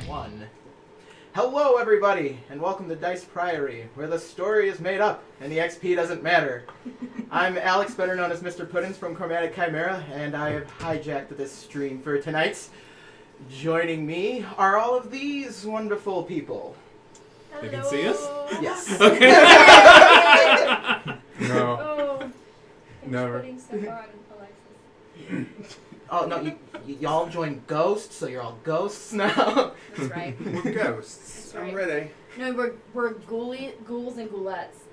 1. Hello, everybody, and welcome to Dice Priori, where the story is made up and the XP doesn't matter. I'm Alex, better known as MrPuddins from Chromatic Chimera, and I have hijacked this stream for tonight. Joining me are all of these wonderful people. Hello. They can see us? Yes. Okay. No. Oh, Never. putting stuff on Alexis. Oh, no, y'all joined Ghosts, so you're all ghosts now. That's right. We're ghosts. That's right. I'm ready. No, we're ghouls and ghoulettes.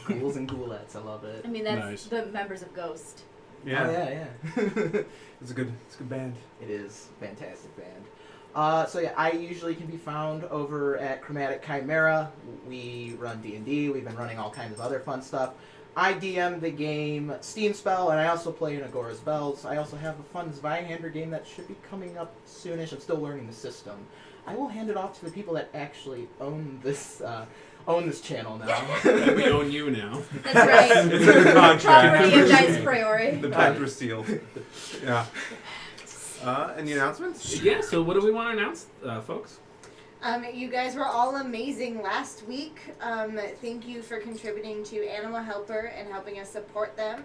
Ghouls and ghoulettes, I love it. I mean, that's Nice. the members of Ghost. Yeah. Oh, yeah. It's a good band. It is a fantastic band. So yeah, I usually can be found over at Chromatic Chimera. We run D&D. We've been running all kinds of other fun stuff. I DM the game Steam Spell, and I also play in Agora's Bells. I also have a fun Zweihander game that should be coming up soonish. I'm still learning the system. I will hand it off to the people that actually own this channel now. And we own you now. That's right. It's in the contract. Property of Dice Priori. The pact was sealed. Yeah. Any announcements? Yeah, so what do we want to announce, folks? You guys were all amazing last week. Thank you for contributing to Animal Helper and helping us support them.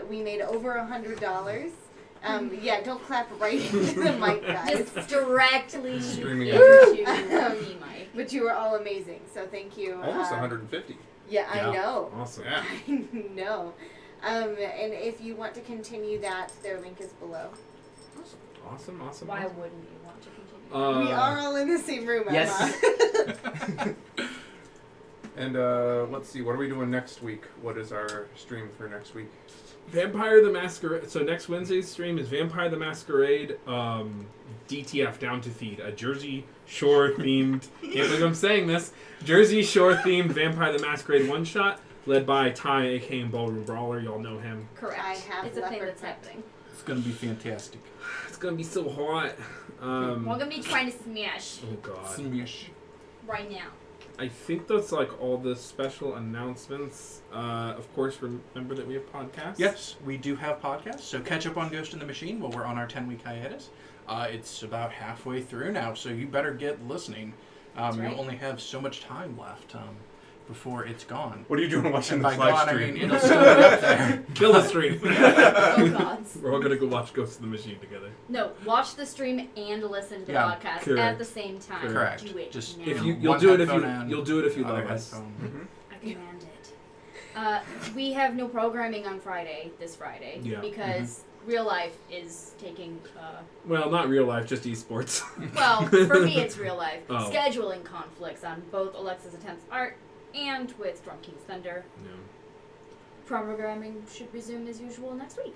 We made over $100. Yeah, don't clap right into the mic, guys. Just directly Streaming into me, Mike. But you were all amazing, so thank you. Almost 150. Yeah, I know. Awesome. Yeah. I know. And if you want to continue that, their link is below. Awesome. Why wouldn't you want to continue? We are all in the same room, Emma. Yes. And let's see, what are we doing next week? What is our stream for next week? Vampire the Masquerade. So next Wednesday's stream is Vampire the Masquerade, DTF Down to Feed, a Jersey Shore themed. Can't believe I'm saying this. Jersey Shore themed Vampire the Masquerade one shot, led by Ty, aka Ballroom Brawler. Y'all know him. Correct. I have it's a thing leopard that's print. happening. It's gonna be fantastic. It's gonna be so hot. We're gonna be trying to smash Oh god. Smish. right now. I think that's like all the special announcements. Of course, remember that we have podcasts. Yes, we do have podcasts. So catch up on Ghost in the Machine while we're on our 10-week hiatus. It's about halfway through now, so you better get listening. That's right. You'll only have so much time left before it's gone. What are you doing watching And this by live gone, I stream? mean it'll still be up there. Kill the stream. Oh gods. We're all gonna go watch Ghost in the Machine together. No, watch the stream and listen to the Yeah, podcast correct. at the same time. Correct. Do it Just now. If Yeah. you'll One do it if headphone you and you'll do it if you other love us. headphone. Mhm. I command it. We have no programming on this Friday, Yeah. because real life is taking, Well, not real life, just esports. well, for me it's real life. Oh. Scheduling conflicts on both Alexis Attempts Art and with Storm King's Thunder. No. Programming should resume as usual next week.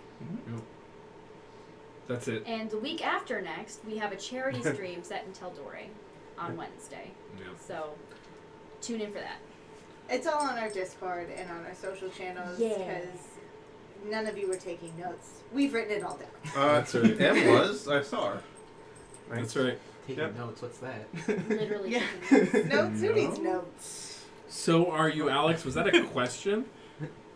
That's it. And the week after next, we have a charity stream set in Teldore on Wednesday. No. So, tune in for that. It's all on our Discord and on our social channels Yeah. because none of you were taking notes. We've written it all down. That's right. Em was. I saw her. That's right. Taking Yep. notes, what's that? Literally Yeah. taking notes. Notes? Who No. needs notes? So are you Alex? Was that a question?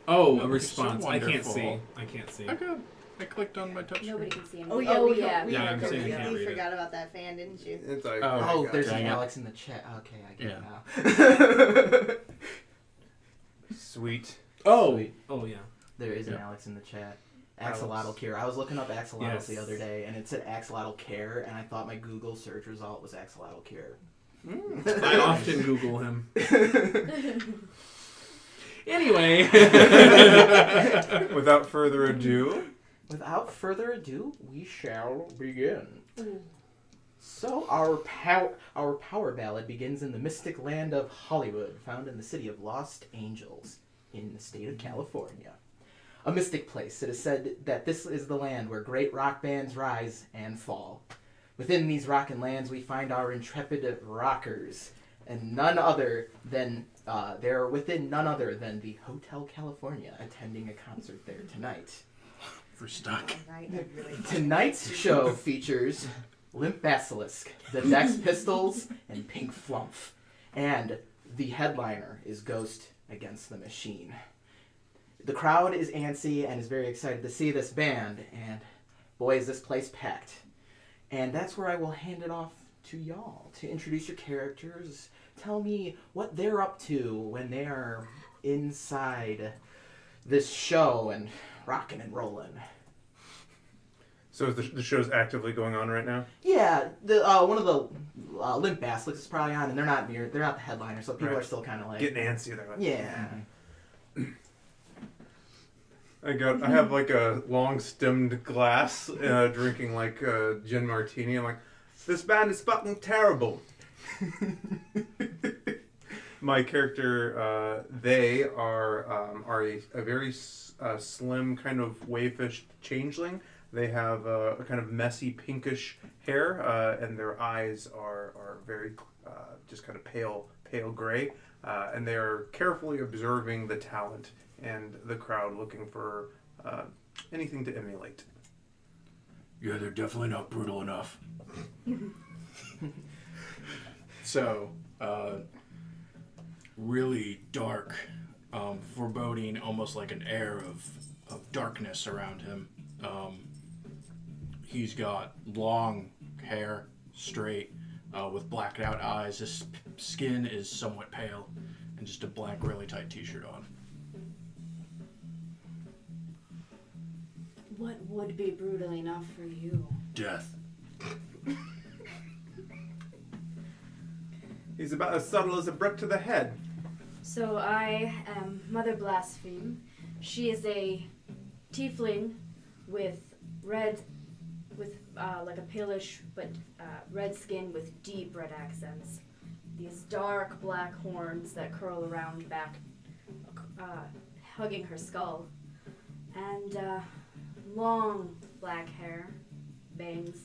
Oh, a Oh, response. so I can't wonderful. see. I can't see. Okay. I clicked on my touch Nobody screen. can see him. Oh yeah, we yeah. Yeah, I'm saying I can't completely read it. forgot about that fan, didn't you? It's like, Oh, Oh, there's dang an it. Alex in the chat. Okay, I get Yeah. it now. Sweet. Oh. Sweet. Oh yeah. There is an Yeah. Alex in the chat. Alex. Axolotl Care. I was looking up axolotls Yes. the other day, and it said Axolotl Care, and I thought my Google search result was Axolotl Care. I often Google him. Anyway. Without further ado, Without further ado, we shall begin. Ooh. So our power ballad begins in the mystic land of Hollywood, found in the city of Los Angeles, in the state of California. A mystic place. It is said that this is the land where great rock bands rise and fall. Within these rockin' lands, we find our intrepid rockers, and none other than they're within none other than the Hotel California, attending a concert there tonight. We're stuck. Right, I really Tonight's show features Limp Basilisk, the Dex Pistols, and Pink Flumph. And the headliner is Ghost Against the Machine. The crowd is antsy and is very excited to see this band, and boy, is this place packed. And that's where I will hand it off to y'all to introduce your characters. Tell me what they're up to when they are inside this show and rocking and rolling. So the show's actively going on right now? Yeah, the one of the Limp Basilicks is probably on, and they're not the headliner, so people Right. are still kind of like Getting antsy. They're like, yeah. I have like a long stemmed glass, drinking like gin martini. I'm like, this band is fucking terrible. My character, they are a very slim kind of wayfish changeling. They have a kind of messy pinkish hair, and their eyes are very just kind of pale gray. And they are carefully observing the talent and the crowd, looking for anything to emulate. Yeah, they're definitely not brutal enough. So, really dark, foreboding, almost like an air of darkness around him. He's got long hair, straight, with blacked out eyes. His skin is somewhat pale, and just a black, really tight t-shirt on. What would be brutal enough for you? Death. He's about as subtle as a brick to the head. So I am Mother Blaspheme. She is a tiefling with like a palish but red skin with deep red accents. These dark black horns that curl around back, hugging her skull, and long black hair, bangs,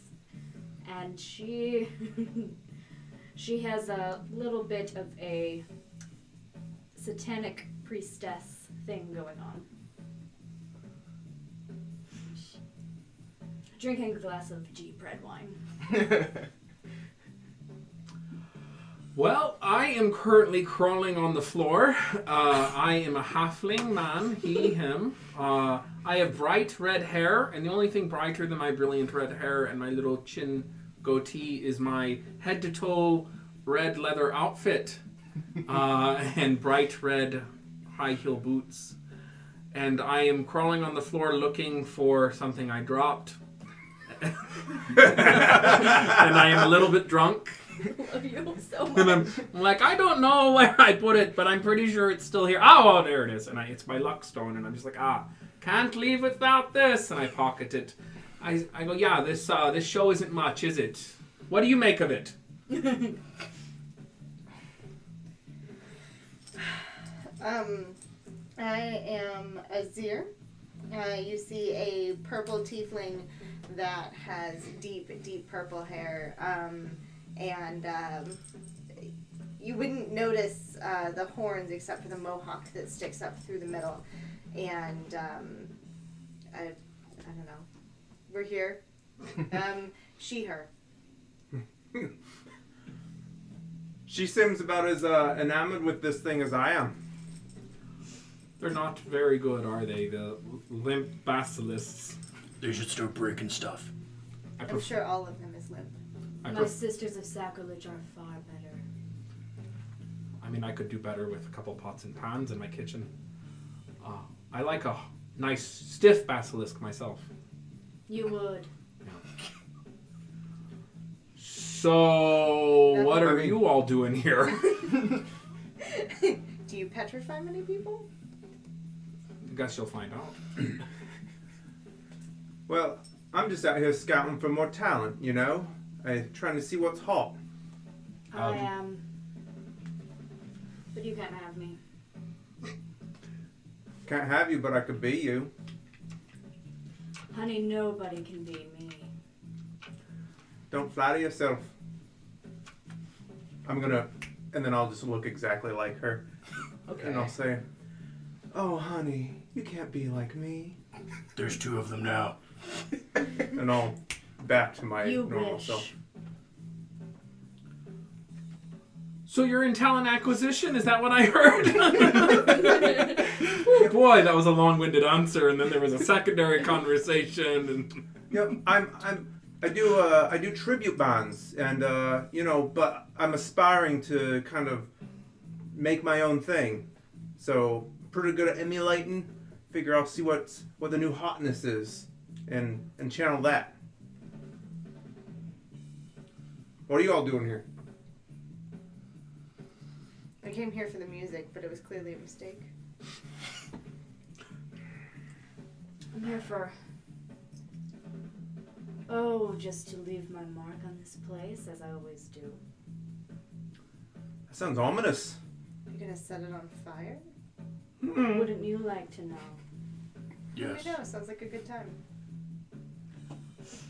and she has a little bit of a satanic priestess thing going on. Drinking a glass of deep red wine. Well, I am currently crawling on the floor. I am a halfling man, he, him. I have bright red hair, and the only thing brighter than my brilliant red hair and my little chin goatee is my head-to-toe red leather outfit and bright red high-heel boots. And I am crawling on the floor looking for something I dropped. And I am a little bit drunk. I love you so much. And I'm like, I don't know where I put it, but I'm pretty sure it's still here. Oh, there it is. And it's my luck stone. And I'm just like, can't leave without this. And I pocket it. I go, yeah, this show isn't much, is it? What do you make of it? I am Azir. You see a purple tiefling that has deep purple hair. And you wouldn't notice the horns except for the mohawk that sticks up through the middle. And I don't know. We're here. She, her. She seems about as enamored with this thing as I am. They're not very good, are they? The limp basilisks. They should start breaking stuff. I'm sure all of them is limp. My sisters of sacrilege are far better. I mean, I could do better with a couple pots and pans in my kitchen. I like a nice stiff basilisk myself. You would. So, what are you all doing here? Do you petrify many people? I guess you'll find out. Well, I'm just out here scouting for more talent, you know? Trying to see what's hot. I am. But you can't have me. Can't have you, but I could be you. Honey, nobody can be me. Don't flatter yourself. And then I'll just look exactly like her. Okay. And I'll say, oh, honey, you can't be like me. There's two of them now. And I'll back to my You normal wish. self. So you're in talent acquisition? Is that what I heard? Boy, that was a long-winded answer, and then there was a secondary conversation. And Yep, I'm I do tribute bands, and but I'm aspiring to kind of make my own thing. So pretty good at emulating. Figure I'll see what the new hotness is, and channel that. What are you all doing here? I came here for the music, but it was clearly a mistake. I'm here for... just to leave my mark on this place, as I always do. That sounds ominous. You're gonna set it on fire? Wouldn't you like to know? Yes. I know, sounds like a good time.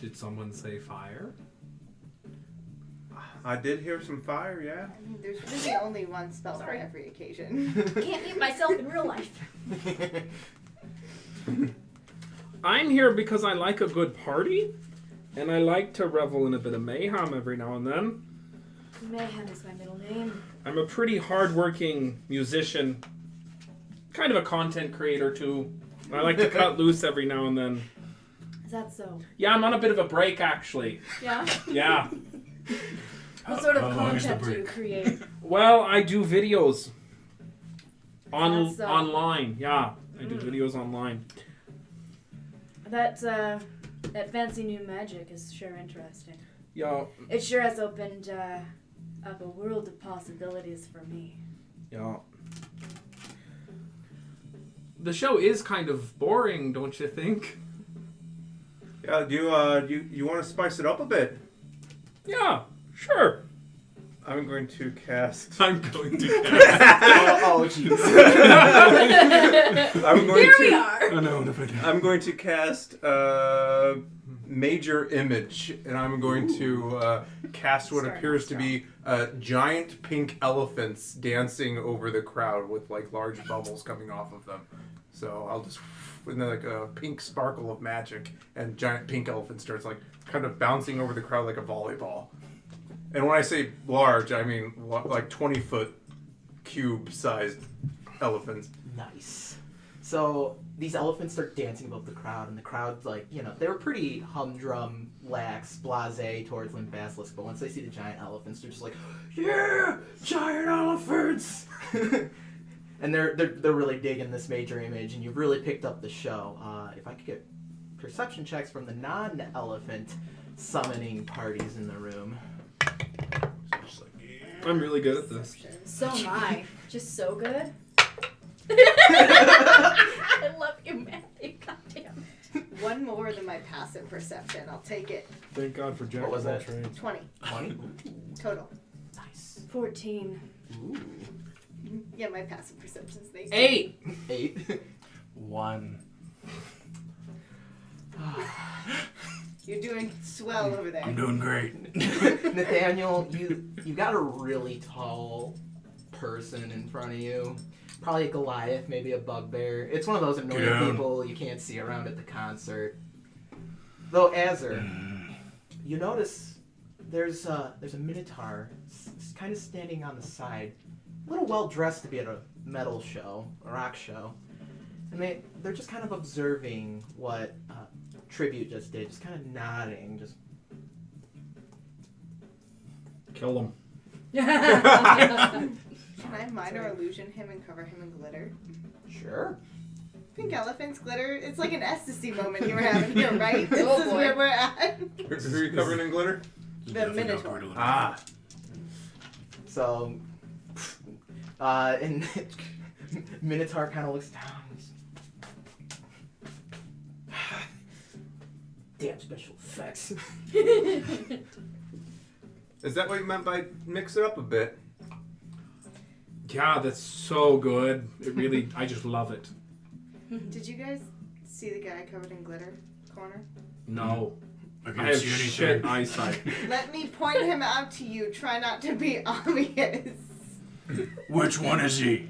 Did someone say fire? I did hear some fire, yeah. I mean, there's really only one spell for every occasion. Can't mute myself in real life. I'm here because I like a good party, and I like to revel in a bit of mayhem every now and then. Mayhem is my middle name. I'm a pretty hard-working musician, kind of a content creator too. I like to cut loose every now and then. Is that so? Yeah, I'm on a bit of a break actually. Yeah? Yeah. What sort of How long is the content do you break? create? Well, I do videos That's so. online. Yeah, I do videos online. That fancy new magic is sure interesting. Yeah, It sure has opened up a world of possibilities for me. yeah. The show is kind of boring, don't you think? Yeah, do you want to spice it up a bit? Yeah, sure. I'm going to cast. I'm going to cast. Oh, jeez. I'm going Here to. we are! Oh, no, no, no. I'm going to cast Major Image, and I'm going to cast what Starting appears off to be giant pink elephants dancing over the crowd with like large bubbles coming off of them. So I'll just, and then like a pink sparkle of magic, and giant pink elephant starts like kind of bouncing over the crowd like a volleyball. And when I say large, I mean like 20-foot cube-sized elephants. Nice. So these elephants start dancing above the crowd, and the crowd's like, they were pretty humdrum, lax, blasé towards Limp Basilisk, but once they see the giant elephants, they're just like, yeah, giant elephants! And they're really digging this Major Image, and you've really picked up the show. If I could get perception checks from the non-elephant summoning parties in the room. I'm really good at this. So am I. Just so good. I love you, Matthew. Goddamn. One more than my passive perception. I'll take it. Thank God for Jack What was of all that? trades. 20 20? total. Nice. 14. Ooh. Yeah, my passive perception's 19. 8! 8. 1. You're doing swell over there. I'm doing great. Nathaniel, you got a really tall person in front of you. Probably a Goliath, maybe a bugbear. It's one of those annoying Yeah. people you can't see around at the concert. Though, Azur, you notice there's a Minotaur kind of standing on the side. A little well-dressed to be at a metal show, a rock show. And they're just kind of observing what Tribute just did, just kind of nodding, just... Kill him. Can I minor illusion him and cover him in glitter? Sure. Pink elephants, glitter. It's like an ecstasy moment you were having here, right? This Oh, is boy. where we're at. Who are you covered in glitter? The Minotaur. Ah. So, and Minotaur kind of looks down. Damn special effects. Is that what you meant by mix it up a bit? Yeah, that's so good. It really, I just love it. Did you guys see the guy covered in glitter corner? No. I I can't have see shit anything. eyesight. Let me point him out to you. Try not to be obvious. Which one is he?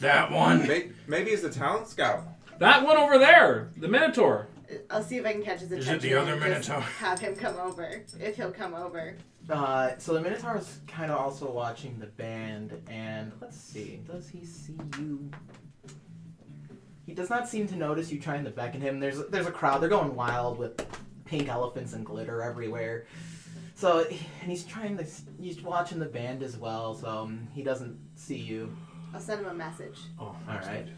That one? Maybe he's a talent scout. That one over there, the Minotaur. I'll see if I can catch his Is attention. it the other and just Minotaur? Have him come over, if he'll come over. So the Minotaur is kind of also watching the band, and let's see, does he see you? He does not seem to notice you trying to beckon him. There's a crowd. They're going wild with pink elephants and glitter everywhere. So, and he's watching the band as well, so he doesn't see you. I'll send him a message. Oh, All right.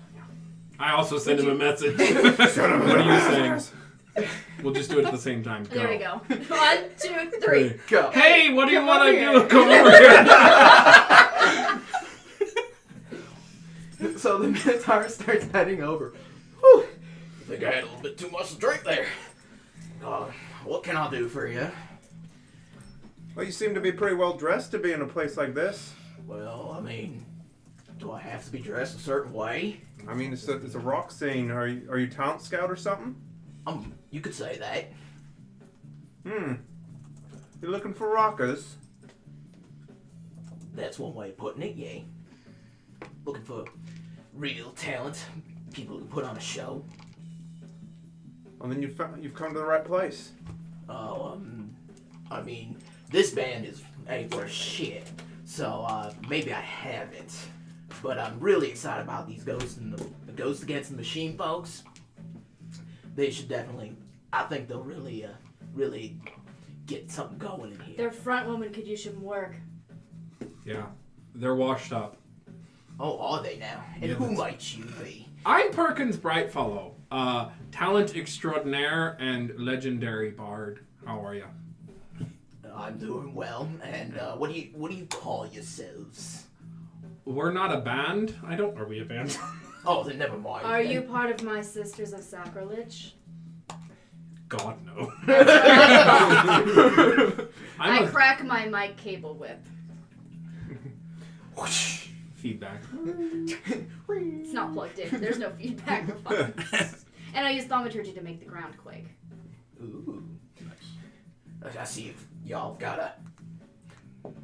I also sent him a message. What are you saying? We'll just do it at the same time. Go. There we go. 1, 2, 3. Go. Hey, what do you Come want over to here. do? Come over here. So the Minotaur starts heading over. Whew. I think I had a little bit too much to drink there. What can I do for you? Well, you seem to be pretty well dressed to be in a place like this. Well, I mean, do I have to be dressed a certain way? I mean, it's a rock scene. Are you talent scout or something? You could say that. You're looking for rockers? That's one way of putting it, yeah. Looking for real talent, people who put on a show. Well, then you've come to the right place. I mean, this band ain't worth shit, so maybe I haven't. But I'm really excited about these ghosts and the Ghosts Against the Machine folks. They should definitely, I think they'll really get something going in here. Their front woman could use some work. Yeah, they're washed up. Oh, are they now? And Yeah, who that's- might you be? I'm Perkins Brightfellow, talent extraordinaire and legendary bard. How are you? I'm doing well. And what do you call yourselves? We're not a band. Are we a band? Oh, then never mind. Are you part of my Sisters of Sacrilege? God no. I crack my mic cable whip. Whoosh. Feedback. It's not plugged in. There's no feedback. We're fine. And I use thaumaturgy to make the ground quake. Ooh. I see y'all got a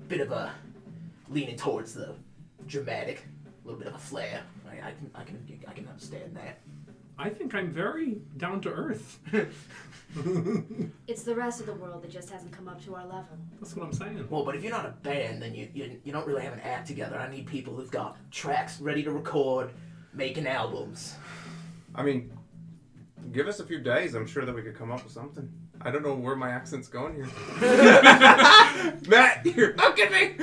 bit of a leaning towards the dramatic, a little bit of a flair. I can understand that. I think I'm very down to earth. It's the rest of the world that just hasn't come up to our level. That's what I'm saying. Well, but if you're not a band, then you don't really have an act together. I need people who've got tracks ready to record, making albums. I mean, give us a few days. I'm sure that we could come up with something. I don't know where my accent's going here. Matt, you're looking at me.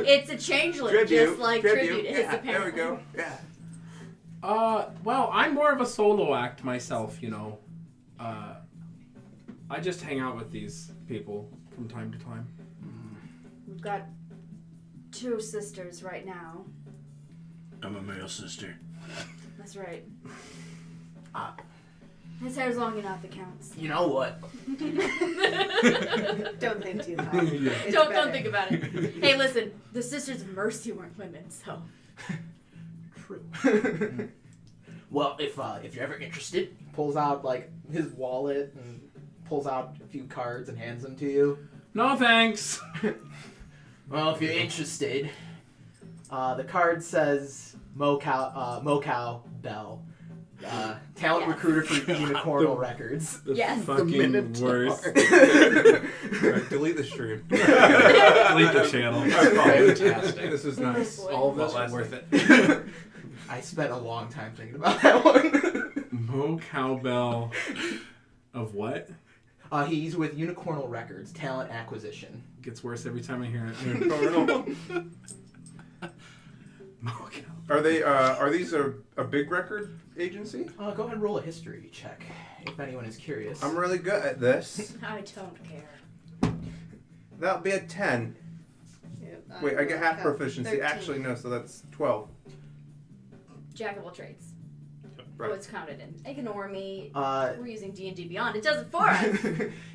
It's a changeling, just like tribute is Yeah, apparently. there we go. Yeah. Well, I'm more of a solo act myself, you know. I just hang out with these people from time to time. We've got 2 sisters right now. I'm a male sister. That's right. His hair's long enough, it counts. You know what? Don't think too hard. It's Don't better. think about it. Hey, listen, the Sisters of Mercy weren't women, so. True. Well, if you're ever interested, he pulls out like his wallet and pulls out a few cards and hands them to you. No thanks. Well, if you're interested, the card says Mocow Bell, talent Yes. recruiter for Unicornal Records. The Yes. fucking Minotaur. worst. Right, delete the stream. Delete the channel. Fantastic. This is nice. boy. All of this Well, is worth it. I spent a long time thinking about that one. Mo Cowbell of what? He's with Unicornal Records, talent acquisition. Gets worse every time I hear it. Mo Cowbell. Are they? Are these a big record agency? Go ahead and roll a history check if anyone is curious. I'm really good at this. I don't care. That'll be a 10. Wait, I get half proficiency. 13. Actually, no. So that's 12. Jack of all trades. Right. What's counted in? Ignore me. Uh, We're using D&D Beyond. It does it for us.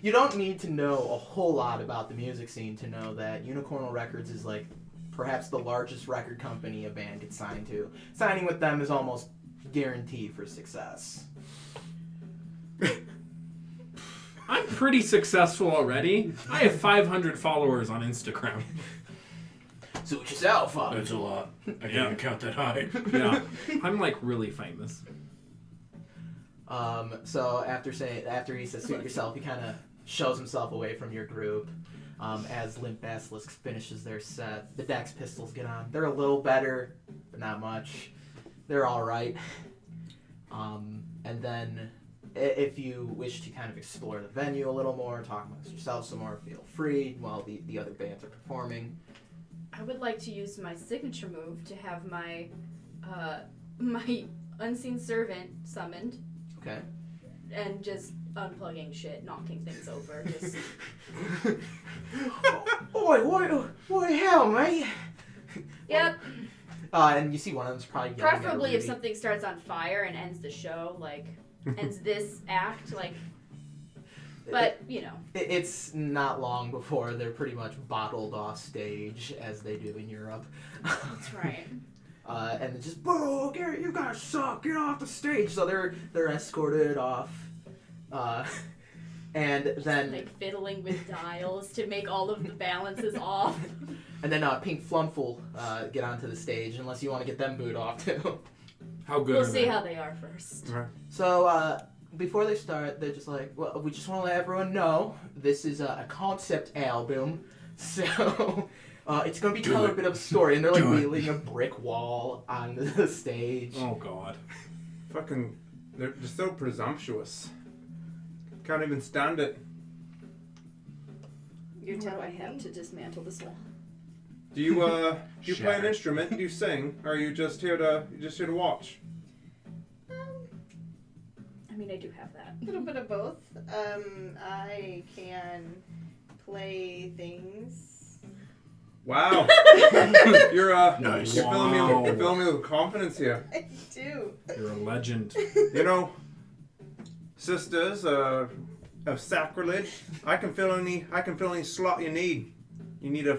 You don't need to know a whole lot about the music scene to know that Unicornal Records is like perhaps the largest record company a band could sign to. Signing with them is almost guaranteed for success. I'm pretty successful already. I have 500 followers on Instagram. Suit yourself. That's a lot. I can't Yeah. even count that high. Yeah, I'm like really famous. So after he says suit yourself, he kind of shows himself away from your group. As Limp Basilisk finishes their set, the Dex Pistols get on. They're a little better, but not much. They're all right. And then if you wish to kind of explore the venue a little more, talk amongst yourselves some more, feel free while the other bands are performing. I would like to use my signature move to have my my unseen servant summoned Okay. and just unplugging shit, knocking things over. Just Oi, hell, mate. yep. And you see one of them's probably yelling at Preferably if Rudy. something starts on fire and ends the show, like ends this act, like. But you know, It's not long before they're pretty much bottled off stage, as they do in Europe. that's right. And it's just, boo, Gary, you guys suck, get off the stage. So they're escorted off. And then Like fiddling with dials to make all of the balances off. Pink Flump will get onto the stage, unless you want to get them booed off too. How good We'll are see they? how they are first. Right. So before they start, they're just like, well, we just want to let everyone know this is a concept album, so it's going to be telling a bit of a story. And they're like wheeling a brick wall on the stage. Oh God. Fucking, they're just so presumptuous. Can't even stand it. You're What do I telling have me? to dismantle this wall? Do you play an Shattered. instrument? Do you sing? Or are you just here to watch? I mean, I do have that. A little bit of both. I can play things. Wow. You're Nice. you're filling me Wow. with, you're filling me with confidence here. I do. You're a legend. You know, sisters of sacrilege, I can fill any slot you need. You need a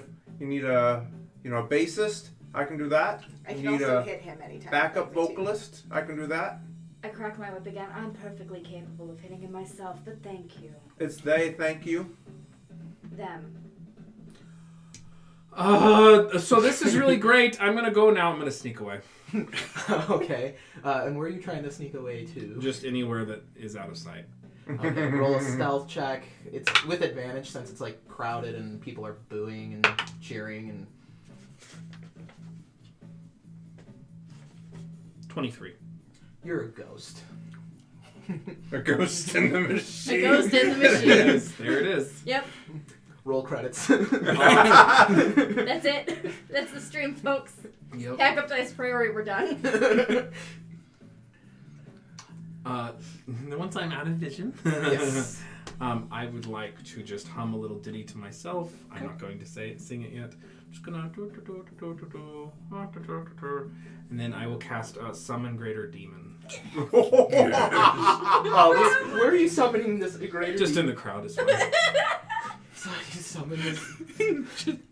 bassist, I can do that. I You can need also a hit him anytime. backup I'd like to. vocalist, I can do that. I crack my whip again. I'm perfectly capable of hitting him myself, but thank you. It's they, thank you. Them. So this is really great. I'm gonna go now. I'm gonna sneak away. Okay. And where are you trying to sneak away to? Just anywhere that is out of sight. Okay, roll a stealth check. It's with advantage since it's like crowded and people are booing and cheering and 23. you're a ghost. A ghost in the machine. A ghost in the machine. Yes, there it is. Yep. Roll credits. That's it. That's the stream, folks. Yep. Pack up Dice Priori. We're done. Once I'm out of vision, Yes. I would like to just hum a little ditty to myself. I'm not going to sing it yet. I'm just gonna and then I will cast Summon Greater Demon. Where are you summoning this greater? Just in the crowd is fine. So you summon this.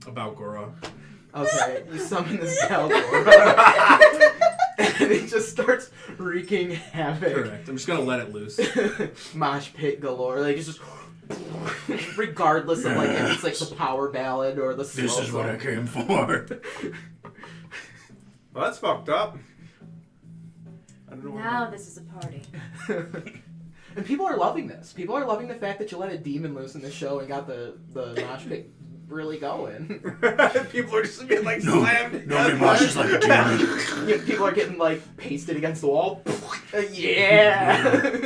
About Gora. Okay, you summon this Balgor. And it just starts wreaking havoc. Correct. I'm just gonna let it loose. Mosh pit galore. Like it's just regardless of like if it's like the power ballad or the slow This is what I song. came for. Well, that's fucked up. I don't know what Now this is a party. And people are loving this. People are loving the fact that you let a demon loose in the show and got the mosh pit really going. people are just being like No, slammed. nobody washes like a demon. Yeah, people are getting like pasted against the wall. Yeah.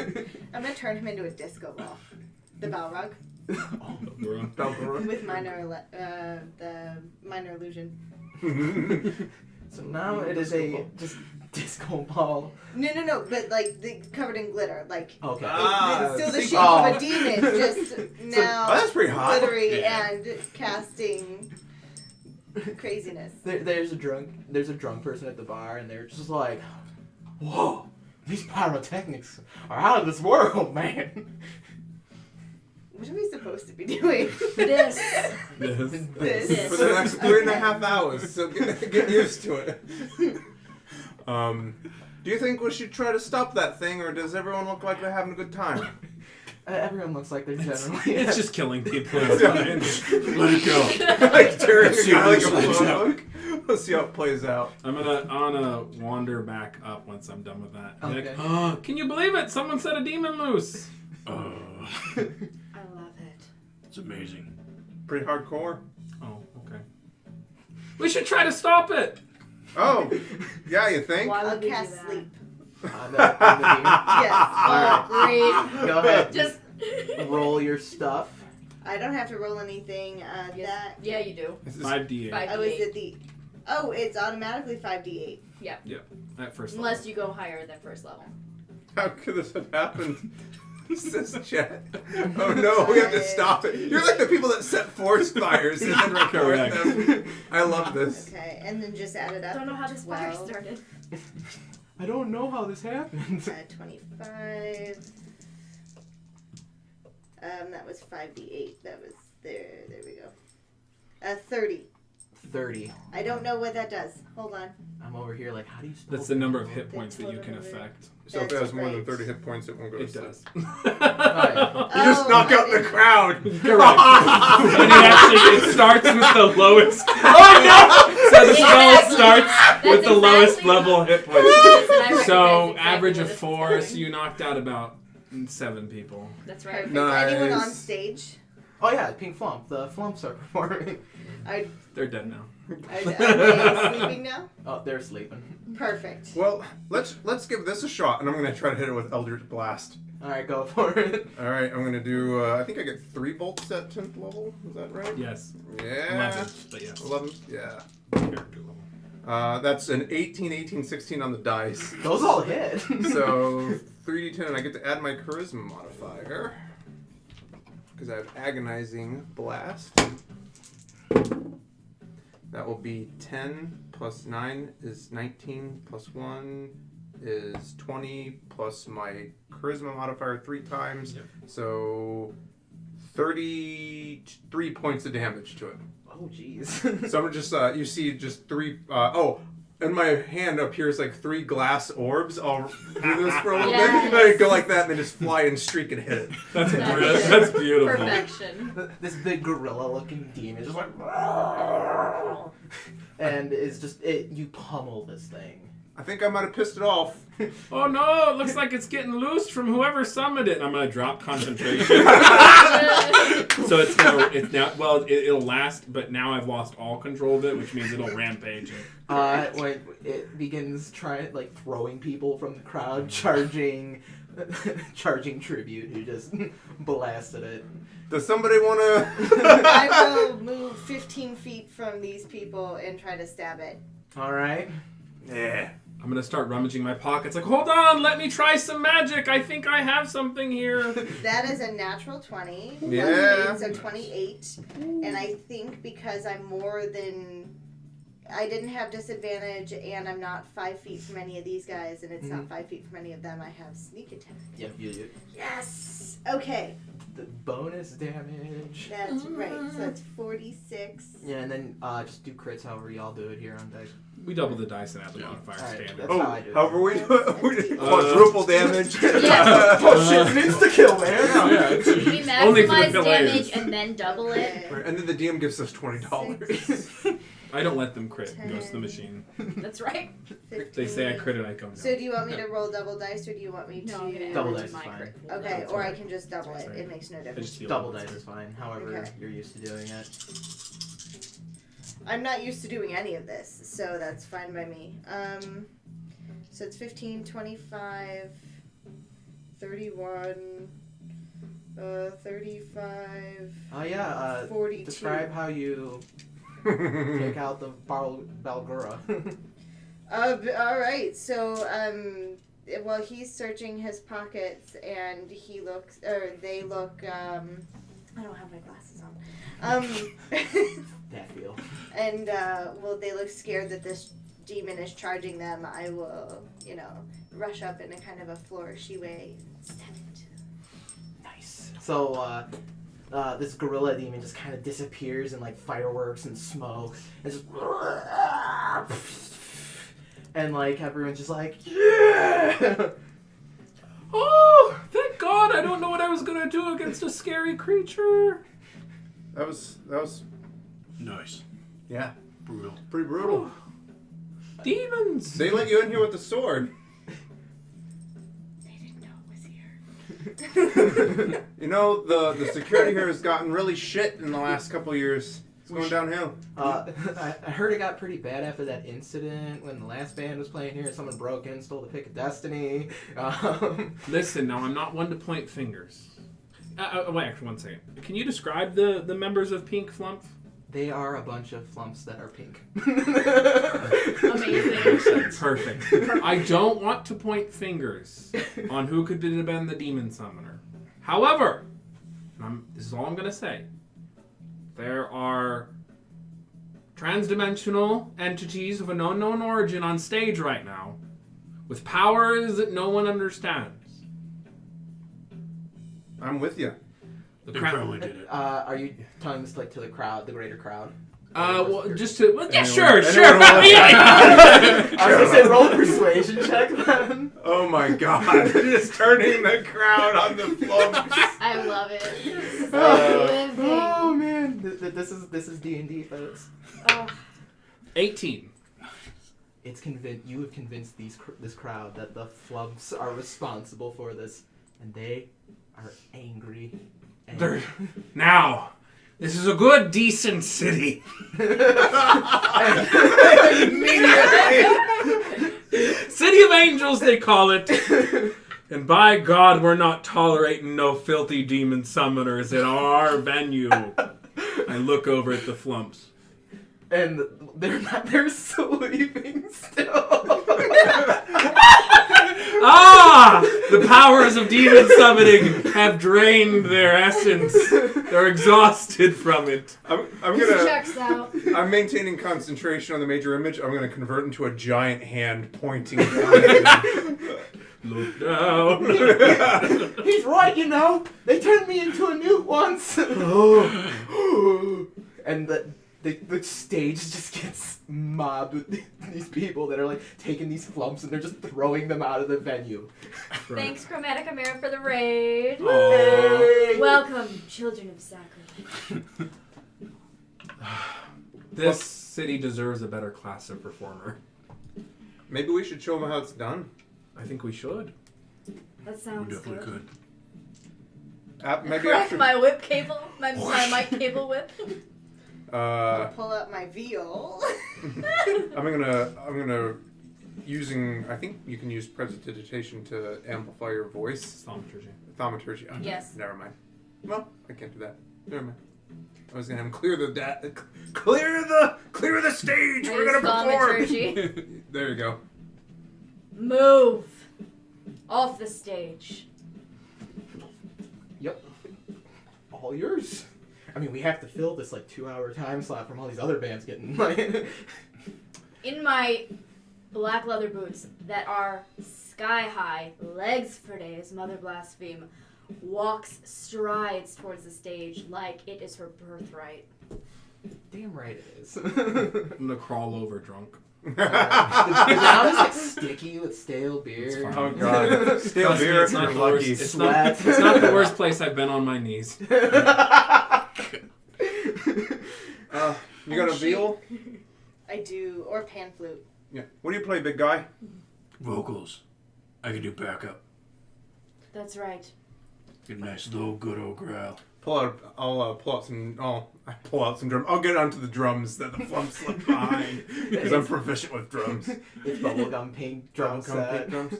I'm gonna turn him into a disco ball. The Balrog. Gora. With the minor illusion. So now it is a just disco ball. No, but like covered in glitter, like Okay. Ah, it's still the see- shape oh. of a demon, just now oh, that's pretty hot. glittery Yeah. and casting craziness. There's a drunk person at the bar, and they're just like, "Whoa, these pyrotechnics are out of this world, man." What are we supposed to be doing? This. This. For the next 3.5 hours, so get used to it. Do you think we should try to stop that thing, or does everyone look like they're having a good time? Everyone looks like they're generally. It's just killing people. It's fine. Let it go. Like during Let's see how like this a plays out. prologue. Let's see how it plays out. I'm gonna wander back up once I'm done with that. Be Okay. Like, oh, can you believe it? Someone set a demon loose. I love it. It's amazing. Pretty hardcore. Oh, okay. We should try to stop it. Oh, yeah, you think? Why I'll would we do cast that? sleep. I'm the demon. Yes. Oh, great. Go ahead. Just. Roll your stuff. I don't have to roll anything. That Yeah, you do. This is 5d8 5d8. I was at the. Oh, it's automatically 5d8. at first. Unless you go higher than first level. How could this have happened? Says Chet. Oh no, we have to stop it. You're like the people that set forest fires and then record Correct. them. I love this. Okay, and then just add it I up. don't know how this fire Well. started. I don't know how this happened. 25. That was 5d8. That was there. There we go. 30. 30. I don't know what that does. Hold on. I'm over here like, how do you spell That's the number of hit The points that you can total affect. So if it That's has more than right. 30 hit points, it won't go to It sleep. does. You just knock I out the didn't- crowd. Correct. And it starts with the lowest. Oh no! So the spell Exactly. starts with the lowest exactly- level hit Listen, I points. recognize So exactly average what of this is 4, doing. so you knocked out about 7 people. That's right. Perfect. Nice. Anyone on stage? Oh yeah, Pink Flump. The Flumps are performing. They're dead now. Are they sleeping now? Oh, they're sleeping. Perfect. Well, let's give this a shot, and I'm gonna try to hit it with Eldritch Blast. Alright, go for it. All right, I'm gonna do. I think I get 3 bolts at 10th level. Is that right? Yes. Yeah. 11, but yes. 11. Yeah. Character level. That's an 18, 18, 16 on the dice. Those all hit. So 3d10, and I get to add my charisma modifier because I have agonizing blast. That will be 10 plus 9 is 19 plus 1 is 20 plus my charisma modifier 3 times. Yep. So 33 points of damage to it. Oh jeez. So I'm just you see just 3 in my hand appears like 3 glass orbs. I'll do this for a little Yes. bit. I go like that and then just fly and streak and hit it. That's Nice. brilliant. That's beautiful. Perfection. This big gorilla-looking demon just like, and it's just you pummel this thing. I think I might have pissed it off. Oh no, it looks like it's getting loose from whoever summoned it. And I'm going to drop concentration. So it'll last, but now I've lost all control of it, which means it'll rampage. When it begins throwing people from the crowd, charging tribute, who just blasted it. Does somebody want to? I will move 15 feet from these people and try to stab it. All right. Yeah. I'm going to start rummaging my pockets like, hold on, let me try some magic. I think I have something here. That is a natural 20. Yeah. Plus 8, so 28. And I think because I'm more than... I didn't have disadvantage, and I'm not 5 feet from any of these guys, and it's not 5 feet from any of them, I have sneak attack. Yep, you do. Yes! Okay, The bonus damage. that's right. So that's 46. Yeah, and then just do crits however y'all do it here on dice. We double the dice and add the modifier Alright, standard. that's how I do it. However we do it, we just quadruple damage. Yeah. Oh shit, it's insta kill, man. Yeah, it's We only for the maximize Himalayas. damage and then double it. Okay. And then the DM gives us $20. I don't let them crit. It goes to the machine. That's right. They say I crit and I come down. So do you want me to roll double dice, or do you want me to... No, I'm gonna add Double it to dice is my fine. crit. Okay, or I can just double it. Sorry. It makes no I difference. just feel Double it. dice is fine, however Okay. you're used to doing it. I'm not used to doing any of this, so that's fine by me. So it's 15, 25, 31, 35, Oh yeah, 42. describe how you take out the Balgura. Alright, so, well, he's searching his pockets, and they look, I don't have my glasses on. That feel. And, well, they look scared that this demon is charging them. I will, rush up in a kind of a flourishy way and stab it. Nice. So, this gorilla demon just kind of disappears in like fireworks and smoke. And just, and like everyone's just like, yeah. Oh, thank God! I don't know what I was gonna do against a scary creature. That was Nice. yeah, Brutal. pretty brutal. Demons. They let you in here with the sword. They didn't know it was here. You know, the security here has gotten really shit in the last couple years. going downhill. I heard it got pretty bad after that incident when the last band was playing here. Someone broke in, stole the pick of destiny. Listen, now I'm not one to point fingers. Wait, actually, 1 second. Can you describe the members of Pink Flump? They are a bunch of flumps that are pink. Amazing. Perfect. I don't want to point fingers on who could have been the demon summoner. However, this is all I'm going to say. There are transdimensional entities of an unknown origin on stage right now with powers that no one understands. I'm with you. The They crowd. probably did it. Are you telling this like to the crowd, the greater crowd? Well, just to... Well, yeah, Anyone- sure. anyone want- I was gonna say roll a persuasion check then. Oh my god. Just turning the crowd on the flumps. I love it. This is Oh, living. oh man, this is D&D, folks. Oh, 18. You have convinced this crowd that the flumps are responsible for this, and they are angry. They're- Now, this is a good, decent city. City of Angels, they call it. And by God, we're not tolerating no filthy demon summoners at our venue. I look over at the flumps. And they're sleeping still. Ah! The powers of demon summoning have drained their essence. They're exhausted from it. I'm this gonna. checks out. I'm maintaining concentration on the major image. I'm gonna convert into a giant hand pointing down. Look down. He's right, you know. They turned me into a newt once. And the stage just gets mobbed with these people that are like taking these flumps and they're just throwing them out of the venue. Thanks, Chromatic Chimera, for the raid. Aw. Welcome, children of sacrilege. This city deserves a better class of performer. Maybe we should show them how it's done. I think we should. That We sounds definitely good. could. Maybe Crack after. my whip cable, my mic cable whip. I'll pull up my viol. I'm gonna using. I think you can use prestidigitation to amplify your voice. Thaumaturgy. Thaumaturgy. Oh, Yes. Never mind. Well, I can't do that. Never mind. I was gonna have him clear the stage. We're gonna perform. Thaumaturgy. There you go. Move off the stage. Yep. All yours. I mean, we have to fill this like 2-hour time slot from all these other bands getting like. In my black leather boots that are sky high, legs for days, Mother Blaspheme strides towards the stage like it is her birthright. Damn right it is. I'm gonna crawl over drunk. The ground is like sticky with stale beer. It's fine. Oh god. Stale Trust me, beer. it's not You're the lucky. worst. It's not, Sweat. it's not the worst place I've been on my knees. You got a veal? I do, or pan flute. Yeah. What do you play, big guy? Vocals. I could do backup. That's right. Get a nice little good old growl. I'll pull out some. I pull out some drums. I'll get onto the drums that the flumps left behind because I'm proficient with drums. It's bubblegum pink drum set. drums.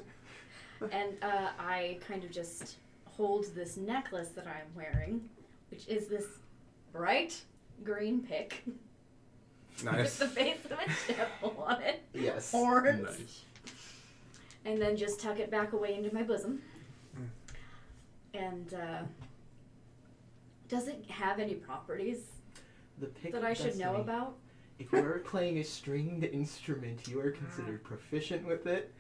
And I kind of just hold this necklace that I'm wearing, which is this bright green pick with Nice. the face of a devil on it. Yes. Horns. Nice. And then just tuck it back away into my bosom. And does it have any properties The pick that of I should know destiny. about? If you are playing a stringed instrument, you are considered proficient with it,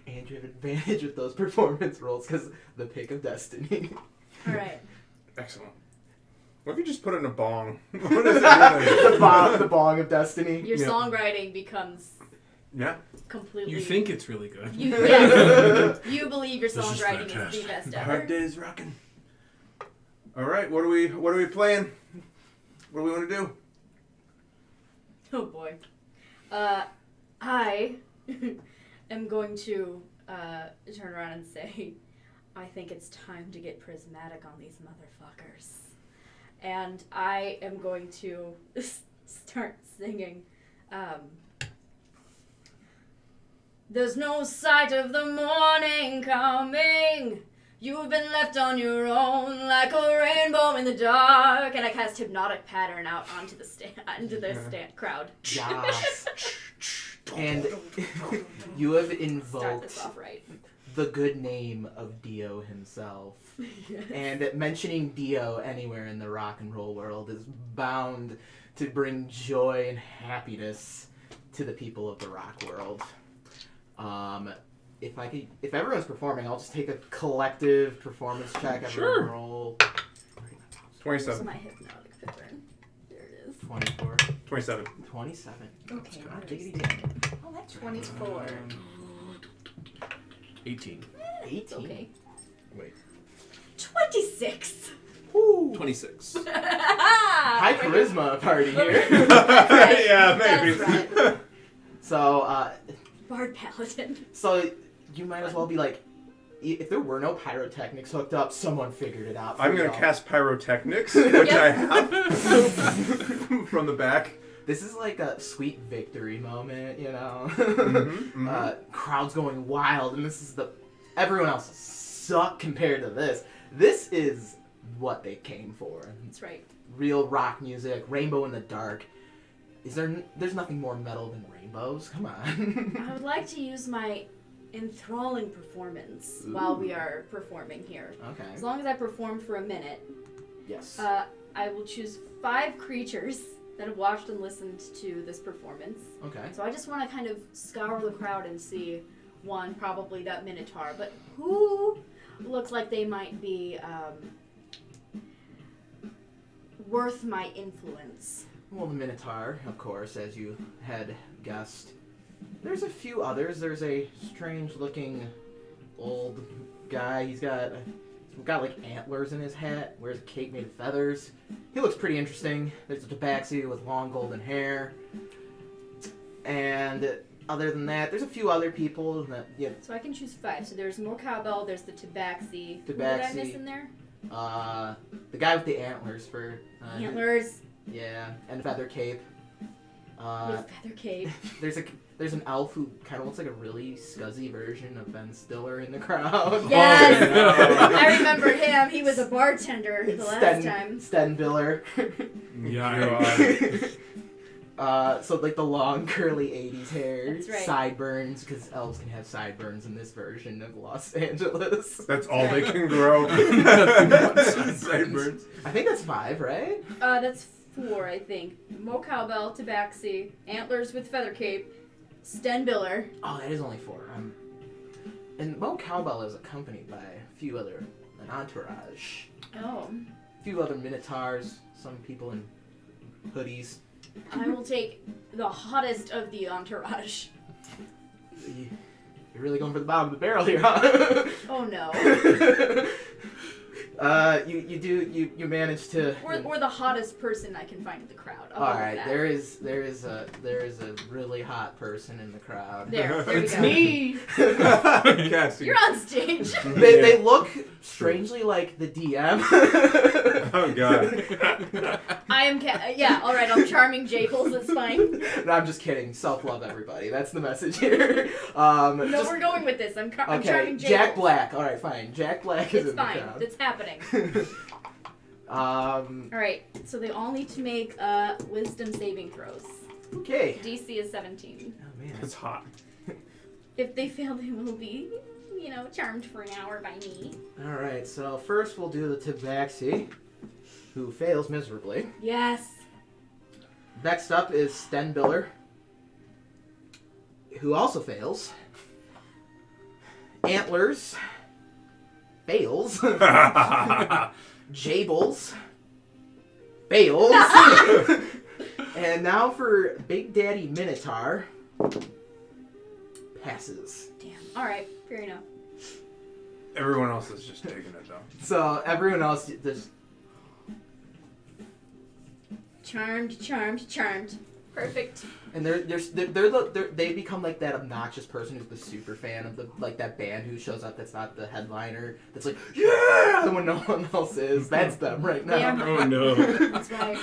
and you have advantage with those performance rolls because the pick of destiny. All right. Excellent. What if you just put it in a bong? What is it? the bong of destiny. Your Yeah. songwriting becomes Yeah. completely. You think it's really good. You believe your This is songwriting is the fantastic. best Hard ever. days rocking. All right. What are we playing? What do we want to do? Oh boy. I am going to turn around and say, I think it's time to get prismatic on these motherfuckers. and I am going to start singing. There's no sight of the morning coming. You've been left on your own like a rainbow in the dark. And I cast Hypnotic Pattern out onto the crowd. Yes. And you have Start invoked this off right. the good name of Dio himself. Yes. And mentioning Dio anywhere in the rock and roll world is bound to bring joy and happiness to the people of the rock world. If everyone's performing, I'll just take a collective performance check. Everyone roll. 27. So my Hypnotic Pattern. There it is. 24. 27. 27. Okay. God, diggity dig. Oh, that's 24. 18. 18. Okay. Wait. 26. Woo. 26. High charisma party here. Right. Yeah, maybe. That's right. So, Bard Paladin. so you might as well be like, if there were no pyrotechnics hooked up, someone figured it out. I'm going to cast Pyrotechnics, which I have from the back. This is like a sweet victory moment, you know? Mm-hmm, mm-hmm. Crowd's going wild, and this is everyone else suck compared to this. This is what they came for. That's right. Real rock music, rainbow in the dark. There's nothing more metal than rainbows. Come on. I would like to use my enthralling performance while we are performing here. Okay. As long as I perform for a minute, Yes. I will choose 5 creatures that have watched and listened to this performance. Okay. So I just want to kind of scour the crowd and see one, probably that Minotaur, but who looks like they might be worth my influence. Well, the Minotaur, of course, as you had guessed. There's a few others. There's a strange-looking old guy. He's got like antlers in his hat. Wears a cape made of feathers. He looks pretty interesting. There's a tabaxi with long golden hair. And other than that, there's a few other people that So I can choose 5. So there's Mo Cowbell, there's the Tabaxi. Who did I miss in there? the guy with the antlers for Antlers yeah, and feather cape. with feather cape. There's an elf who kind of looks like a really scuzzy version of Ben Stiller in the crowd. Yes! Oh, no. I remember him. He was a bartender the last time. Sten Biller. Yeah. So like the long curly 80s hair, That's right. sideburns, because elves can have sideburns in this version of Los Angeles. That's all they can grow. Sideburns. I think that's 5, right? That's 4, I think. Mo Cowbell, Tabaxi, Antlers with feather cape, Sten Biller. Oh, that is only 4. And Mo Cowbell is accompanied by a few other, an entourage. Oh. A few other minotaurs, some people in hoodies. I will take the hottest of the entourage. You're really going for the bottom of the barrel here, huh? Oh no. You manage to. Or the hottest person I can find in the crowd. I'll All go with right, that. there is a really hot person in the crowd. There we It's go. me! Cassie. You're on stage. They look strangely like the DM. Oh god. I am yeah, alright, I'm charming Jables, it's fine. No, I'm just kidding. Self-love, everybody. That's the message here. No, we're going with this. I'm okay, charming Jables. Jack Black. All right, fine. Jack Black is It's in fine. the crowd. It's happening. Um. Alright, so they all need to make wisdom saving throws. Okay. DC is 17. Oh man. It's hot. If they fail, they will be, charmed for an hour by me. All right. So first we'll do the Tabaxi, who fails miserably. Yes. Next up is Sten Biller, who also fails. Antlers fails. Jables fails. And now for Big Daddy Minotaur passes. Damn. Alright, fair enough. Everyone else is just taking it though. So everyone else just Charmed, charmed, charmed. Perfect. And they become like that obnoxious person who's the super fan of that band who shows up that's not the headliner. That's like, yeah, when no one else is. That's them right now. Yeah. Oh no. That's right.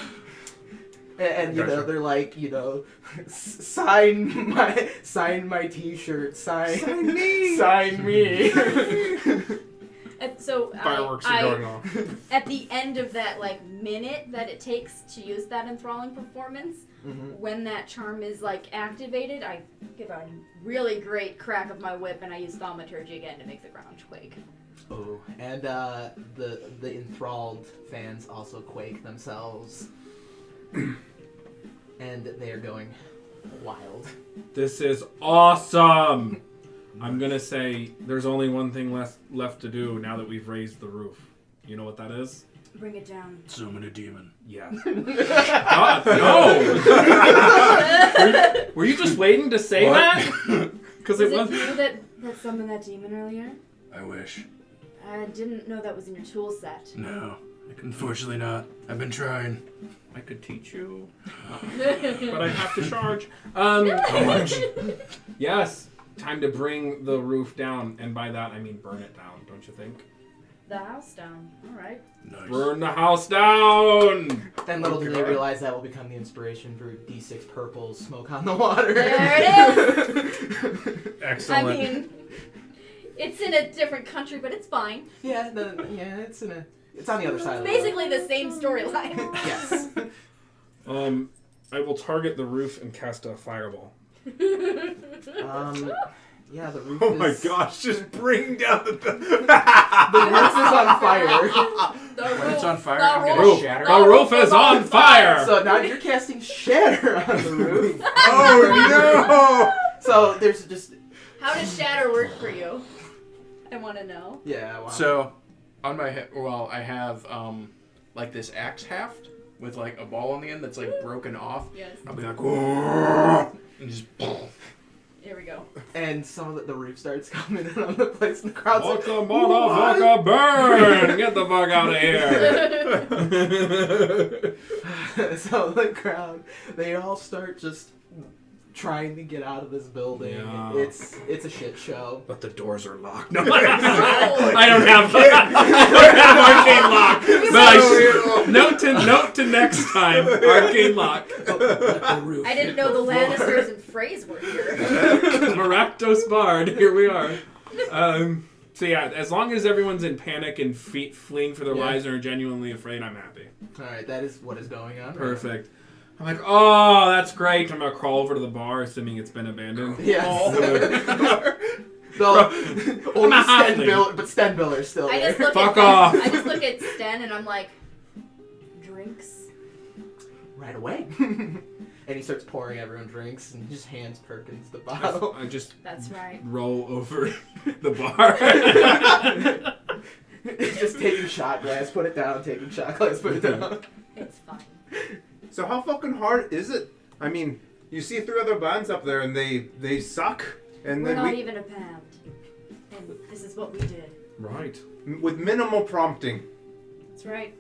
And you know Gotcha. they're like, you know, sign my T-shirt, sign me. And so Fireworks I, are going off. at the end of that like minute that it takes to use that enthralling performance, when that charm is like activated, I give a really great crack of my whip and I use thaumaturgy again to make the ground quake. Oh, and the enthralled fans also quake themselves, and they are going wild. This is awesome. I'm gonna say there's only one thing left to do now that we've raised the roof. You know what that is? Bring it down. Summon a demon. Yes. God, no! were you just waiting to say What? that? Because Was it it was. you that summoned that demon earlier? I wish. I didn't know that was in your tool set. No, unfortunately not. I've been trying. I could teach you, but I have to charge. How much? Yes. Time to bring the roof down, and by that I mean burn it down. Don't you think? The house down. All right. Nice. Burn the house down. Then little do they God. realize that will become the inspiration for D6 Purple's Smoke on the Water. There it is! Excellent. I mean, it's in a different country, but it's fine. yeah, it's on the other side It's of the basically the same storyline. Yes. I will target the roof and cast a fireball. Yeah, the roof Oh is... my gosh, just bring down the... The roof is on fire. When it's on fire, The I'm gonna Roof. shatter The it. roof is on fire. So now you're casting Shatter on the roof. Oh So there's just... How does shatter work for you? I want to know. Yeah, wow. So, on my head, I have like this axe haft with like a ball on the end that's like broken off. Yes. I'll be like, "Whoa," and just. Here we go. And some of the roof starts coming in on the place, and the crowd's What like, the motherfucker burn! Get the fuck out of here! So the crowd, they all start just trying to get out of this building. Yeah. It's a shit show. But the doors are locked. No, I don't have arcane lock. But note to next time. Arcane lock. I didn't know the Lannisters and Freys were here. Maractos Bard. Here we are. So yeah, as long as everyone's in panic and fleeing for their lives and are genuinely afraid, I'm happy. All right, that is what is going on. Perfect. I'm like, oh, that's great. I'm gonna crawl over to the bar, assuming it's been abandoned. Yes. I'm Only a halfling. but Stenbiller's still I there. just look Fuck at off. I just look at Sten and I'm like, drinks. Right away. And he starts pouring everyone drinks and he just hands Perkins the bottle. I just That's right. roll over the bar. Just taking shot glass, put it down, taking shot glass, put it down. It's fine. So how fucking hard is it? I mean, you see 3 other bands up there and they suck. And We're then not even a band. And this is what we did. Right. with minimal prompting, That's right.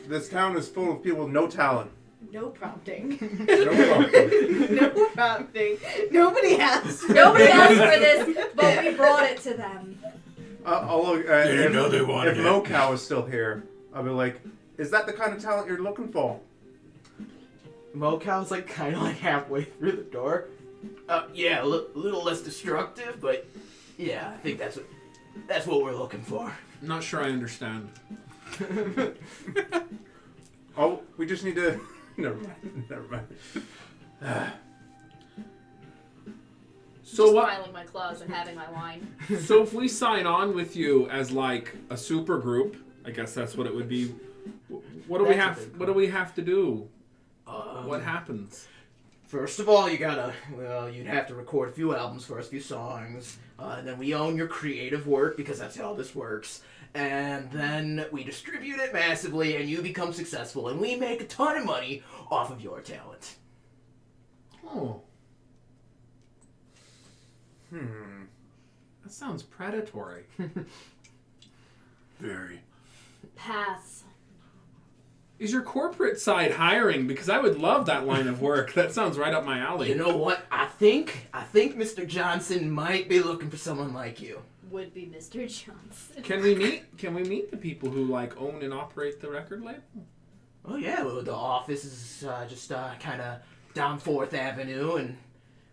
this town is full of people with no talent. No prompting. No prompting. No prompting. Nobody asked. Nobody asked for this, but we brought it to them. They didn't know they wanted if it. Mocow is still here, I'll be like, is that the kind of talent you're looking for? Mocow's like kind of like halfway through the door. Yeah, a little less destructive, but yeah, I think that's what we're looking for. I'm not sure I understand. Oh, we just need to... Never mind. So Just what? filing my claws and having my wine. So if we sign on with you as like a super group, I guess that's what it would be. What do we That's a have? big What do we have to do? Um, What happens? First of all, you'd have to record a few albums first, a few songs. And then we own your creative work because that's how this works. And then we distribute it massively and you become successful and we make a ton of money off of your talent. Oh. That sounds predatory. Very. Pass. Is your corporate side hiring? Because I would love that line of work. That sounds right up my alley. You know what? I think Mr. Johnson might be looking for someone like you. Would be Mr. Johnson. Can we meet the people who like own and operate the record label? Oh yeah, well, the office is just kind of down 4th Avenue and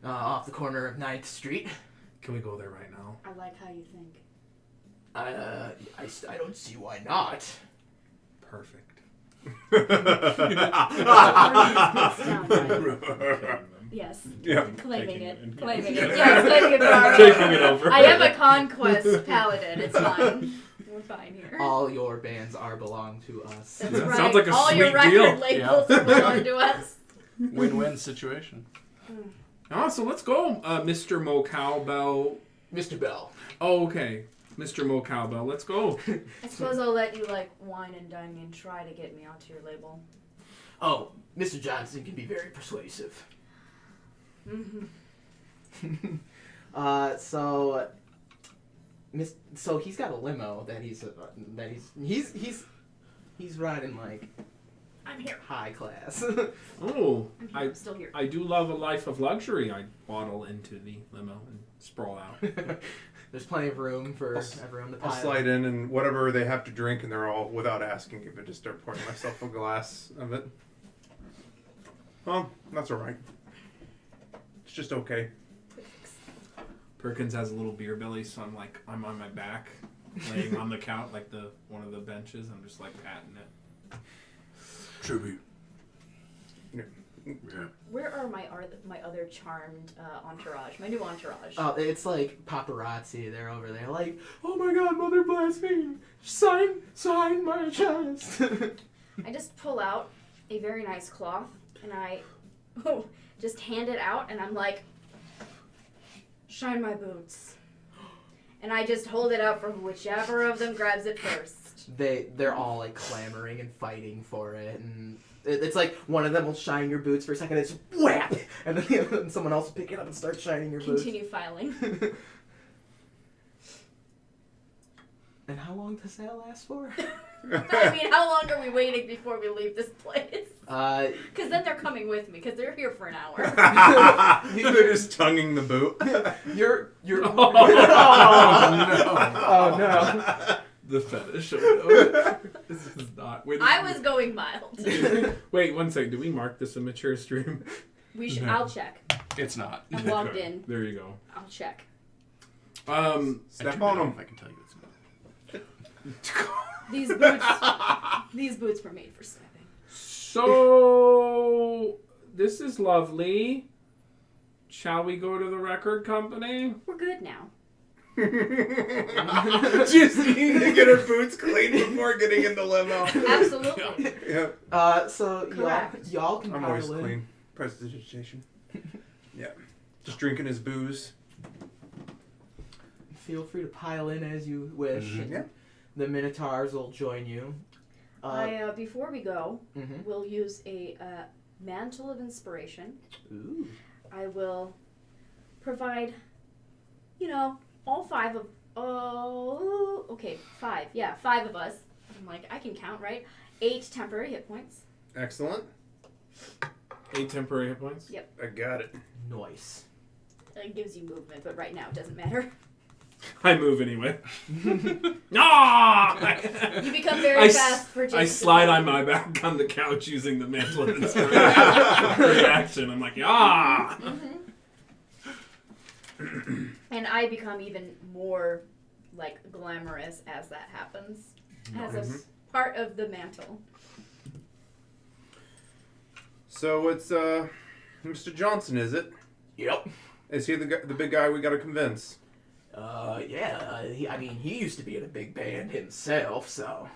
off the corner of 9th Street. Can we go there right now? I like how you think. I don't see why not. Perfect. Yes. Yeah. Claiming it. Taking it. Claiming it. Yes, claiming it for our Taking it over. I am a conquest paladin. It's fine. We're fine here. All your bands belong to us. That's That right. sounds like a All your sweet record deal. labels belong to us. Win-win situation. Oh, so let's go, Mr. Mo Cowbell. Mr. Bell. Oh, okay. Mr. Mo Cowbell, let's go. I suppose I'll let you wine and dine me and try to get me onto your label. Oh, Mr. Johnson can be very persuasive. Mm-hmm. So he's got a limo that he's riding like I'm here. high class. Oh, I'm still here. I do love a life of luxury. I waddle into the limo and sprawl out. There's plenty of room for everyone to I'll pile. slide in and whatever they have to drink, and they're all without asking if I just start pouring myself a glass of it. Well, that's all right. It's just okay. Perkins has a little beer belly, so I'm on my back, laying on the couch, one of the benches. I'm just patting it. Tribute. Yeah. Yeah. Where are my other charmed entourage? My new entourage. It's like paparazzi. They're over there like, oh my God, Mother Blaspheme, sign my chest. I just pull out a very nice cloth and I just hand it out and I'm like, shine my boots. And I just hold it out for whichever of them grabs it first. They're all like clamoring and fighting for it, and it's like one of them will shine your boots for a second, and it's whap, and then someone else will pick it up and start shining your boots. Continue filing. And how long does that last for? I mean, how long are we waiting before we leave this place? Because then they're coming with me, because they're here for an hour. They're just tonguing the boot. you're Oh, oh no. The fetish. This is not. Wait, I was going mild. Wait, 1 second. Do we mark this a mature stream? We should. No. I'll check. It's not. I'm logged in. There you go. I'll check. I Step turned on it off, them. I can tell you it's not. These boots were made for stepping. So this is lovely. Shall we go to the record company? We're good now. Just need to get her boots clean before getting in the limo. Absolutely. Yeah. So Correct. y'all can I'm pile always in. clean. Presentation. Yeah. Just drinking his booze. Feel free to pile in as you wish. Mhm. And Yeah. the Minotaurs will join you. Before we go, Mhm. we'll use a mantle of inspiration. Ooh. I will provide, all 5 of. Oh, okay, 5. Yeah, 5 of us. I'm like, I can count, right? 8 temporary hit points. Excellent. 8 temporary hit points. Yep. I got it. Nice. It gives you movement, but right now it doesn't matter. I move anyway. Ah! You become very fast for I Jason. slide on my back on the couch using the mantle of inspiration reaction. I'm like, ah! And I become even more, glamorous as that happens. As a part of the mantle. So it's Mr. Johnson, is it? Yep. Is he the big guy we got to convince? Yeah. He used to be in a big band himself, so.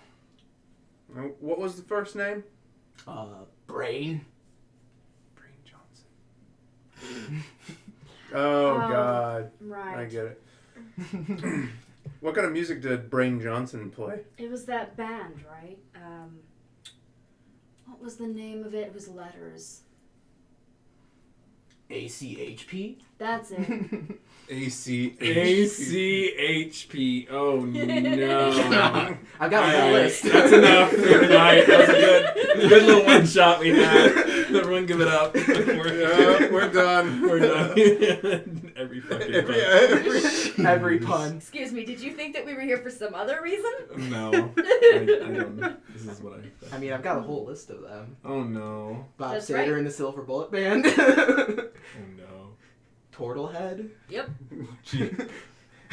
What was the first name? Brain. Brain Johnson. Oh God, Right. I get it. What kind of music did Brain Johnson play? It was that band, right? What was the name of it? It was letters. ACHP? That's it. ACH. ACHP. Oh no. I've got a whole list. That's enough for tonight. That was a good little one shot we had. Everyone give it up. We're done. We're done. Every fucking pun. Every pun. Excuse me, did you think that we were here for some other reason? No. I don't know. This is what I mean, I've got a whole list of them. Oh no. Bob That's Sater right. and the Silver Bullet Band. Oh no. Turtlehead. Yep.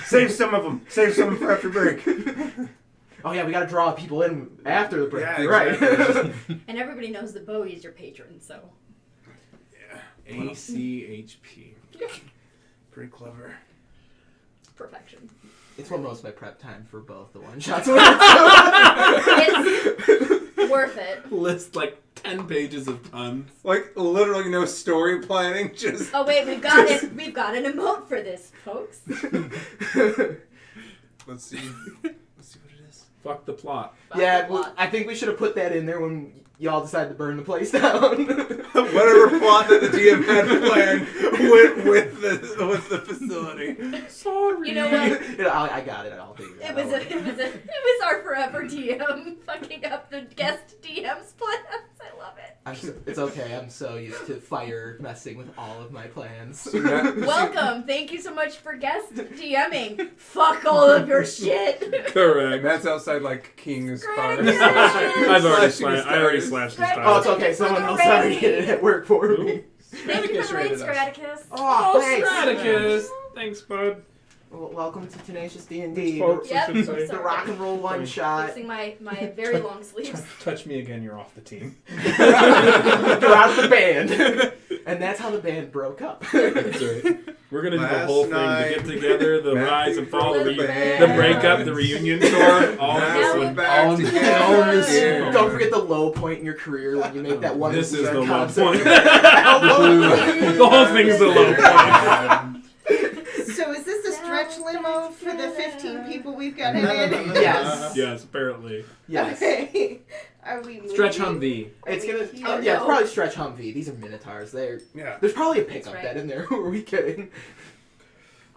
Save some of them. Save some for after break. Oh yeah, we gotta draw people in after the break. Yeah, You're right. exactly. And everybody knows that Bowie is your patron, so. ACHP. Pretty clever. Perfection. It's what most of my prep time for both the one shots. It's worth it. List like 10 pages of puns. Like literally no story planning. Just. Oh wait, we've got it. We've got an emote for this, folks. Let's see. Let's see what it is. Fuck the plot. Yeah, well, I think we should have put that in there when y'all decided to burn the place down. Whatever plot that the DM had planned with the facility. Sorry. You know what? I got it. I'll figure It was our forever DM fucking up the guest DM's plans. I love it. It's okay. I'm so used to fire messing with all of my plans. Welcome. Thank you so much for guest DMing. Fuck all of your shit. Correct. Matt's outside like King's car. I've already slashed his Oh, tires. it's okay. Someone else already did it at work for me. Thank you for the raid, Straticus. Oh, thanks. Straticus. Thanks, bud. Well, welcome to Tenacious D&D. Folks, Yep. I should say. The rock and roll one shot. Fixing my very long sleeves. Touch me again, you're off the team. You're out of the band. And that's how the band broke up. That's right. We're gonna do the Last whole thing, night, the get together, the Matthew rise and fall, the band. breakup, the reunion tour, all of this Now one. back All together this again. one. Don't forget the low point in your career when you make that one. This is the low concept. point. The The whole thing is the low point. So is this a stretch limo for the 15 people we've got in it? Yes. Yes, apparently. Yes. Okay. Are we moving? Stretch Humvee. It's Are we gonna. here? Yeah, it's probably Stretch Humvee. These are Minotaurs. There's probably a pickup right. bed in there. Who are we kidding? It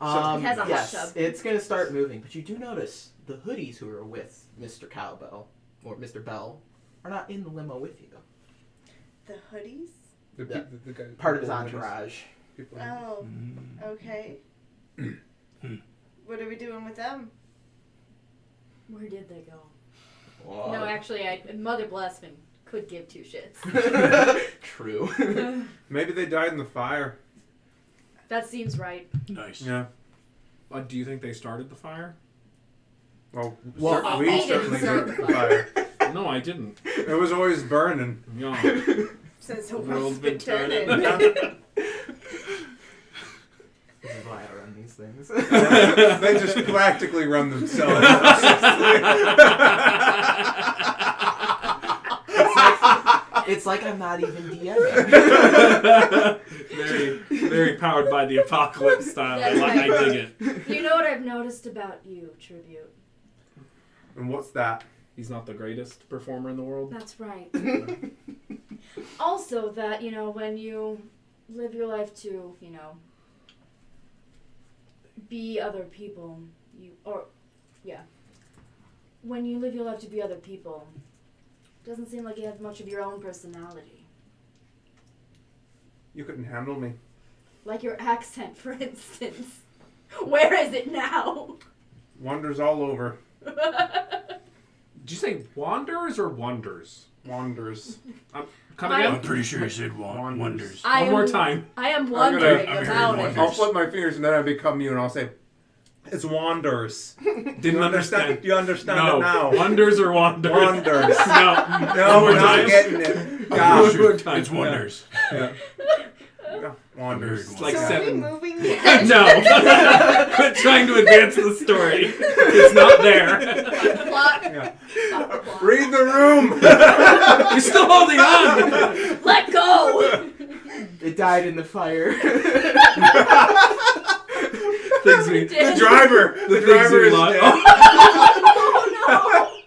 has a hot yes, tub. it's gonna start moving, but you do notice the hoodies who are with Mr. Cowbell or Mr. Bell are not in the limo with you. The hoodies? The guy, Part of his entourage. People. Oh, okay. What are we doing with them? Where did they go? Whoa. No, actually, Mother Blessman could give two shits. True. Maybe they died in the fire. That seems right. Nice. Yeah. Do you think they started the fire? Well, Well, we I certainly didn't did start the fire. No, I didn't. It was always burning. No. Since the World's world's been been turning. This is why I run these things. They just practically run themselves. It's like I'm not even DMing. Very, very powered by the apocalypse style. That's I right. dig it. You know what I've noticed about you, Tribute? And what's that? He's not the greatest performer in the world. That's right. Also, that, when you live your life to, be other people, when you live your life to be other people, it doesn't seem like you have much of your own personality. You couldn't handle me. Like your accent, for instance. Where is it now? Wanders all over. Did you say wanders or wonders? Wanders. Come I- again? I'm pretty sure you said wonders. One more time. I am I'm wondering gonna- about I'm it. I'll flip my fingers and then I become you and I'll say, it's wanders. Didn't understand. You understand No. it now? Wonders or wanders? Wanders. No. No, we're not Wonders. getting it. I'm God. pretty sure One time. it's wonders. Yeah. Very Wanders. good. Like so seven. are we moving yet? No. Quit trying to advance the story. It's not there. Plot. Yeah. Stop the plot. Read the room. You're still holding on. Let go! It died in the fire. Things we, The driver. The things driver we is lost. dead. Oh,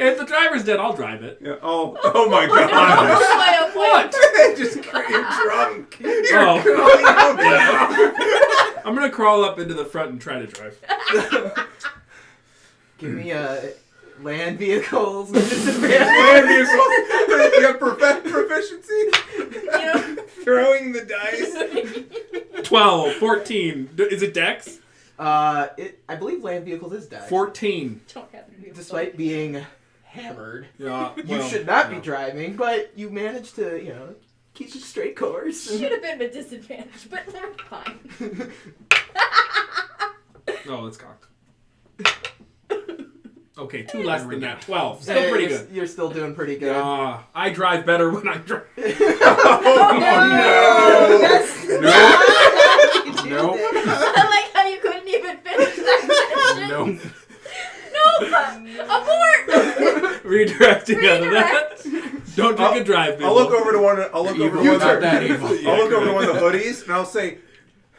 If the driver's dead, I'll drive it. Yeah. Oh my god. What? Just you're drunk. Oh. Crawling out the Yeah. I'm gonna crawl up into the front and try to drive. Give me land vehicles. Disadvantage. Land vehicles. You have proficiency. You know, Throwing the dice. 12, 14. Is it Dex? I believe land vehicles is dex. 14. don't happen to be a Despite being hammered, Yeah. you well, should not be no. driving, but you managed to, keep a straight course. Should have been a disadvantage, but they're fine. Oh, it's cocked. Okay, 2 less than that. 12. Still Hey, pretty you're- good. You're still doing pretty good. I drive better when I drive. Oh no. That's Nope. I like how you couldn't even finish that sentence. Nope. No! Abort! Redirecting out of that. Don't drink and drive, I'll look over to one. I'll look over to Evil, one. not that evil. I'll look over to one of the hoodies and I'll say,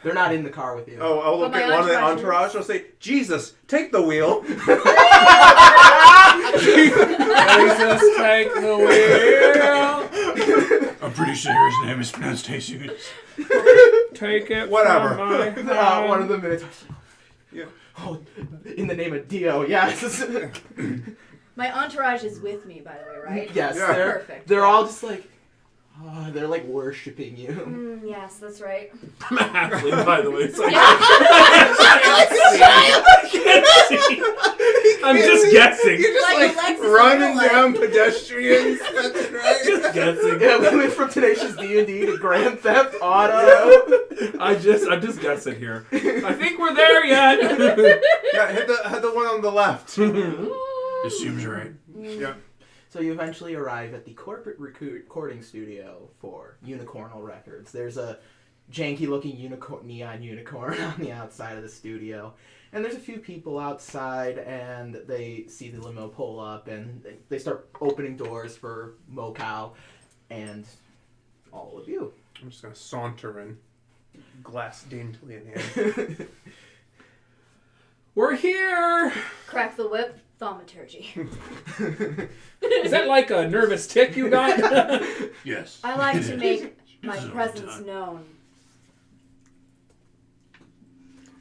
They're not in the car with you. I'll look But at my one of the entourage entourage and I'll say, Jesus, take the wheel. Jesus, take the wheel. I'm pretty sure his name is pronounced Jesus. Take it. Whatever. From my One hand. of the minutes. Yeah. Oh, in the name of Dio, yes. My entourage is with me, by the way, right? Yes, Yeah. they're Perfect. they're all just like, they're like worshiping you. Yes, that's right. I'm a halfling, by the way. So I'm just guessing. You're just Like like, Alexis in running real life. down pedestrians. That's right. Just guessing. Yeah, we went from Tenacious D&D to Grand Theft Auto. I'm just guessing here. I think we're there yet. Yeah, hit the one on the left. This seems right. Yeah. So you eventually arrive at the corporate recording studio for Unicornal Records. There's a janky-looking neon unicorn on the outside of the studio. And there's a few people outside, and they see the limo pull up, and they start opening doors for Mocow and all of you. I'm just gonna saunter in, glass daintily in hand. We're here. Crack the whip, thaumaturgy. Is that like a nervous tick you got? Yes. I like to make my This is all the presence time. known.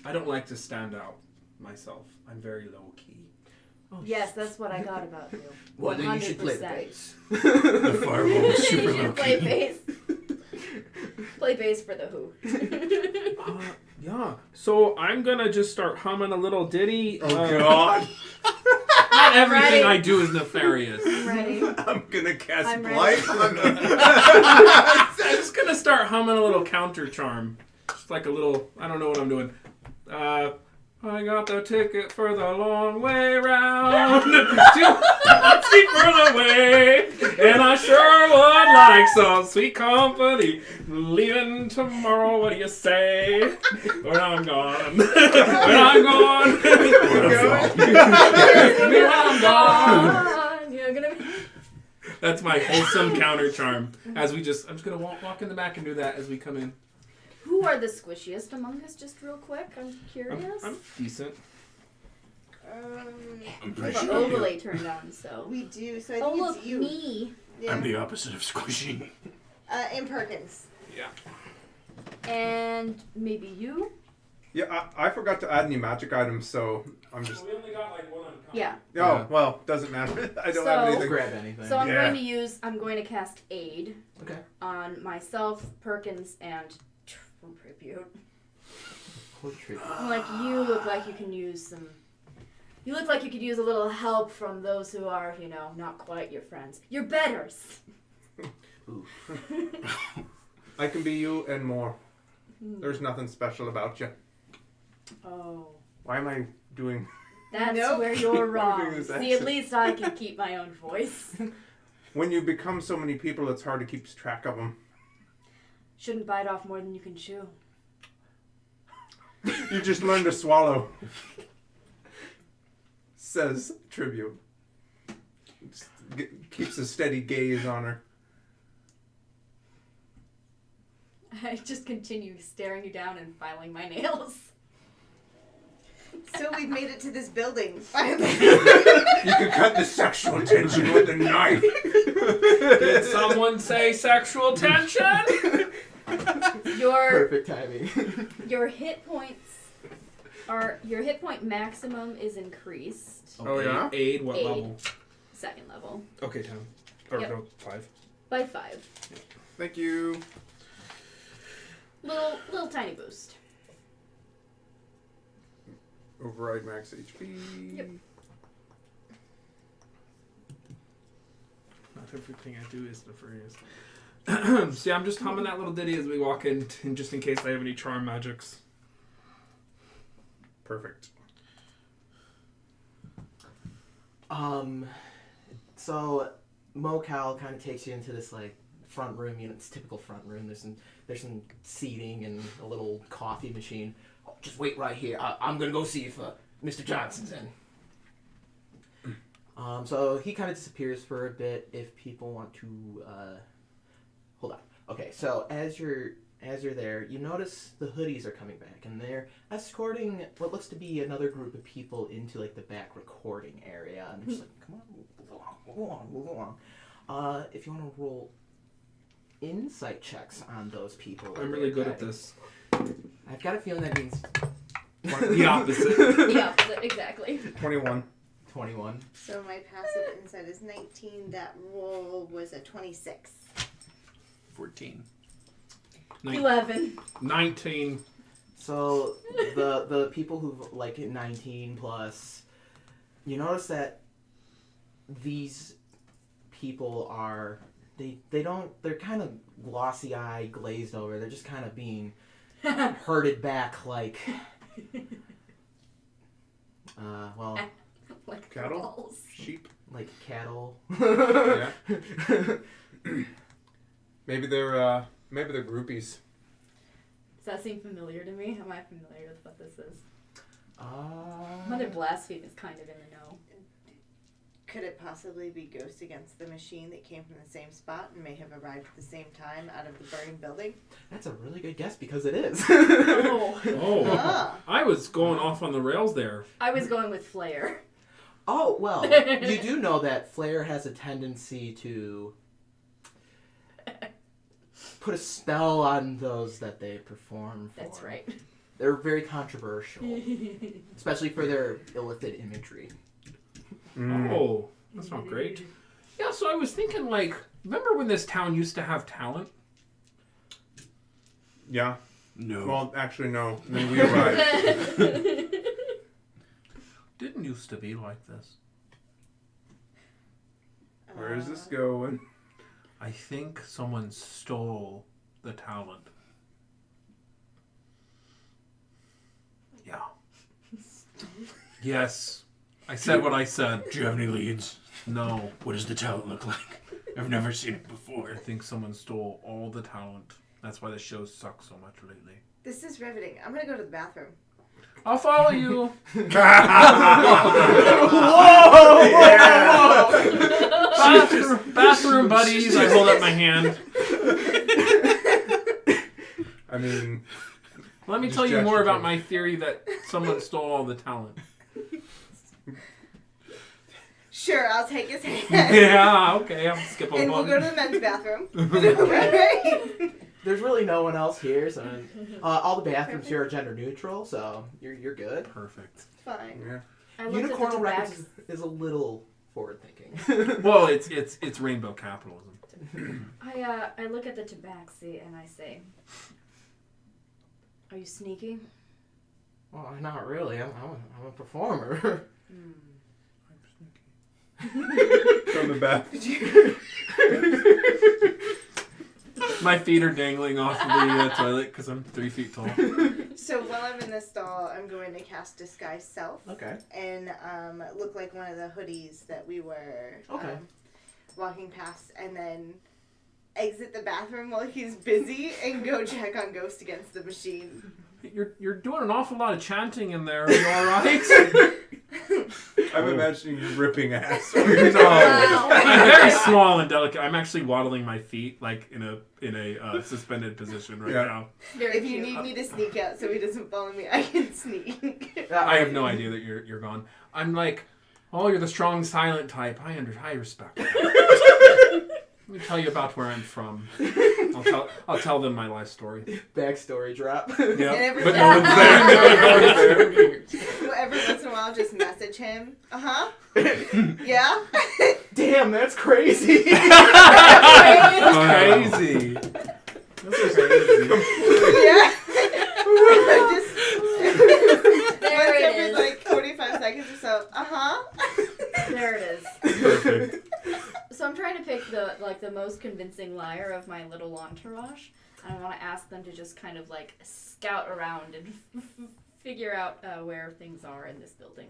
I don't like to stand out myself. I'm very low key. Yes, that's what I got about you. Well, then you should play the 100%. bass. The fireball was super You low should play key. bass. Play bass for the Who. Yeah. So I'm gonna just start humming a little ditty. Oh God! Not everything Ready. I do is nefarious. I'm ready. I'm gonna cast I'm ready. blight on them. I'm just gonna start humming a little counter charm. Just like a little, I don't know what I'm doing. I got the ticket for the long way round to see further away, and I sure would like some sweet company. Leaving tomorrow, what do you say? When I'm gone, when I'm gone, when I'm gone. You're gonna be... That's my wholesome counter charm. I'm just gonna walk in the back and do that as we come in. Who are the squishiest among us, just real quick? I'm curious. I'm decent. I'm We pretty have an sure overlay turned on, so. we do. So I Oh, think look, it's you. me. Yeah. I'm the opposite of squishy. And Perkins. Yeah. And maybe you? Yeah, I forgot to add any magic items, so I'm just. We only got like one on Yeah. Oh Yeah. well, doesn't matter. I don't So- have Just anything. grab anything. So I'm Yeah. going to cast Aid Okay. on myself, Perkins, and Tribute. I'm like, you look like you can use some. You look like you could use a little help from those who are, not quite your friends. Your betters. I can be you and more. There's nothing special about you. Oh. Why am I doing? That's Nope. where you're I'm wrong. doing this See, accent. at least I can keep my own voice. When you become so many people, it's hard to keep track of them. Shouldn't bite off more than you can chew. You just learn to swallow. Says Tribute. Just keeps a steady gaze on her. I just continue staring you down and filing my nails. So we've made it to this building, finally. You can cut the sexual tension with a knife. Did someone say sexual tension? Your Perfect timing. your hit point maximum is increased. Oh, yeah? Aid, what Aid. level? 2nd level. Okay, 10. Or Yep. no, 5. By 5. Thank you. Little tiny boost. Override max HP. Yep. Not everything I do is nefarious. See, I'm just humming that little ditty as we walk in, just in case I have any charm magics. Perfect. So Mocal kind of takes you into this like front room. You know, it's typical front room. There's some seating and a little coffee machine. Oh, just wait right here. I'm gonna go see if Mr. Johnson's in. So he kind of disappears for a bit. If people want to, hold on. Okay, so as you're there, you notice the hoodies are coming back, and they're escorting what looks to be another group of people into like the back recording area, and they're just like, "Come on, move along." If you want to roll insight checks on those people, I'm really good at this. I've got a feeling that means The opposite. The opposite, exactly. 21. 21. So my passive insight is 19. That roll was a 26. 14. 11. 19. So the people who've like 19 plus, you notice that these people are they're kind of glossy eyed, glazed over. They're just kind of being herded back like Like Cattle? balls. Sheep. like cattle. Yeah. Maybe they're groupies. Does that seem familiar to me? Am I familiar with what this is? Mother Blaspheme is kind of in the know. Could it possibly be Ghost Against the Machine that came from the same spot and may have arrived at the same time out of the burning building? That's a really good guess because it is. Oh. Oh. Ah. I was going off on the rails there. I was going with Flare. Oh, well, you do know that Flair has a tendency to put a spell on those that they perform for. That's right. They're very controversial, especially for their illicit imagery. Oh, that's not great. Yeah, so I was thinking, like, remember when this town used to have talent? Yeah. No. Well, actually, no. When we arrived. Didn't used to be like this. Where is this going? I think someone stole the talent. Yeah. Yes. I said what I said. Do you have any leads? No. What does the talent look like? I've never seen it before. I think someone stole all the talent. That's why the show sucks so much lately. This is riveting. I'm gonna go to the bathroom. I'll follow you. Bathroom buddies. I hold up my hand. I mean, Let me Just tell you more gesture about to- my theory that someone stole all the talent. Sure, I'll take his hand. Yeah, okay, I'll skip a And we'll one. go to the men's bathroom. Right? There's really no one else here, so all the bathrooms here are gender neutral, so you're good. Perfect. Fine. yeah. I looked at the Unicorn Records tabax. is a little forward thinking. Well, it's rainbow capitalism. I look at the tabaxi and I say, "Are you sneaky?" Well, not really. I'm a performer. From the back. My feet are dangling off of the toilet because I'm 3 feet tall. So while I'm in the stall, I'm going to cast Disguise Self. Okay. And look like one of the hoodies that we were Okay. walking past, and then exit the bathroom while he's busy and go check on Ghost Against the Machine. You're doing an awful lot of chanting in there. Are you all right? I'm imagining you ripping ass. I'm very small and delicate. I'm actually waddling my feet like in a suspended position right now. Very If you cute. need me to sneak out so he doesn't follow me, I can sneak. I have no idea that you're gone. I'm like, oh, you're the strong, silent type. I respect that. Let me tell you about where I'm from. I'll tell them my life story. Backstory drop. Yeah, every- but no one's there. Well, every once in a while, just message him. Yeah. Damn, that's crazy. Crazy. This is crazy. Yeah. Just There once it every is. like 45 seconds or so. There it is. Perfect. So I'm trying to pick the most convincing liar of my little entourage, and I want to ask them to just kind of like scout around and figure out where things are in this building.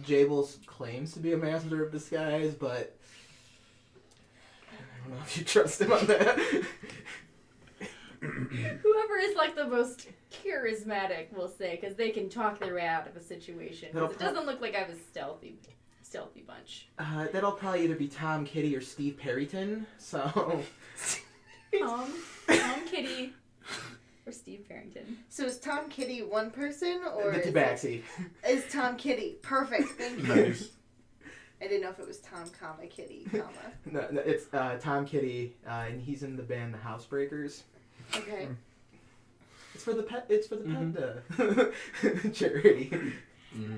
Jables claims to be a master of disguise, but I don't know if you trust him on that. Whoever is like the most charismatic, we'll say, because they can talk their way out of a situation. 'Cause it doesn't look like I have a stealthy bunch. That'll probably either be Tom Kitty or Steve Perryton. So Tom Kitty, or Steve Farrington. So is Tom Kitty one person or the Tabaxi. is Tom Kitty? Perfect. Thank you. Nice. I didn't know if it was Tom, Kitty, No, it's Tom Kitty, and he's in the band The Housebreakers. Okay. It's for the pet charity.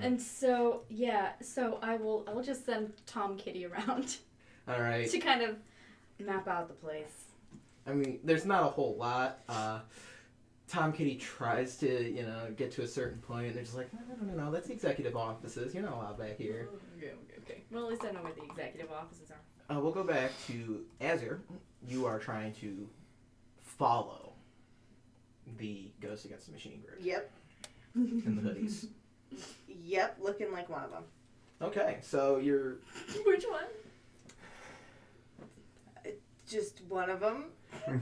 And so I'll just send Tom Kitty around All right. to kind of map out the place. I mean, there's not a whole lot. Tom Kitty tries to, get to a certain point, and they're just like, no, that's the executive offices. You're not allowed back here. Okay. Well, at least I know where the executive offices are. We'll go back to Azure. You are trying to follow the Ghost Against the Machine group. Yep. In the hoodies. Yep. Looking like one of them. Okay, so you're... Which one? Just one of them.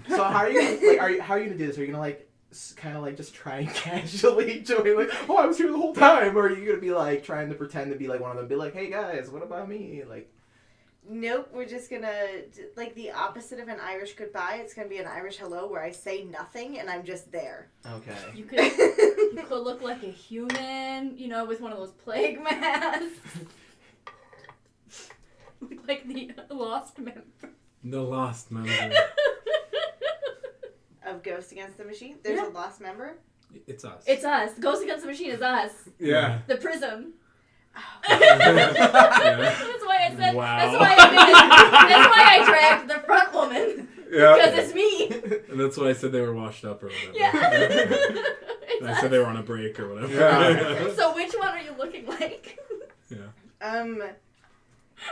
So how are you how are you gonna do this? Are you gonna kind of just try and casually join I was here the whole time, or are you gonna be trying to pretend to be one of them, be like, hey guys, what about me? Nope, we're just gonna the opposite of an Irish goodbye. It's gonna be an Irish hello where I say nothing and I'm just there. Okay. You could look like a human, with one of those plague masks. Look like the lost member. The lost member. Of Ghost Against the Machine. There's a lost member. It's us. It's us. Ghost Against the Machine is us. Yeah. The prism. Yeah. That's why I said. Wow. That's why I dragged the front woman. Yeah. Because it's me. And that's why I said they were washed up or whatever. Yeah. And I said they were on a break or whatever. Yeah. So which one are you looking like? Yeah.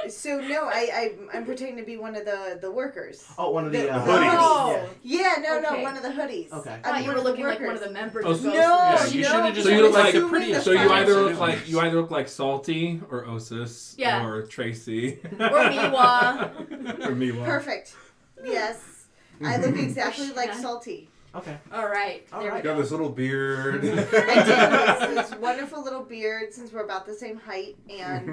So no, I'm pretending to be one of the workers. Oh, one of the hoodies. Oh. Yeah, no, Okay. one of the hoodies. Okay. I thought you were looking like one of the members. Oh, of so- Ghost. No, Yeah, you no, should've just So you look like assuming pretty- the So you front. either Yes, look it like is. you either look like Salty or Osis Yeah. or Tracy Or Miwa. or Miwa. Perfect. Yes, I look exactly like Salty. Okay. All right. All There right. we Got go. this little beard. I did this wonderful little beard since we're about the same height, and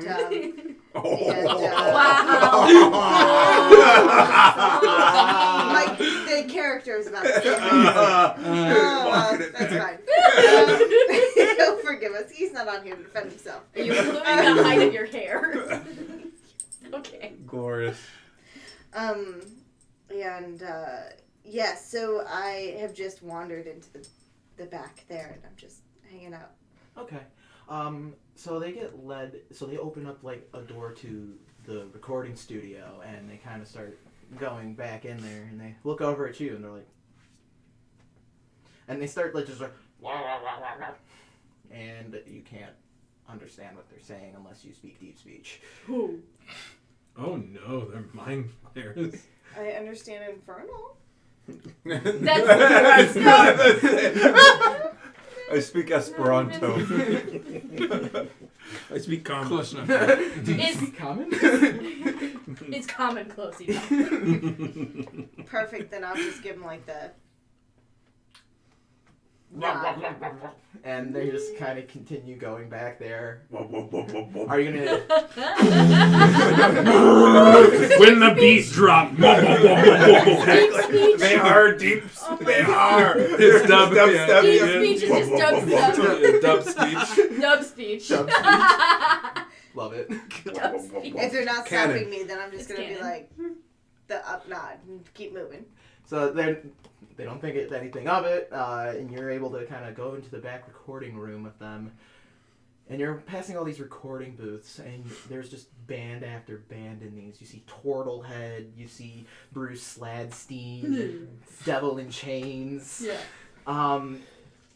like the character is about the same height. That's fine. He'll forgive us. He's not on here to defend himself. Are you including the height of your hair? Okay. Glorious. Yes, so I have just wandered into the back there, and I'm just hanging out. Okay. So they get led. So they open up a door to the recording studio, and they kind of start going back in there, and they look over at you, and they're like, and they start wah, wah, wah, wah, wah. And you can't understand what they're saying unless you speak deep speech. Who? Oh no, they're mind flayers. I understand Infernal. That's I speak Esperanto. I speak common. Close enough. Do you It's- speak common? It's common close enough. Perfect, then I'll just give him the And they just kind of continue going back there. Whoa, whoa, whoa, whoa, whoa. Are you gonna? When the beats drop. Exactly. They are deep. They are. It's dub. Dubstep. Deep speech is just dubstep. Dub speech. Dub speech. Dub speech. Love it. Dub speech. If they're not Canon. stopping me, then I'm just It's gonna be canon. like the up nod and keep moving. So they don't think it's anything of it, and you're able to kind of go into the back recording room with them. And you're passing all these recording booths, and there's just band after band in these. You see Turtlehead, you see Bruce Sladstein, Devil in Chains. Yeah.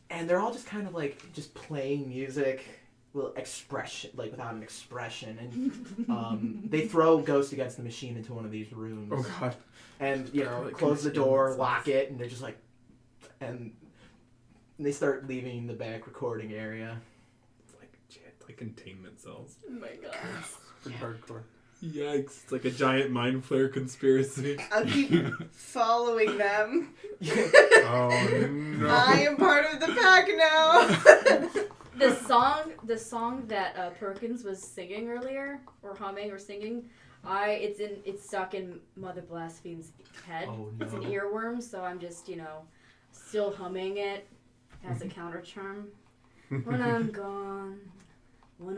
And they're all just kind of like just playing music, well, expression, like without an expression. And they throw Ghost Against the Machine into one of these rooms. Oh God. And, you know, Like close the containment door, cells. lock it, and they're just like, and they start leaving the back recording area. Like containment cells. Oh my god. Pretty hardcore. Yikes. It's like a giant mind flare conspiracy. I'll keep following them. Oh no. I am part of the pack now. The song that Perkins was singing earlier, or humming or singing, it's stuck in Mother Blaspheme's head. Oh, It's an no. earworm, so I'm just, still humming it as a counter charm. When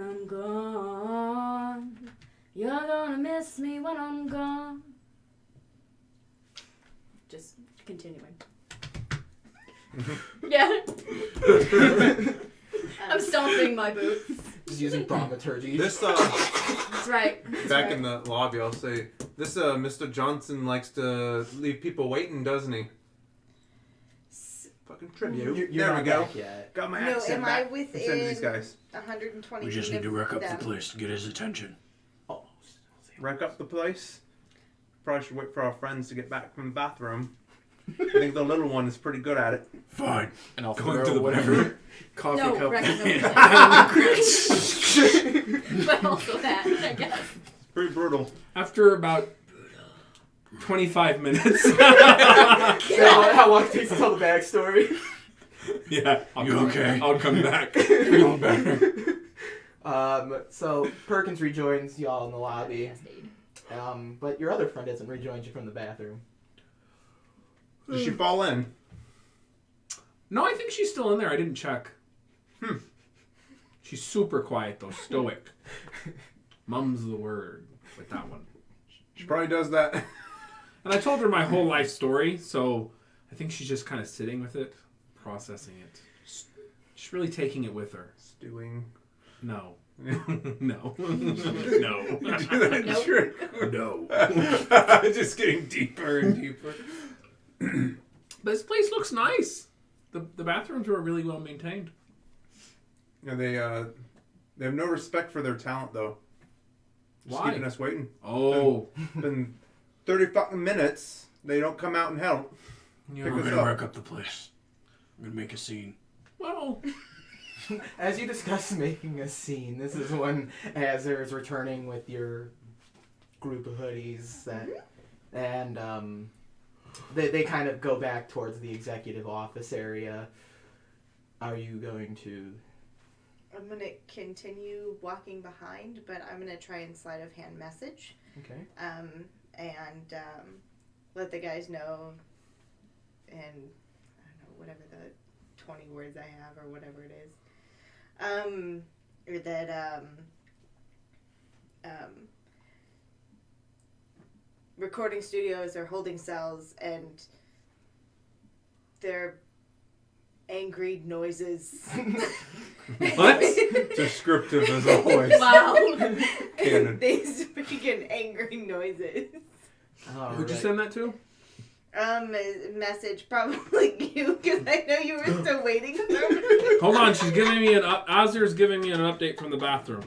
I'm gone, you're gonna miss me when I'm gone. Just continuing. Yeah. I'm stomping my boots. Just using thaumaturgy. This That's right. That's back right. in the lobby, I'll say this. Mr. Johnson likes to leave people waiting, doesn't he? Fucking tribute. You're There not we go. back yet. Got my No, accent am I back. within- Send these guys. 120 We just feet need to of wreck up them. the place to get his attention. Oh, Wreck up the place. Probably should wait for our friends to get back from the bathroom. I think the little one is pretty good at it. Fine. And I'll Going throw to the whatever coffee No, cup. wrecking But also that, I guess. Pretty brutal. After about 25 minutes. How long it takes to tell the backstory? Yeah. You okay? I'll come back. Feeling better. So Perkins rejoins y'all in the lobby. But your other friend hasn't rejoined you from the bathroom. Did she fall in? No, I think she's still in there. I didn't check. She's super quiet, though. Stoic. Mum's the word with that one. She probably does that. And I told her my whole life story, so I think she's just kind of sitting with it, processing it. She's really taking it with her. Stewing. No. No. No. You do that Nope. trick. No. Just getting deeper and deeper. This place looks nice. The bathrooms are really well maintained. Yeah, they have no respect for their talent though. Just Why? keeping us waiting. Oh. Been 30 fucking minutes. They don't come out and help. Yeah. Pick We're us gonna up. wreck up the place. I'm gonna make a scene. Well, As you discuss making a scene, this is when Azur is returning with your group of hoodies and they kind of go back towards the executive office area. Are you going to? I'm going to continue walking behind, but I'm going to try and sleight of hand message. Okay. And let the guys know, and I don't know, whatever the 20 words I have or whatever it is. Or that recording studios are holding cells and they're angry noises. What? Descriptive as always. Wow. Canon. They speak in angry noises. Who'd you send that to? Message probably you, because I know you were still waiting for me. Hold on, she's giving me Azur's giving me an update from the bathroom.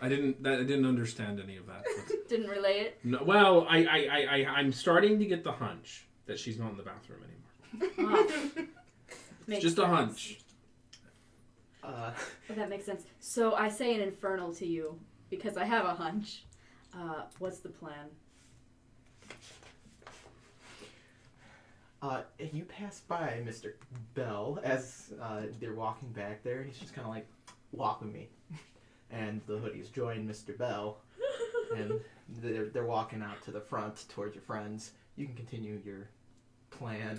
I didn't understand any of that. But Didn't relay it. no, well, I'm starting to get the hunch that she's not in the bathroom anymore. Wow. It's just a hunch. Oh, that makes sense. So I say an infernal to you because I have a hunch. What's the plan? You pass by Mr. Bell as they're walking back there, and he's just kind of like, walk with me. And the hoodies join Mr. Bell, and they're walking out to the front towards your friends. You can continue your plan.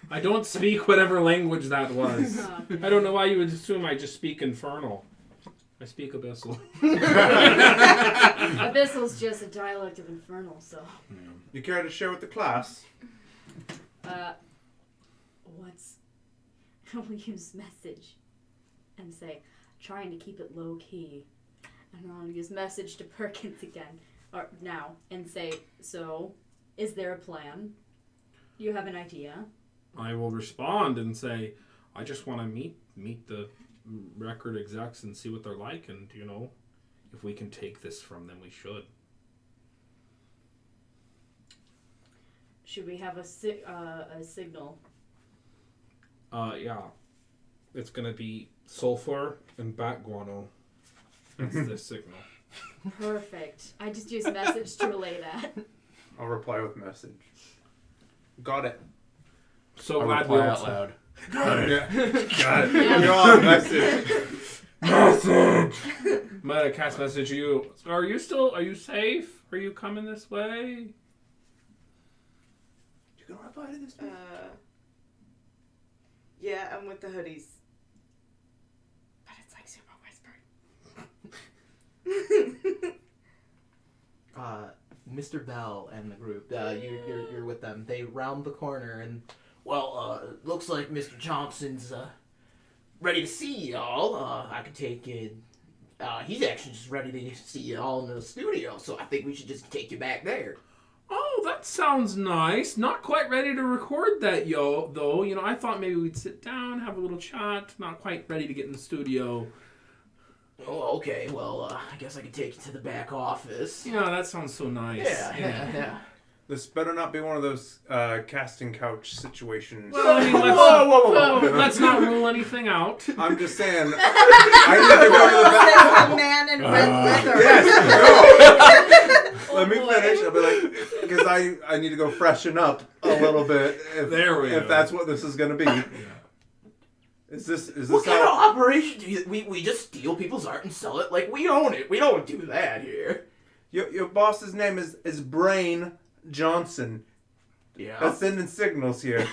I don't speak whatever language that was. I don't know why you would assume I just speak Infernal. I speak Abyssal. Abyssal's just a dialect of Infernal, so. You care to share with the class? We'll use message and say, trying to keep it low key. And I'll use message to Perkins again, or now, and say, so, is there a plan? Do you have an idea? I will respond and say, I just want to meet the record execs and see what they're like, and, if we can take this from them, we should. Should we have a signal? Yeah. It's going to be sulfur and bat guano. That's the signal. Perfect. I just use message to relay that. I'll reply with message. Got it. So I'll glad reply we out all loud. Got it. Got it. Yeah. You're on message. Message! I'm gonna cast message to you. Are you safe? Are you coming this way? You gonna reply to this? Yeah, I'm with the hoodies. But it's like super whispered. Mr. Bell and the group, you're with them. They round the corner and, well, looks like Mr. Johnson's ready to see y'all. I could take it. He's actually just ready to see y'all in the studio, so I think we should just take you back there. Oh, that sounds nice. Not quite ready to record that, though. I thought maybe we'd sit down, have a little chat. Not quite ready to get in the studio. Oh, okay. Well, I guess I could take you to the back office. Yeah, that sounds so nice. Yeah. This better not be one of those casting couch situations. Well, I mean, Whoa. let's not rule anything out. I'm just saying. I need to go to the back. A man in red leather. Yes, no. Let me finish. I'll be like, because I need to go freshen up a little bit. If that's what this is going to be. Yeah. Is this What kind how? of operation do you... We just steal people's art and sell it? Like, we own it. We don't do that here. Your boss's name is Brain Johnson. Yeah. That's sending signals here.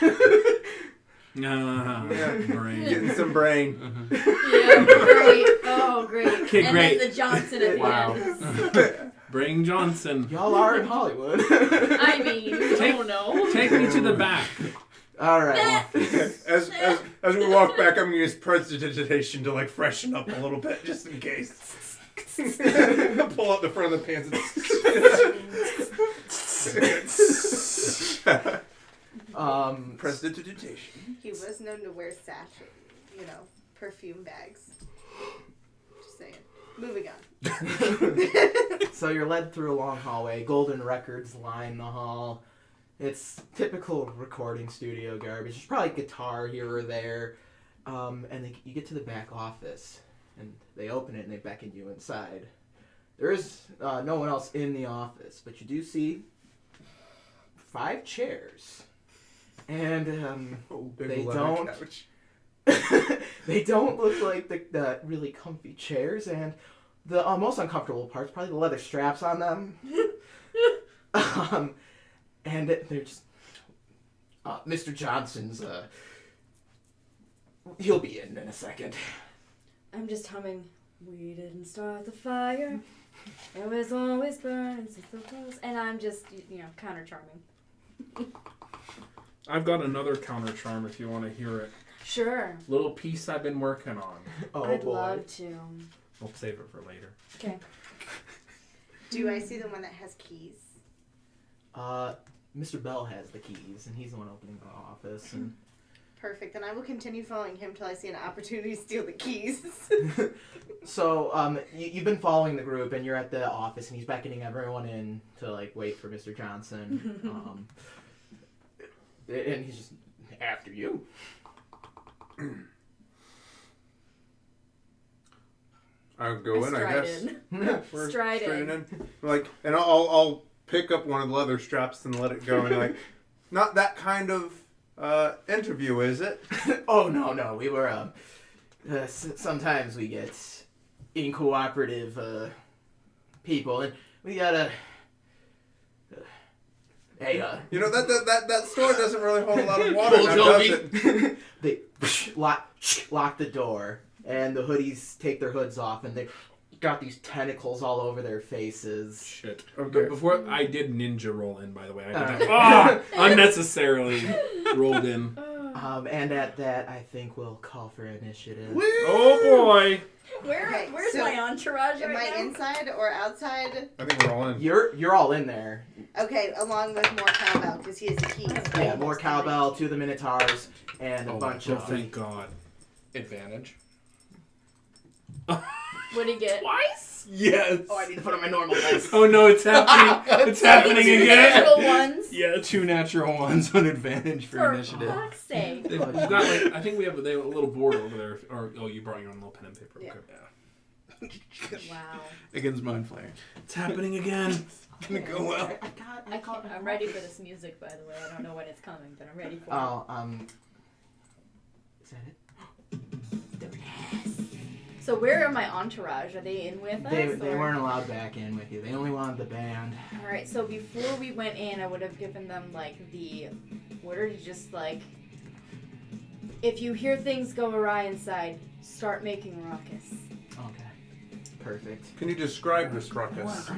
Brain. Getting some brain. Yeah, great. Oh, great. Okay, and great. then the Johnson at the Wow. end. Brain Johnson. Y'all are in Hollywood. I mean, I don't know. Take me to the back. All right. As we walk back, I'm gonna use prestidigitation to like freshen up a little bit, just in case. Pull out the front of the pants. Prestidigitation. He was known to wear sachet, perfume bags. Just saying. Moving on. So you're led through a long hallway. Golden records line the hall. It's typical recording studio garbage. There's probably a guitar here or there. And you get to the back office, and they open it and they beckon you inside. There is no one else in the office, but you do see 5 chairs. And they don't they don't look like the really comfy chairs, and the most uncomfortable part's probably the leather straps on them. And they're just Mr. Johnson's he'll be in a second. I'm just humming. We didn't start the fire. It was always burning since the walls. And I'm just, counter charming. I've got another counter charm if you want to hear it. Sure. Little piece I've been working on. Oh I'd boy. love to. We'll save it for later. Okay. Do I see the one that has keys? Mr. Bell has the keys, and he's the one opening the office. And Perfect. Then I will continue following him till I see an opportunity to steal the keys. so you've been following the group, and you're at the office, and he's beckoning everyone in to wait for Mr. Johnson. And he's just after you. I'll go in, I guess. In. We're Stride striding in. And I'll pick up one of the leather straps and let it go, and not that kind of Interview, is it? Oh, no. We were, sometimes we get incooperative, people, and we gotta... Hey, You know, that store doesn't really hold a lot of water Full now, does Jovi. it? They lock the door, and the hoodies take their hoods off, and they got these tentacles all over their faces. Shit. Okay. But before I did ninja roll in, by the way. I did that. Unnecessarily rolled in. And at that, I think we'll call for initiative. Oh boy. Where's so my entourage Am right I now? inside or outside? I think we're all in. You're all in there. Okay, along with more cowbell because he has the keys. Yeah, more cowbell, 2 of the Minotaurs, and a bunch Oh, of... thank God. Advantage. What do you get? Twice? Yes. Oh, I need to put on my normal dice. Oh no, it's happening. It's happening again. Natural ones. Yeah, 2 natural ones on advantage for For initiative. fuck's sake. They've got like, I think they have a little board over there. Or you brought your own little pen and paper. Yeah. Okay. Wow. Against Mind Flayer. It's happening again. Gonna go well. I'm ready for this music, by the way. I don't know when it's coming, but I'm ready for it. Oh, is that it? So where are my entourage? Are they in with us? They or- weren't allowed back in with you. They only wanted the band. Alright, so before we went in, I would have given them, like, the order to just, like, if you hear things go awry inside, start making ruckus. Okay. Perfect. Can you describe this ruckus?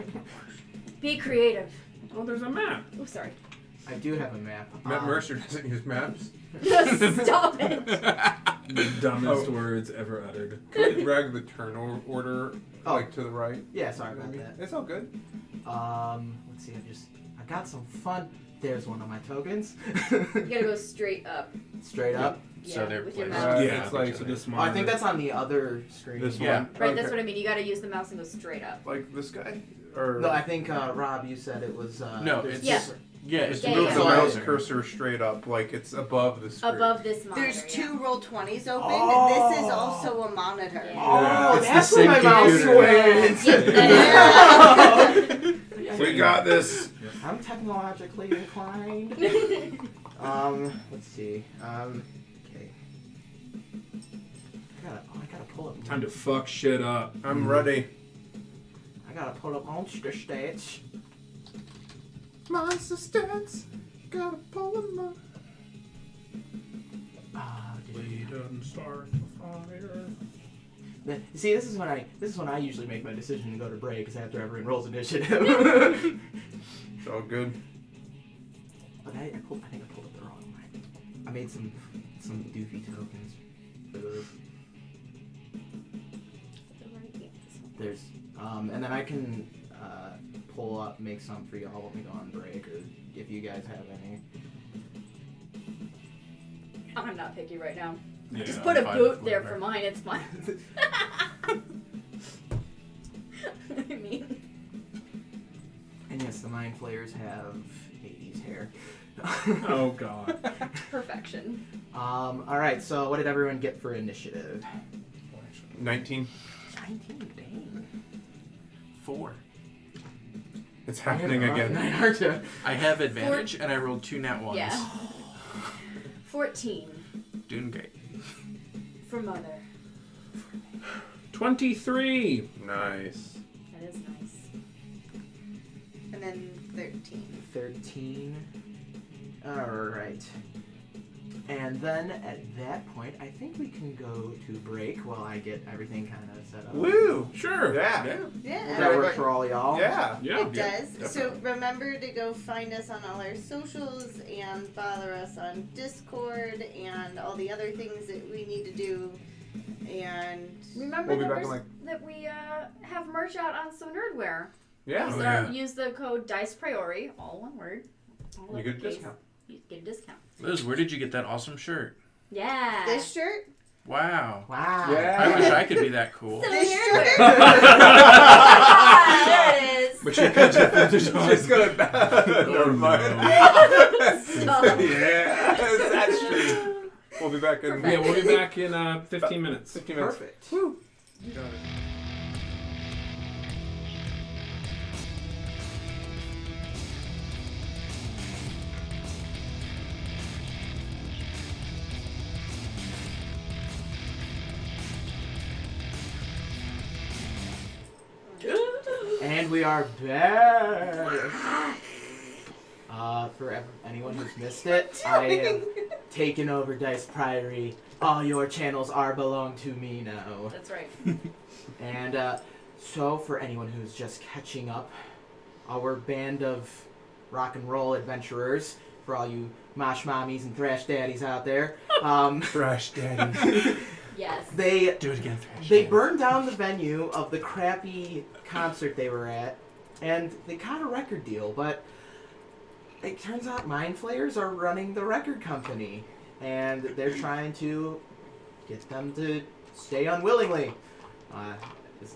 Be creative. Oh, there's a map. Oh, sorry. I do have a map. Matt Mercer doesn't use maps. Stop it. The dumbest words ever uttered. Can we drag the turn order Oh. like to the right? Yeah, sorry about that. It's all good. Let's see. I got some fun. There's one of my tokens. You gotta go straight up. Straight up. Yeah, So they're with your like- mouse. Yeah, it's like so this Oh, I think that's on the other screen. this Yeah. one. Right, Okay. that's what I mean. You gotta use the mouse and go straight up. Like this guy? Or No, I think Rob, you said it was. No, there's it's Yeah. different- Yeah, it's just Yeah, move yeah. the So mouse I- cursor straight up, like it's above the screen. Above this monitor. There's 2 roll 20s open. Oh. This is also a monitor. Yeah. Oh, It's the that's where same my mouse computer. went. Yeah. We got this. I'm technologically inclined. Let's see. Okay. I gotta pull up. Time to fuck shit up. I'm ready. I gotta pull up monster stats. Monster stats. Gotta pull them up. We done start the fire. See, this is when I usually make my decision to go to break, is after everyone rolls initiative. It's all good. But I think I pulled up the wrong one. I made some doofy tokens for those. There's and then I can pull up, make some for y'all when we go on break, or if you guys have any. I'm not picky right now. Yeah. Just put a fine, boot there whatever. for mine. It's fine. I mean, And yes, the Mind Flayers have 80s hair. Oh god. perfection. All right. So what did everyone get for initiative? 19. 19. Dang. 4. It's happening again. Night, aren't you? I have advantage, and I rolled 2 nat 1s. Yeah. 14 Doing great. for mother. 23. Nice. That is nice. And then 13. 13. Alright. And then at that point, I think we can go to break while I get everything kind of set up. Woo! Sure. Yeah. Yeah. Does that work for all y'all? Yeah. Yeah. It does. So definitely. remember to go find us on all our socials and bother us on Discord and all the other things that we need to do. And Remember We'll be that, back in, that we have merch out on So Nerdware. Yeah. Use, Oh, yeah. use the code Dice Priori, all one word. All You get a lowercase. discount. You get a discount. Liz, where did you get that awesome shirt? Yeah. this shirt, Wow. Wow. Yeah. I wish I could be that cool. So This Nerdware. shirt. There it is. But you can't have filters on. Just gonna. Never mind. Stop. Yeah. That's true. We'll be back in. Yeah, we'll be back in 15 minutes. 15 minutes. Perfect. Woo. You got it. And we are back. For anyone who's missed it, I have taken over Dice Priori. All your channels belong to me now. That's right. And so, for anyone who's just catching up, our band of rock and roll adventurers, for all you mosh mommies and thrash daddies out there, Thrash daddies. Yes. they Do it again, Thrash. They burned down the venue of the crappy concert they were at, and they got a record deal, but it turns out Mind Flayers are running the record company, and they're trying to get them to stay unwillingly.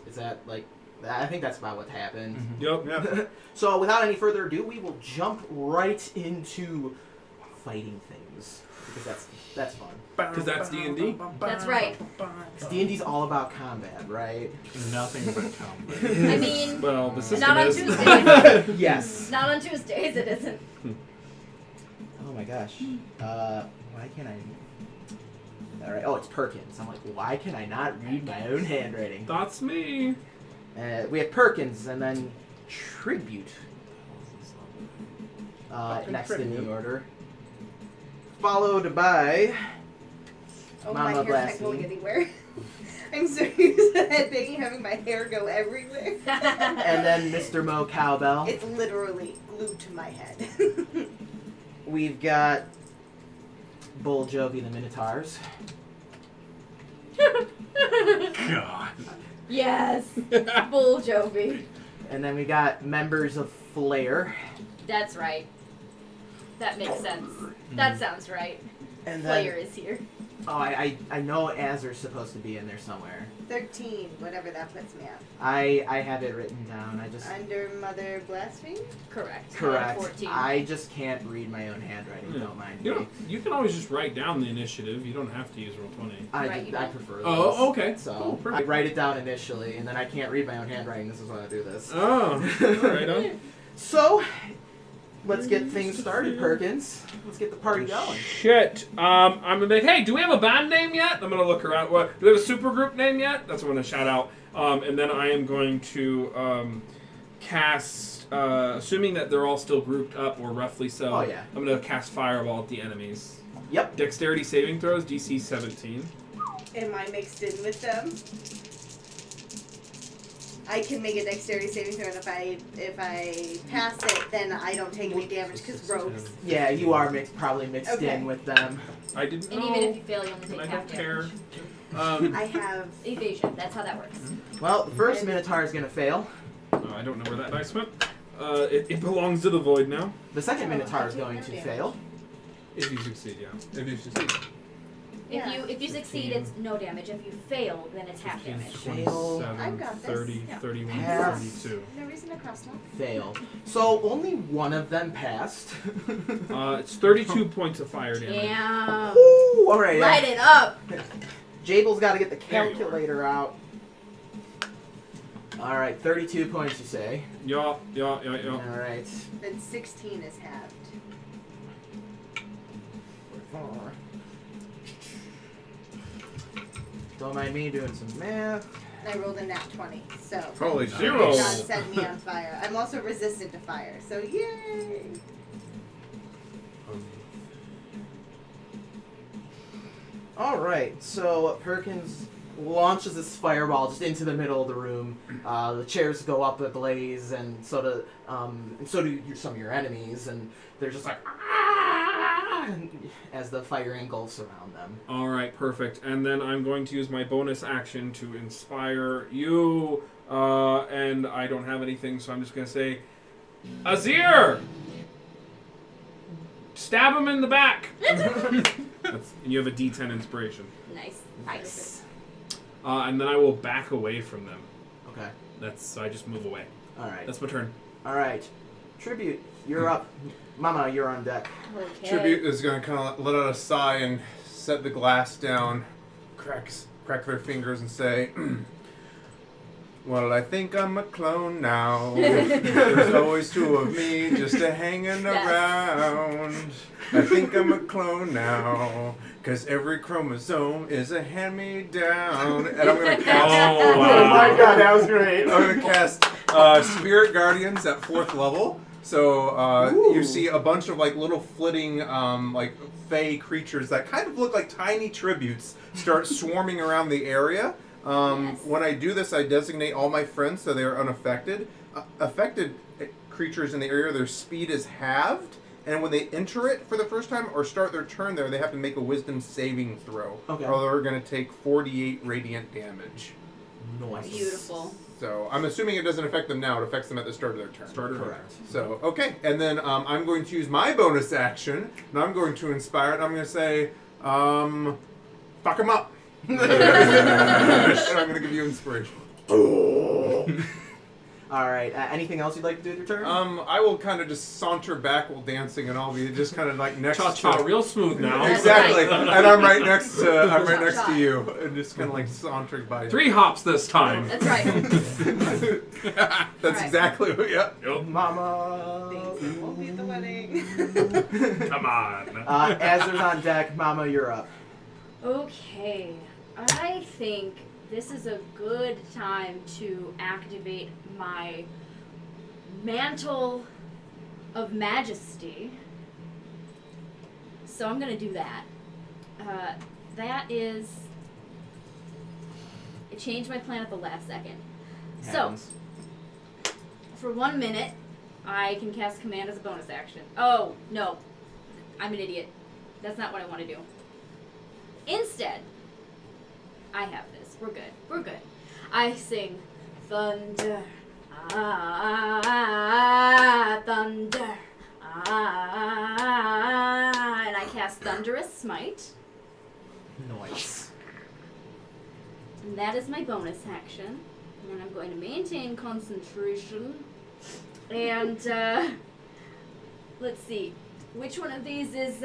Is that, like, I think that's about what happened. Mm-hmm. Yep. Yeah. So without any further ado, we will jump right into fighting things, because that's fun. Because that's D&D? That's right. Because D&D's all about combat, right? Nothing but combat. I mean, Well, the system not on is. Tuesdays. Yes. Not on Tuesdays, it isn't. Oh my gosh. Why can't I... Alright, oh, it's Perkins. I'm like, why can I not read my own handwriting? That's me. We have Perkins, and then Tribute. Next in the order. Followed by... Oh, Mama my hair's not going Blasting. anywhere. I'm so used to headbanging, having my hair go everywhere. And then Mr. Mo Cowbell. It's literally glued to my head. We've got Bull Jovi the Minotaurs. God. Yes. Bull Jovi. And then we got members of Flair. That's right. That makes sense. That sounds right. And then, Player is here. oh, I know Azer's supposed to be in there somewhere. 13, whatever that puts me at. I have it written down. I just Under Mother Blasphemy? Correct. correct. 14. I just can't read my own handwriting. Yeah. Don't mind You, me. you can always just write down the initiative. You don't have to use Roll20. Right, you I don't. prefer this. Oh, okay. So Cool, I perfect. write it down initially, and then I can't read my own handwriting. This is why I do this. Oh, right on. So let's get things started, Perkins. Let's get the party going. Shit. I'm gonna be like, hey, do we have a band name yet? I'm gonna look around. What? Do we have a supergroup name yet? That's what I'm gonna shout out. And then I am going to cast, assuming that they're all still grouped up or roughly so. Oh, yeah. I'm gonna cast Fireball at the enemies. Yep. Dexterity saving throws, DC 17. Am I mixed in with them? I can make a dexterity saving throw, and if I pass it, then I don't take any damage because rogues. Yeah, you are probably mixed Okay. in with them. I didn't And know. even if you fail, you only take I half don't care. damage. I have. Evasion. That's how that works. Well, the first Minotaur is gonna fail. I don't know where that dice went. It belongs to the void now. The second Oh, Minotaur I is take going no to damage. fail. If you succeed, yeah. If you succeed. If Yeah. you succeed, it's no damage. If you fail, then it's half 15, damage. Fail. 27, I've got this. 30, Yeah. 31, Pass. 32. No reason to cross now. Fail. So only one of them passed. It's 32 points of fire damage. Damn. Ooh, all right. Light it up. Jabel's got to get the There you are. calculator out. All right, 32 points, you say. Yeah. All right. Then 16 is halved. Don't mind me doing some math. And I rolled a nat 20, so. Holy it did zero. not set me on fire. I'm also resistant to fire, so yay! All right, so Perkins launches this fireball just into the middle of the room. The chairs go up ablaze, and so do some of your enemies, and they're just like "Ah!" as the fire engulfs around them. All right, perfect. And then I'm going to use my bonus action to inspire you. And I don't have anything, so I'm just going to say, Azir! Stab him in the back! And you have a D10 inspiration. Nice. Nice. And then I will back away from them. Okay. So I just move away. All right. That's my turn. All right. Tribute, you're up. Mama, you're on deck. Okay. Tribute is going to kind of let out a sigh and set the glass down, crack their fingers, and say, "Well, I think I'm a clone now. There's always two of me just a hanging Yes. around. I think I'm a clone now, 'cause every chromosome is a hand-me-down." And I'm going to cast... Oh, wow. God, that was great. I'm going to cast Spirit Guardians at 4th level. So you see a bunch of like little flitting like fey creatures that kind of look like tiny tributes start swarming around the area. When I do this, I designate all my friends so they are unaffected. Affected creatures in the area, their speed is halved, and when they enter it for the first time or start their turn there, they have to make a wisdom saving throw. Okay. Or they're going to take 48 radiant damage. Nice. Beautiful. So I'm assuming it doesn't affect them now. It affects them at the start of their turn. Correct. So, okay. And then I'm going to use my bonus action, and I'm going to inspire it. I'm going to say, fuck them up. And I'm going to give you inspiration. All right. Anything else you'd like to do with your turn? I will kind of just saunter back while dancing, and I'll be just kind of like next Cha-cha, to... real smooth now. Exactly. And I'm right next to Cha-cha. you, and just kind of like sauntering by. 3 hops this time. That's right. That's Right. exactly what. Yep. Yep. Mama. Things won't be at the wedding. Come on. Azur's on deck. Mama, you're up. Okay. I think this is a good time to activate my Mantle of Majesty. So I'm going to do that. That is... I changed my plan at the last second. Happens. So, for 1 minute, I can cast command as a bonus action. Oh, no. I'm an idiot. That's not what I want to do. Instead, I have this. We're good. We're good. I sing thunder, thunder, and I cast Thunderous Smite. Nice. And that is my bonus action. And I'm going to maintain concentration. And let's see, which one of these is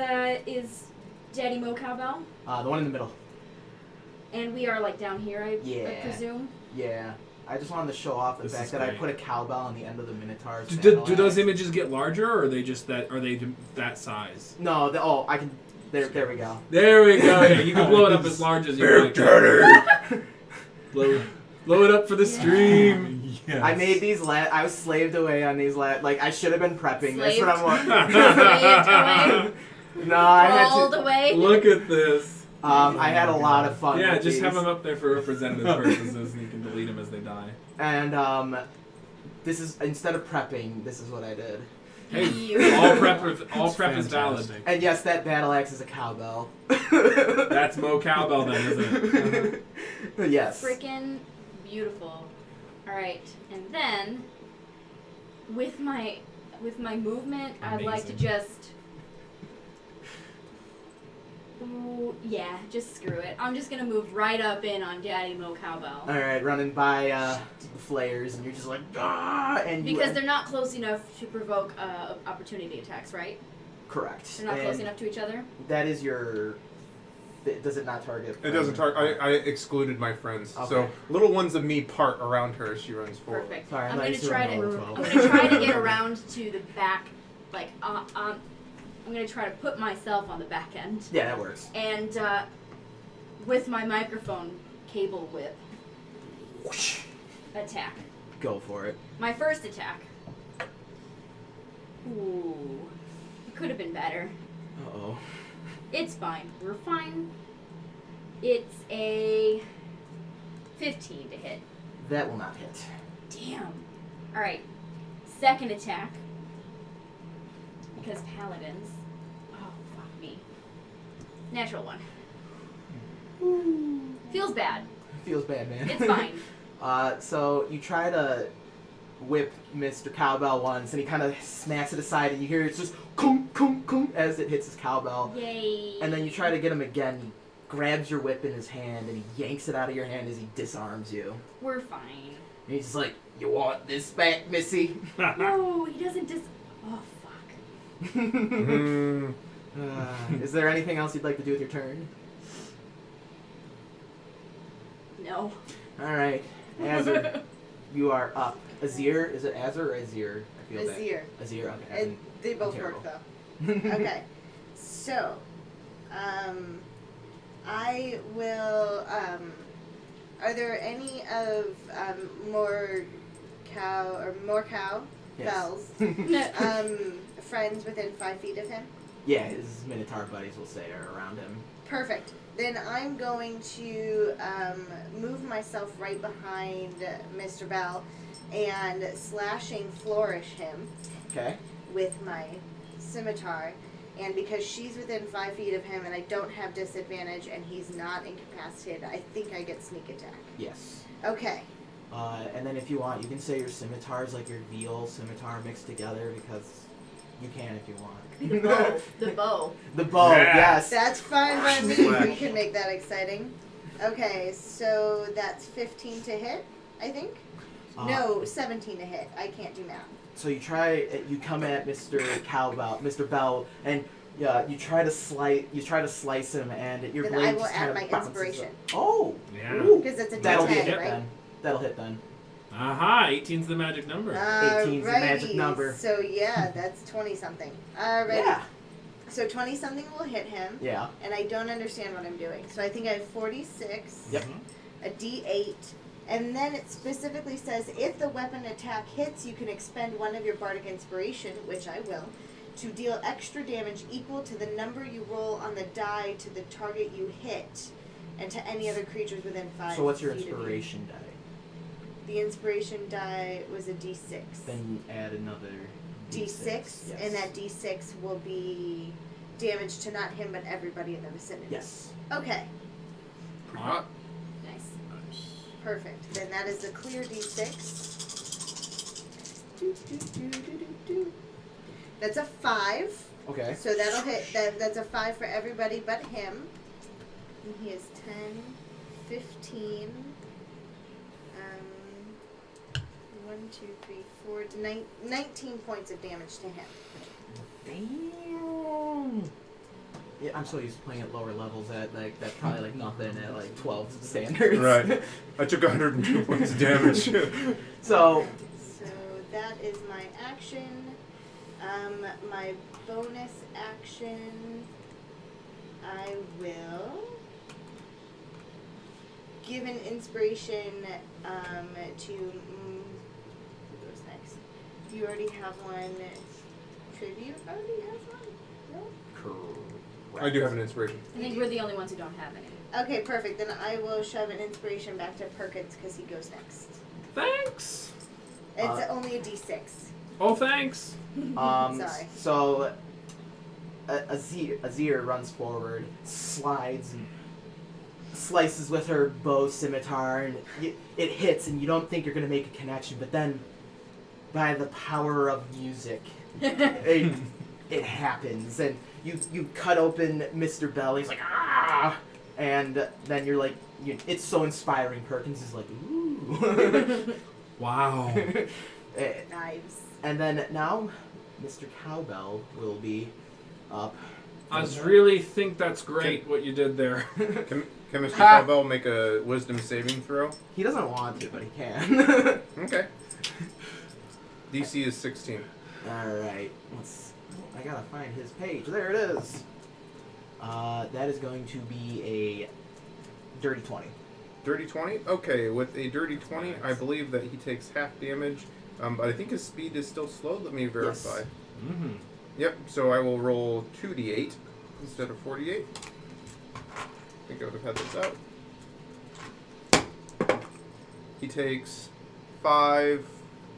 Daddy Mo Cowbell? The one in the middle. And we are like down here, I presume. Yeah. I just wanted to show off the This fact is that I great. put a cowbell on the end of the Minotaur's Do battle those axe. images get larger, or are they just that? Are they that size? No, I can. There we go. There we go. Yeah, you can blow it up as large as you like. Blow it up for the stream. Yes. I made these I was slaved away on these like I should have been prepping. That's what I'm No, I had All to. the way. Look at this. I had a lot of fun. Yeah, with just these. have them up there for representative purposes, and you can delete them as they die. And this is instead of prepping, this is what I did. Hey, Beautiful. all prep is valid. Fantastic. And yes, that battle axe is a cowbell. That's Mo Cowbell then, isn't it? Yes. Freaking beautiful. All right, and then with my movement, I'd like to Amazing. just. Ooh, yeah, just screw it. I'm just gonna move right up in on Daddy Mo Cowbell. All right, running by the flares, and you're just like, ah, and you Because they're not close enough to provoke opportunity attacks, right? correct. They're not And close enough to each other. That is your. Does it not target? It doesn't target. I excluded my friends. Okay. So little ones of me part around her as she runs forward. Perfect. Sorry, I'm I'm not gonna used to try running to. over I'm 12. gonna try to get around to the back, like I'm gonna try to put myself on the back end, Yeah, that works. and with my microphone cable whip Whoosh. attack. Go for it. My first attack. Ooh, it could have been better. Uh-oh. It's fine. We're fine. It's a 15 to hit. That will not hit. Damn. All right. Second attack. Because paladins. Oh, fuck me. Natural one. Feels bad. Feels bad, man. It's fine. So you try to whip Mr. Cowbell once, and he kind of smacks it aside, and you hear it's just kunk, kunk, kunk as it hits his cowbell. Yay. And then you try to get him again. He grabs your whip in his hand, and he yanks it out of your hand as he disarms you. We're fine. And he's just like, "You want this back, Missy?" No, he doesn't Oh, fuck. Is there anything else you'd like to do with your turn? No. All right, Azur, you are up. Azir, is it Azur or Azir? I feel bad. Azir. Azir, okay. And they both terrible. work though. Okay. So, I will. Are there any of more cow or more cow Yes. bells. Friends within 5 feet of him. Yeah, his Minotaur buddies will say are around him. Perfect. Then I'm going to move myself right behind Mr. Bell and slashing flourish him Okay. with my scimitar. And because she's within 5 feet of him and I don't have disadvantage and he's not incapacitated, I think I get sneak attack. Yes. Okay. And then if you want, you can say your scimitar is like your veal scimitar mixed together because you can if you want. The bow. The bow. The bow, Yeah. yes. That's fine by me. Slash. We can make that exciting. Okay, so that's 15 to hit, I think. No, 17 to hit. I can't do math. So you come at Mr. Bell, and you try to slice him, and your Then blade I will just add kind my of bounces inspiration. up. Oh, Yeah. ooh. Because it's a That'll D10, hit right? then. That'll hit then. Aha, 18's the magic number. 18's the magic Alrighty. number. So yeah, that's 20 something. Alrighty. Yeah. So 20 something will hit him, Yeah. and I don't understand what I'm doing. So I think I have 46, Yep. a D8, and then it specifically says if the weapon attack hits, you can expend one of your bardic inspiration, which I will, to deal extra damage equal to the number you roll on the die to the target you hit, and to any other creatures within 5 So what's your feet of you. inspiration die? The inspiration die was a D6. Then add another D6, Yes. and that D6 will be damage to not him but everybody in the vicinity. Yes. Okay, Ah, Nice. Nice. perfect. Then that is the clear D6. Do, do, do, do, do, do. That's a 5. Okay. So that'll hit. That's a 5 for everybody but him. And he is 10, 15. 1, 2, 3, 4, 19 points of damage to him. Damn. Yeah, I'm so used to playing at lower levels at like that's probably like nothing at like 12 standards. Right. I took 102 points of damage. So So that is my action. My bonus action, I will give an inspiration to. Who goes next? You already have one. Tribute already has one. No. correct. I do have an inspiration. I think we're the only ones who don't have any. Okay, perfect. Then I will shove an inspiration back to Perkins because he goes next. thanks. It's only a D6. Oh, thanks. Sorry. So Azir runs forward, slides, and slices with her bow scimitar, and it hits, and you don't think you're going to make a connection, but then, by the power of music, it happens, and you cut open Mr. Bell, he's like, ah! And then you're like, it's so inspiring, Perkins is like, ooh. Wow. Knives. And then now, Mr. Cowbell will be up. I really think that's great what you did there. Can Mr. Cowbell make a wisdom saving throw? He doesn't want to, but he can. Okay. DC is 16. Alright, I gotta find his page. There it is. That is going to be a dirty 20. Dirty 20? Okay, with a dirty 20, I believe that he takes half damage, but I think his speed is still slow. Let me verify. Yes. Mm-hmm. Yep, so I will roll 2d8 instead of 48. I think I would have had this out. He takes 5,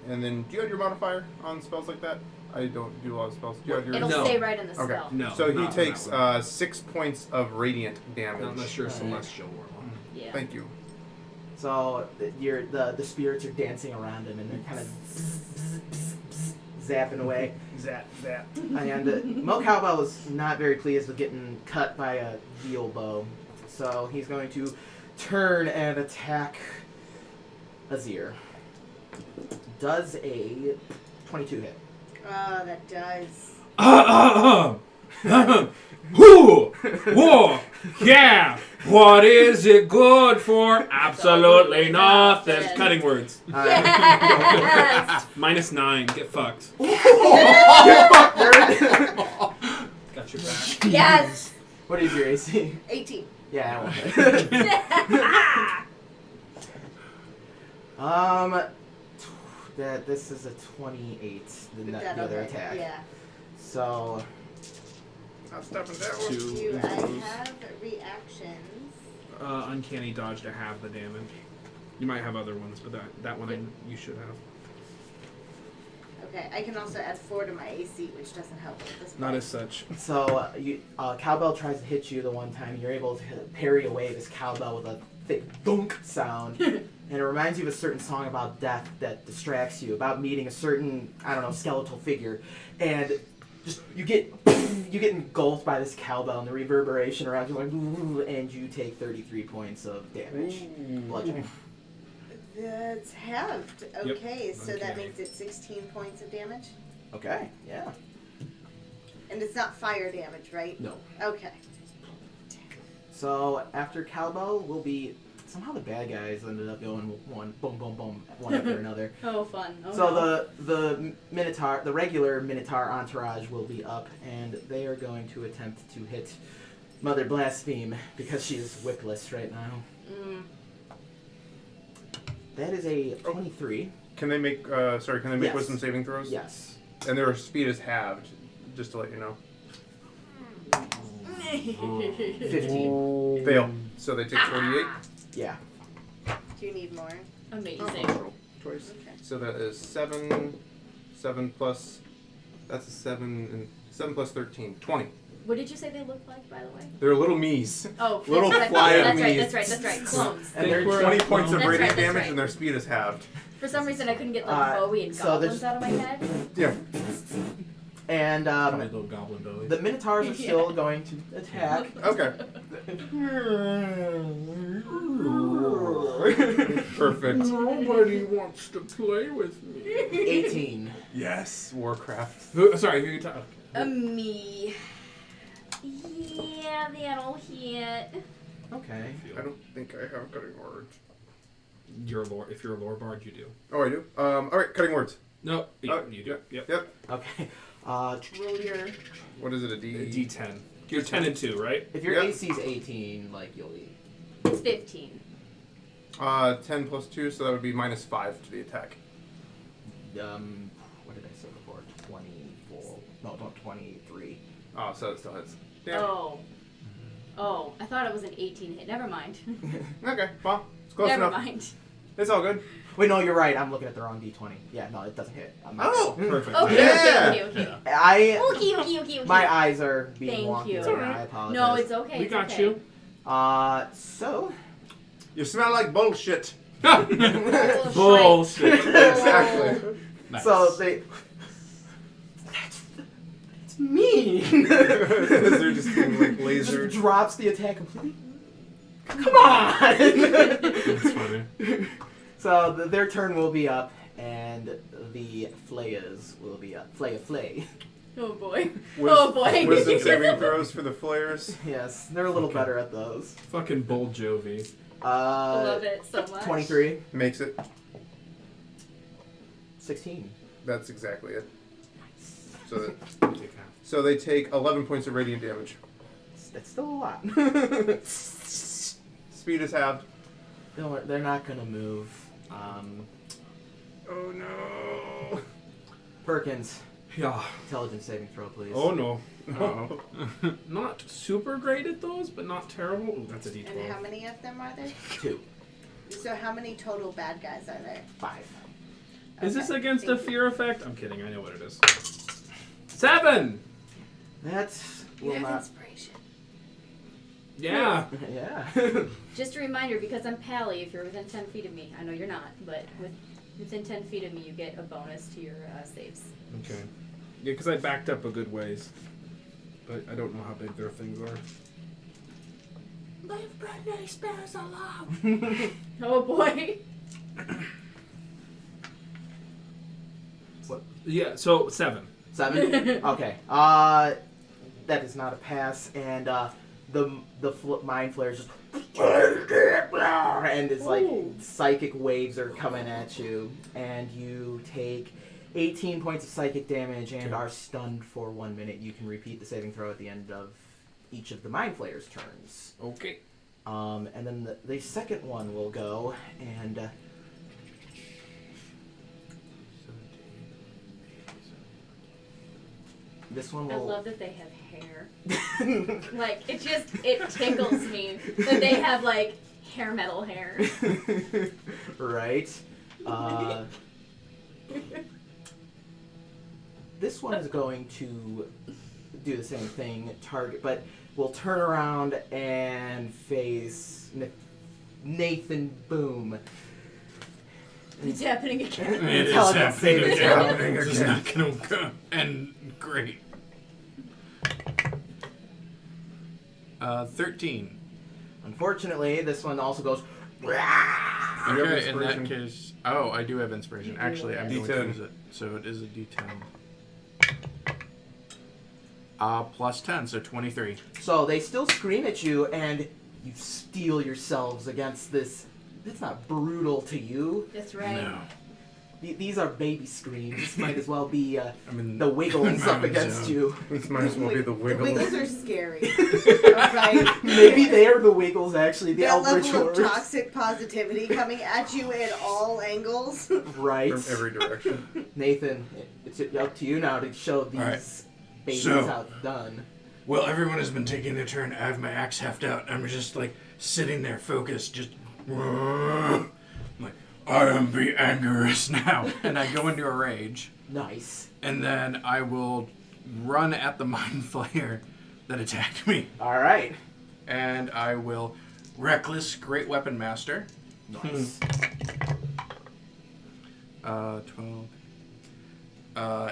and then do you have your modifier on spells like that? I don't do a lot of spells. Do you have your... It'll No. stay right in the Okay. spell. No. So he not takes that one. 6 points of radiant damage. Unless you're a Alright. celestial warlock. Yeah. Thank you. So the spirits are dancing around him and they're kind of zapping away. Zap, zap. And Mo Cowbell is not very pleased with getting cut by a veal bow. So he's going to turn and attack Azir. Does a 22 hit. Oh, that does. Who? Whoa! Yeah! What is it good for? Absolutely nothing. Cutting words. Yes! -9. Get fucked. Get fucked, nerd! Got your back. Yes! What is your AC? 18. Yeah, I won't hit. This is a 28. The That other okay, attack. Yeah. So I'm stepping down. Do I have reactions? Uncanny dodge to halve the damage. You might have other ones, but that one you should have. Okay, I can also add 4 to my AC, which doesn't help at this point. Not as such. So cowbell tries to hit you the one time. You're able to parry away this cowbell with a thick thunk sound, and it reminds you of a certain song about death that distracts you, about meeting a certain skeletal figure, and just you get engulfed by this cowbell and the reverberation around you, and you take 33 points of damage, bludgeoning. That's halved. Yep. Okay, so that Okay. makes it 16 points of damage. Okay, yeah. And it's not fire damage, right? No. Okay. So after cowbell will be somehow the bad guys ended up going one boom boom boom one after another. Oh, fun. Oh, So no. the Minotaur, the regular Minotaur entourage will be up, and they are going to attempt to hit Mother Blaspheme because she is whipless right now. Mm. That is a 23. Can they make Yes. wisdom saving throws? Yes. And their speed is halved, just to let you know. 15. Fail. So they take 48. Yeah. Do you need more? Amazing. Twice. Okay. So that is 7. 7 plus. That's a 7 and 7 plus 13. 20. What did you say they looked like, by the way? They're little me's. Oh, Little that's fly right. enemies. That's right. Clones. And Think they're we're- 20 points of That's radiant right, that's damage, right. and their speed is halved. For some reason, I couldn't get like Bowie and so goblins there's- out of my head. Yeah. And Probably little goblin bellies. the Minotaurs are still going to attack. Okay. Perfect. Nobody wants to play with me. 18. Yes. Warcraft. Sorry, who are you talking? Me. Yeah, that'll hit. Okay. I don't think I have cutting words. You're a lore. If you're a lore bard, you do. Oh, I do. All right, cutting words. No, Oh, you do. Yep. Okay. Roll your. What is it? A D? D10. You're 10 and 2, right? If your Yep. AC is 18, like you'll be. It's 15. 10 plus 2, so that would be minus 5 to the attack. What did I say before? 24. No, 23. Oh, so it still hits. Damn. Oh. Oh, I thought it was an 18 hit. Never mind. Okay, well, it's close Never enough. mind. It's all good. Wait, no, you're right. I'm looking at the wrong D20. Yeah, no, it doesn't hit. I'm not- Oh! Perfect. Okay, Yeah. okay. I. Okay. My eyes are being Thank wonky. you. Right now. I apologize. No, it's okay. We it's got okay. you. So. You smell like bullshit. Bullshit. Exactly. Nice. So they. It's mean. They're just being like Just laser. drops the attack completely. Come on. That's funny. So their turn will be up, and the flayers will be up. Flay. Oh boy. Wis- Oh boy. Wisdom saving throws for the flares. Yes, they're a little Okay. better at those. Fucking Bull Jovi. I love it so much. 23. Makes it. 16. That's exactly it. So, that, Take half. so they take 11 points of radiant damage. That's still a lot. Speed is halved. They're not gonna move. Oh no. Perkins, Yeah. intelligence saving throw, please. Oh no. Oh. Not super great at those, but not terrible. Ooh, that's a D12. And how many of them are there? 2. So how many total bad guys are there? 5. Is this Okay, against a thank you. fear effect? I'm kidding. I know what it is. 7. That's You will have not. inspiration. Yeah. Yeah. Just a reminder, because I'm Pally, if you're within 10 feet of me, I know you're not, but within 10 feet of me, you get a bonus to your saves. Okay. Yeah, because I backed up a good ways, but I don't know how big their things are. Leave Britney Spears alone. Oh boy. Yeah. So 7. 7. Okay. That is not a pass, and mind flares just and it's like Ooh. psychic waves are coming at you, and you take 18 points of psychic damage and Okay. are stunned for 1 minute. You can repeat the saving throw at the end of each of the mind flayers' turns. Okay. And then the second one will go, and This one I will. love that they have hair. Like, it tickles me that they have, like, hair metal hair. Right. This one is going to do the same thing, target, but we'll turn around and face Nathan Boom. It's happening again. It is Intelligence happening saving again. throw. This is not going to end great. 13. Unfortunately, this one also goes. You have Okay, in that inspiration? case... Oh, I do have inspiration. You do Actually, I'm have going to D10. use it. So it is a D10. Plus 10, so 23. So they still scream at you, and you steel yourselves against this. It's not brutal to you. That's right. No. These are baby screams. This might as well be I mean, the Wiggles up my against zone. you. This might as well be the The Wiggles. Wiggles are scary. Right? Maybe they are the Wiggles, actually. The That Eldritch level of Horrors. toxic positivity coming at you at all angles. Right. From every direction. Nathan, it's up to you now to show these Alright. babies So- how it's done. Well, everyone has been taking their turn. I have my axe heft out. I'm just like sitting there focused, just I'm like, I am the Angerus now. And I go into a rage. Nice. And then I will run at the mind flayer that attacked me. Alright. And I will reckless great weapon master. Nice. 12.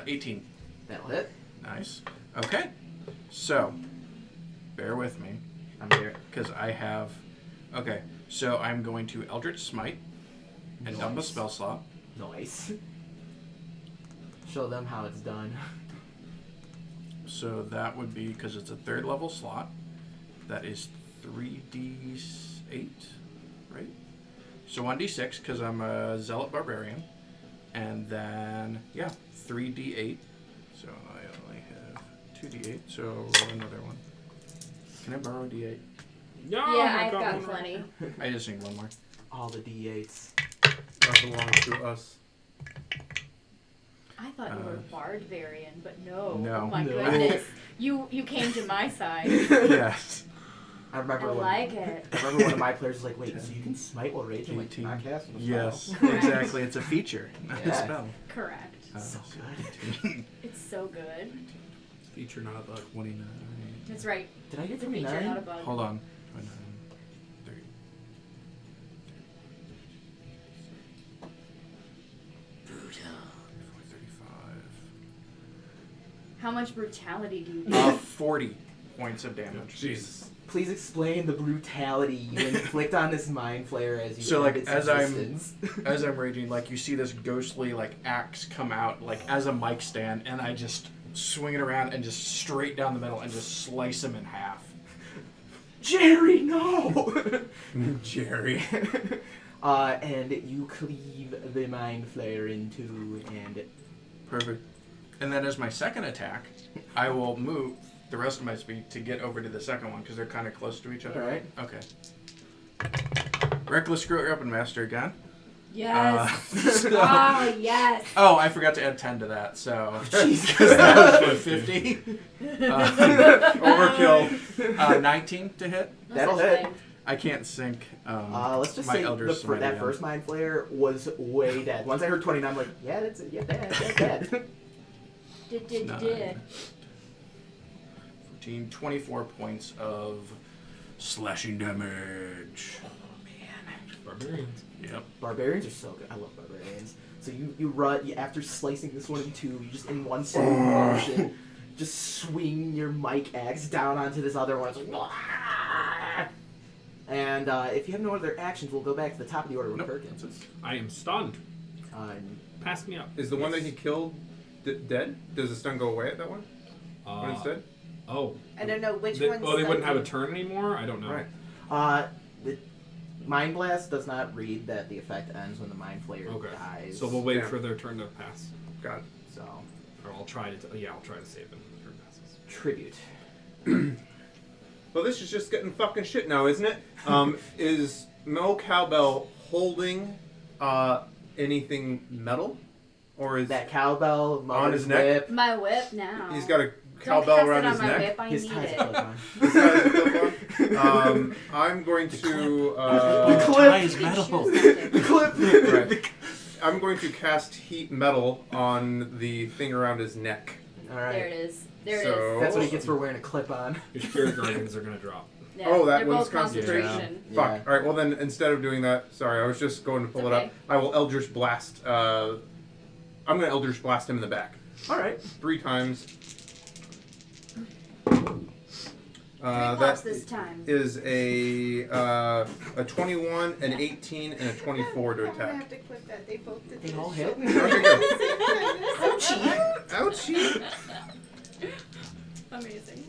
18. That'll hit. Nice. Okay. So, bear with me. I'm here. Because I have... Okay, so I'm going to Eldritch Smite and dump a Nice. spell slot. Nice. Show them how it's done. So that would be, because it's a 3rd level slot, that is 3d8, right? So 1d6, because I'm a Zealot Barbarian. And then, yeah, 3d8. So I only have 2d8, so roll another one. Can I borrow a d8? No, Yeah, I I've got one. plenty. I just need one more. All the D8s. That belongs to us. I thought you were a barbarian, but no. No. Oh my No. goodness. You came to my side. Yes. I I remember when, like it. I remember one of my players was like, wait, so you can smite while raging? Like, 18. not casting a spell. Yes, Correct. exactly. It's a feature, not a Yeah. spell. Correct. So good. It's so good. Feature not a bug. 29. That's right. Did I get It's a feature, 29? not a bug. Hold on. 29. 30. 35. How much brutality do you do? 40 points of damage. Jesus. Please explain the brutality you inflict on this mind flayer as you So, end like, its as I'm- existence. As I'm raging, like, you see this ghostly, like, axe come out, like, as a mic stand, and I just swing it around and just straight down the middle and just slice him in half. Jerry, no! Jerry. And you cleave the mind flayer in two, and Perfect. And then as my second attack, I will move the rest of my speed to get over to the second one, because they're kind of close to each other. Alright. Okay. Reckless Great Weapon Master again. Yes. So- Oh, yes. Oh, I forgot to add 10 to that, so... Jesus. that was what, 50? Overkill. 19 to hit. No That'll such hit. thing. I can't sync Let's just my say Eldritch Smite that again. first mind flayer was way dead. Once I heard 29, I'm like, yeah, that's it. Yeah, dead. Did. 14, 24 points of slashing damage. Barbarians. Yep. Barbarians are so good. I love barbarians. So you run, after slicing this one in two, you just in one slow motion, just swing your mic axe down onto this other one. It's like, "Wah!" And if you have no other actions, we'll go back to the top of the order with Nope. Perkins. I am stunned. Pass me up. Is the one that he killed dead? Does the stun go away at that one? When it's dead? Oh. I don't know which They, one's they wouldn't have a stunned. turn anymore? I don't know. Right. The Mind Blast does not read that the effect ends when the Mind Flayer Okay. dies. So we'll wait Yeah. for their turn to pass. Got it. So, Or I'll try to. I'll try to save them when their turn passes. tribute. Well, this is just getting fucking shit now, isn't it? Is Mo Cowbell holding anything metal? Or is That cowbell, On mother's his neck? whip. My whip now. he's got a Don't cowbell pass around it on his my neck. whip. I His need ties it. clip on. This guy's clip on. I'm going to. The clip. tie is You can metal. choose not to. Clip. Right. I'm going to cast heat metal on the thing around his neck. All There right. it is. There So- it is. That's what he gets for wearing a clip on. Your spirit guardians are gonna drop. Yeah, Oh, that they're one's both concentration. concentration. Yeah. Fuck. All right. Well, then instead of doing that, sorry, I was just going to pull it Okay. up. I will Eldritch Blast. I'm going to Eldritch Blast him in the back All right. 3 times. 3 That pops this time. is a 21, an 18, and a 24 to I'm gonna attack. have to clip that. They both did. They this all shit. hit. Okay, good. Ouchie. Amazing.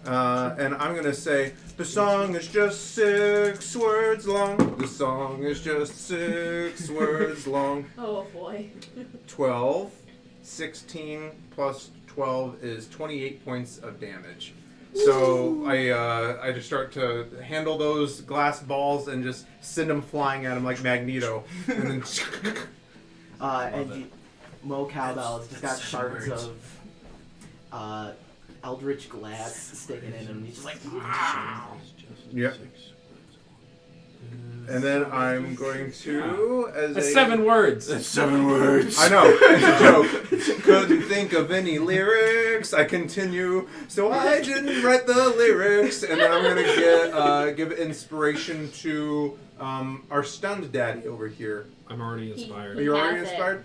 And I'm gonna say the song is just 6 words long. The song is just 6 words long. Oh boy. 12, 16 plus 12 is 28 points of damage. So I just start to handle those glass balls and just send them flying at him like Magneto, and then And Mo Cowbell's just got That's shards words. of eldritch glass sticking in him. And he's just like, Yep. And then I'm going to as That's a 7 words. That's 7 words. I know, it's a joke. Couldn't think of any lyrics. I continue, so I didn't write the lyrics. And then I'm gonna give inspiration to our stunned daddy over here. I'm already inspired. Are you already has it. inspired?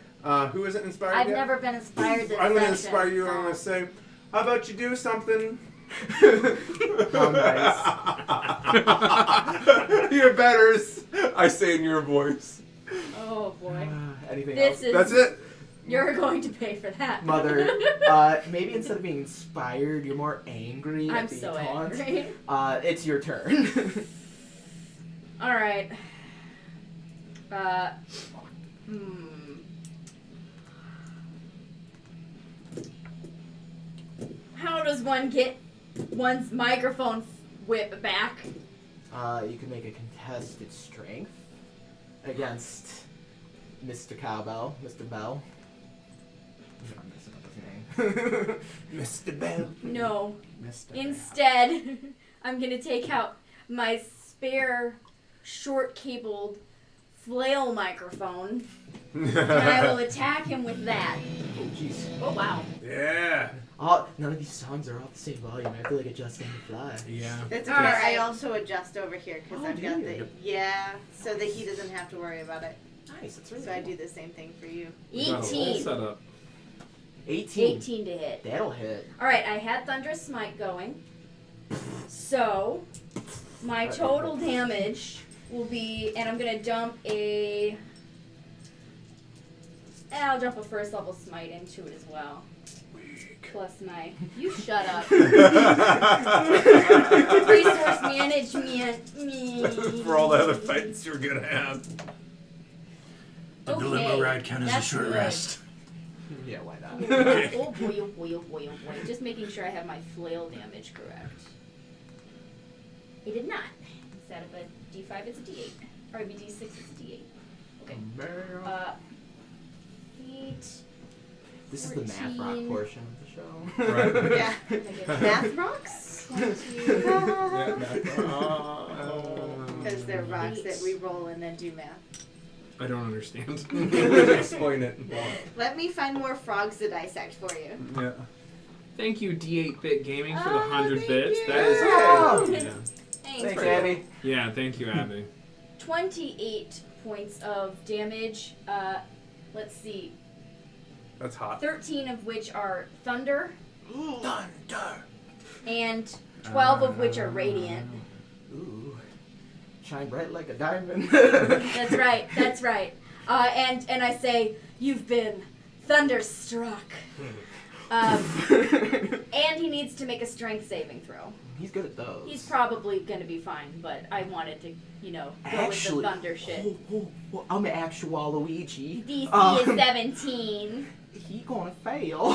Who isn't inspired I've yet? never been inspired this I'm gonna session. inspire you. I'm gonna say, how about you do something? how nice. You're better. I say in your voice. Oh boy. Anything This else? is. That's it. You're going to pay for that. Mother, maybe instead of being inspired, you're more angry I'm at being so taunt. angry. It's your turn. All right. How does one get one's microphone whip back? You can make a contested strength against Mr. Cowbell, Mr. Bell. I'm messing up his name. Mr. Bell. No. Mr. Instead, I'm gonna take out my spare short-cabled flail microphone, and I will attack him with that. Oh, jeez. Oh wow. Yeah. Oh, none of these songs are all the same volume. I have to like adjust on the fly. Yeah. That's okay. Alright. I also adjust over here because Oh, I've do got you? the so that he doesn't have to worry about it. Nice. That's really So I cool. do the same thing for you. We got a whole 18. setup. 18. 18 to hit. That'll hit. Alright, I had Thunderous Smite going. So, my total damage will be, and I'm gonna dump I'll dump a first level Smite into it as well. Plus my, you shut up. Resource management, me. For all the other fights you're gonna have. Did the limo ride count as a that's short good. rest? Yeah, why not? Oh boy, oh boy, oh boy, oh boy. Just making sure I have my flail damage correct. It did not. Instead of a D5, it's a D8. Or a D6, it's a D8. Okay. 8. This is the math rock 14. portion of the show. Right. Yeah. Math rocks? 22. Because they're rocks that we roll and then do math. I don't understand. Explain it. Let me find more frogs to dissect for you. Yeah. Thank you, D8-Bit Gaming, for the Oh, 100 thank bits. you. That is Oh. yeah. Thanks, Abby. Yeah, thank you, Abby. 28 points of damage. Let's see. That's hot. 13 of which are thunder, Thunder. and 12 of which are radiant. Ooh. Shine bright like a diamond. That's right. That's right. And I say, you've been thunderstruck. And he needs to make a strength saving throw. He's good at those. He's probably going to be fine, but I wanted to, go Actually, with the thunder shit. I'm an actual Luigi. DC Um, is 17. He gonna fail.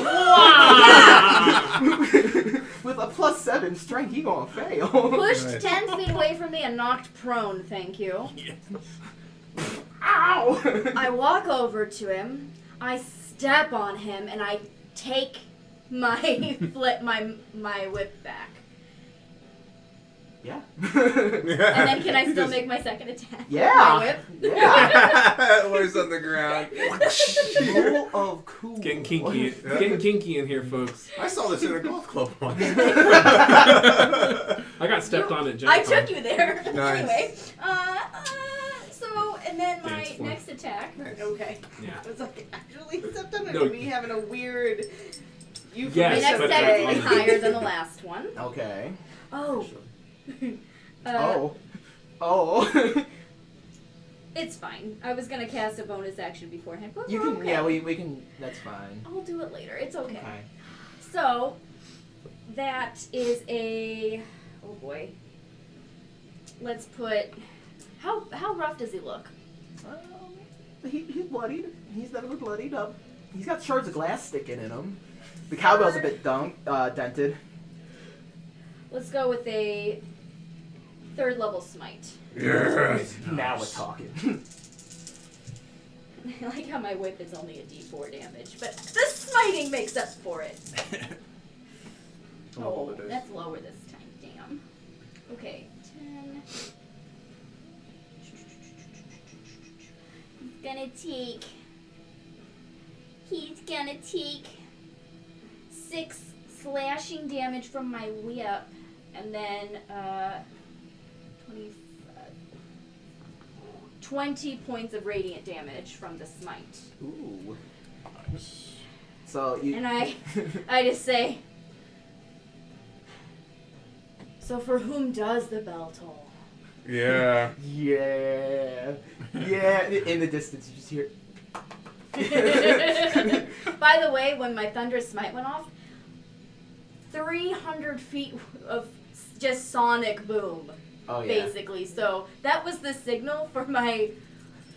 With a +7 strength, he gonna fail. Pushed Nice. 10 feet away from me and knocked prone, thank you. Ow! I walk over to him, I step on him, and I take my whip back. Yeah. And then can I still make my second attack? With Yeah. my whip? Yeah. Always on the ground. Full of cool. Getting kinky in here, folks. I saw this in a golf club once. I got stepped on at Gen I Con. took you there. Nice. Anyway, so and then my Dance floor. next attack. Nice. Okay. Yeah. I was like, actually, September, No. me having a weird. My Yes, next but attack on is the- higher than the last one. Okay. Oh. Oh. It's fine. I was gonna cast a bonus action beforehand, but You we're can. okay. Yeah, we can. That's fine. I'll do it later. It's okay. Okay. So that is a. Oh boy. Let's put. How rough does he look? He's bloodied. He's definitely bloodied up. He's got shards of glass sticking in him. The cowbell's a bit dented. Let's go with a 3rd level smite. Yes. Now we're talking. I like how my whip is only a d4 damage, but the smiting makes up for it. Roll the dice. That's lower this time. Damn. Okay, 10. He's gonna take 6 slashing damage from my whip, and then 20 points of radiant damage from the smite. Ooh. So you. And I just say, so for whom does the bell toll? Yeah. Yeah. Yeah. In the distance, you just hear. By the way, when my thunderous smite went off, 300 feet of just sonic boom, Oh yeah. basically. So that was the signal for my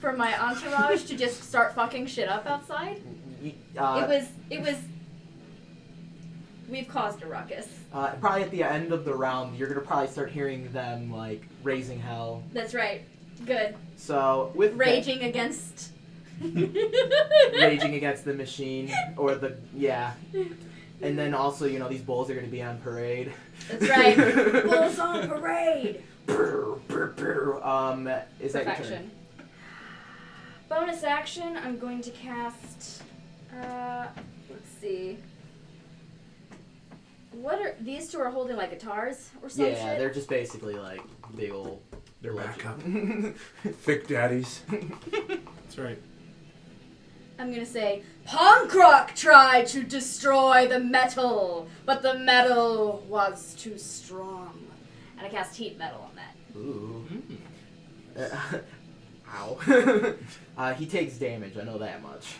entourage to just start fucking shit up outside. It was. We've caused a ruckus. Probably at the end of the round, you're gonna probably start hearing them like raising hell. That's right. Good. So with Raging against. raging against the machine or the and then also these bulls are gonna be on parade. That's right. Bulls on parade. Is that your turn? Perfection. Bonus action. I'm going to cast. Let's see. What are these two? Are holding like guitars or some Yeah, shit? they're just basically like big old. They're back up. Thick daddies. That's right. I'm gonna say, punk rock tried to destroy the metal, but the metal was too strong. And I cast heat metal on that. Ooh. Ow. He takes damage. I know that much.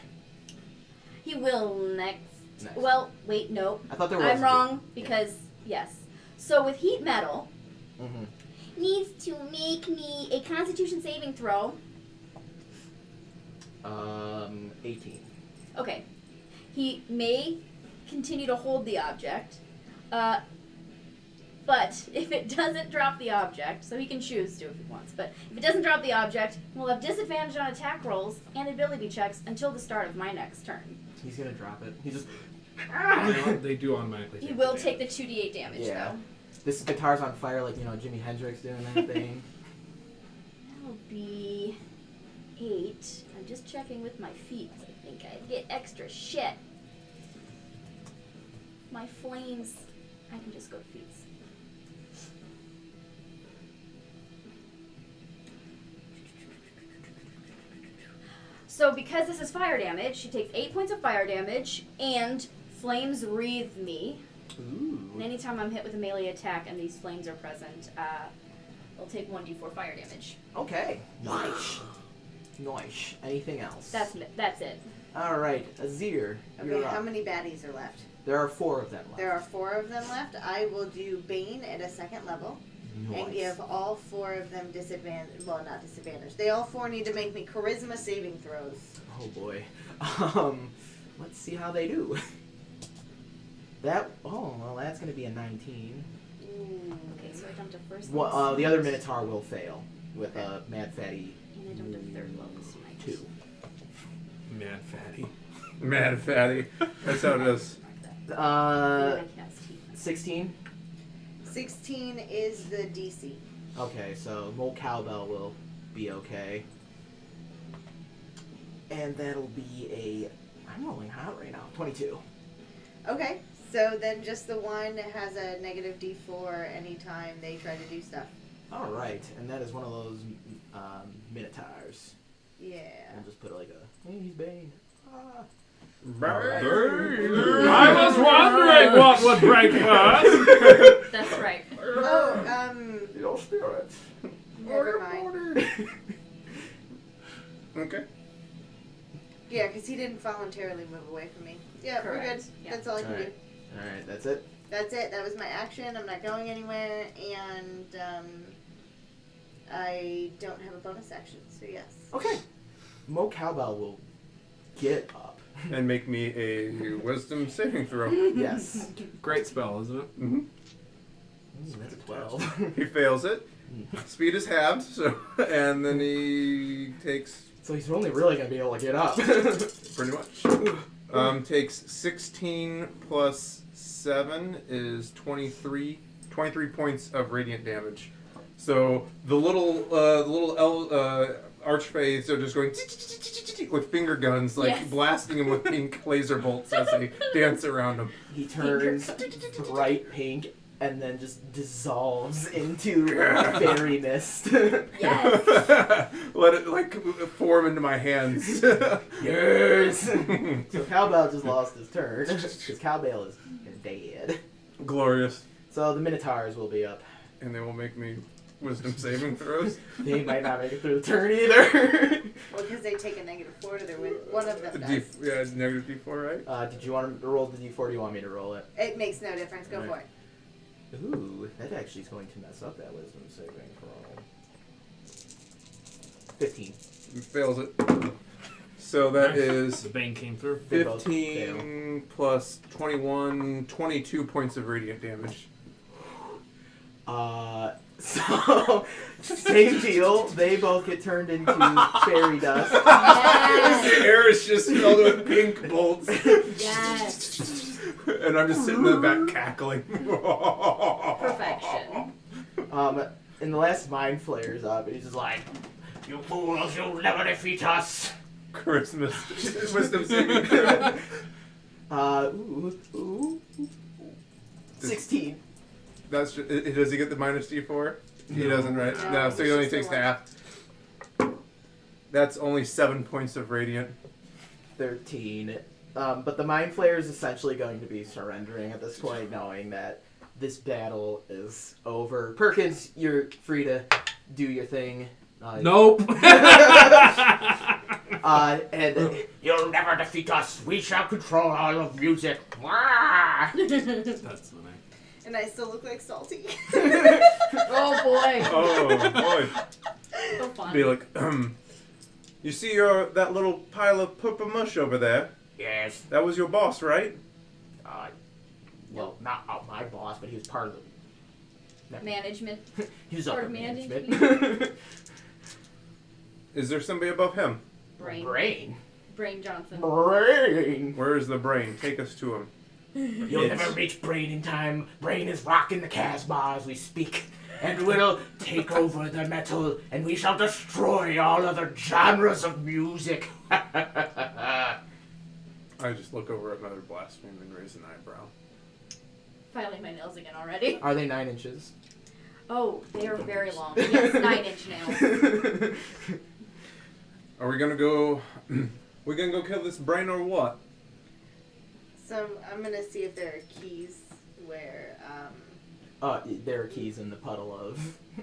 He will next. Next. Well, wait, no. I thought there was. I'm wrong because yes. So with heat metal, Mm-hmm. needs to make me a Constitution saving throw. 18. Okay. He may continue to hold the object, but if it doesn't drop the object, so he can choose to if he wants, but if it doesn't drop the object, we'll have disadvantage on attack rolls and ability checks until the start of my next turn. He's gonna drop it. He just. They do automatically. He will take the 2d8 damage, Yeah. though. This guitar's on fire, like Jimi Hendrix doing that thing. That'll be 8. I'm just checking with my feet. I think I get extra shit. My flames. I can just go to feet. So because this is fire damage, she takes 8 points of fire damage, and flames wreathe me. Ooh. And anytime I'm hit with a melee attack and these flames are present, they'll take 1d4 fire damage. Okay. Nice. Nice. Anything else? That's it. All right, Azir. Okay, You're how up. many baddies are left? There are 4 of them left. There are 4 of them left. I will do Bane at a 2nd level. Nice. And give all 4 of them disadvantage. Well, not disadvantage. They all 4 need to make me charisma saving throws. Oh boy. Let's see how they do. That's gonna be a 19. Ooh. Okay, so I jumped to first Well, level the other smite, Minotaur will fail with a Mad Fatty and I jumped to third level smite. 2. Mad fatty. Mad fatty. That's how it is. Mark that. I cast heat. 16. 16 is the DC. Okay, so Mole Cowbell will be okay. And that'll be a... I'm rolling hot right now. 22. Okay, so then just the one has a negative D4 anytime they try to do stuff. Alright, and that is one of those Minotaurs. Yeah. We'll just put like a... Hey, he's Bane. Ah. I was wondering what would break first. That's right. Oh, Your spirits. never mind. Okay. Yeah, because he didn't voluntarily move away from me. Yeah, we're good. Correct. Yeah. That's all I can do. Alright, that's it. That's it. That was my action. I'm not going anywhere, and I don't have a bonus action, so yes. Okay. Mo Cowbell will get up. And make me a wisdom saving throw. Yes. Great spell, isn't it? Mm-hmm. Ooh, that's a 12. He fails it. Speed is halved, so and then he takes So he's only really going to be able to get up. pretty much. Takes 16 plus 7 is 23 points of radiant damage. So the little archfays are just going with finger guns, like Yes. blasting him with pink laser bolts as they dance around him. He turns bright pink and then just dissolves into fairy mist. Yes. Let it like form into my hands. Yes! So Cowbell just lost his turn, because Cowbell is dead. Glorious. So the Minotaurs will be up. And they will make me wisdom saving throws. They might not make it through the turn either. Well, because they take a -4 to their win. One of them does. Yeah, it's negative D4, right? Did you want to roll the d4 or do you want me to roll it? It makes no difference. Go for it. Ooh, that actually is going to mess up that wisdom saving throw. 15. He fails it. So that is The Bane came through. They both 15 plus 21, 22 points of radiant damage. So, same deal. They both get turned into fairy dust. Yes. The air is just filled with pink bolts. Yes. And I'm just sitting in the back cackling. Perfection. And the last mind flares up, and he's just like, "You fools, you'll never defeat us." Christmas. Wisdom saving throw. Ooh. 16. That's just, does he get the minus D4? He doesn't, right? No, No, so he it's only just the takes one. half. That's only 7 points of radiant. 13. But the mind flare is essentially going to be surrendering at this point, knowing that this battle is over. Perkins, you're free to do your thing. Nope. And you'll never defeat us. We shall control all of music. Wah! That's the name. And I still look like Salty. Oh boy. Oh, boy. So fun. Be like, you see that little pile of purple mush over there? Yes. That was your boss, right? Well, not my boss, but he was part of the Management. He was Part upper of management. Is there somebody above him? Brain. Brain. Brain Johnson. Brain. Where is the brain? Take us to him. You'll never reach Brain in time. Brain is rocking the Casbah as we speak. And we'll take over the metal, and we shall destroy all other genres of music. I just look over at Mother Blaspheme and raise an eyebrow. Filing my nails again already. Are they 9 inches? Oh, they are very long. Yes, 9-inch nails. Are we gonna go? We gonna go kill this brain or what? So I'm gonna see if there are keys where. There are keys in the puddle of...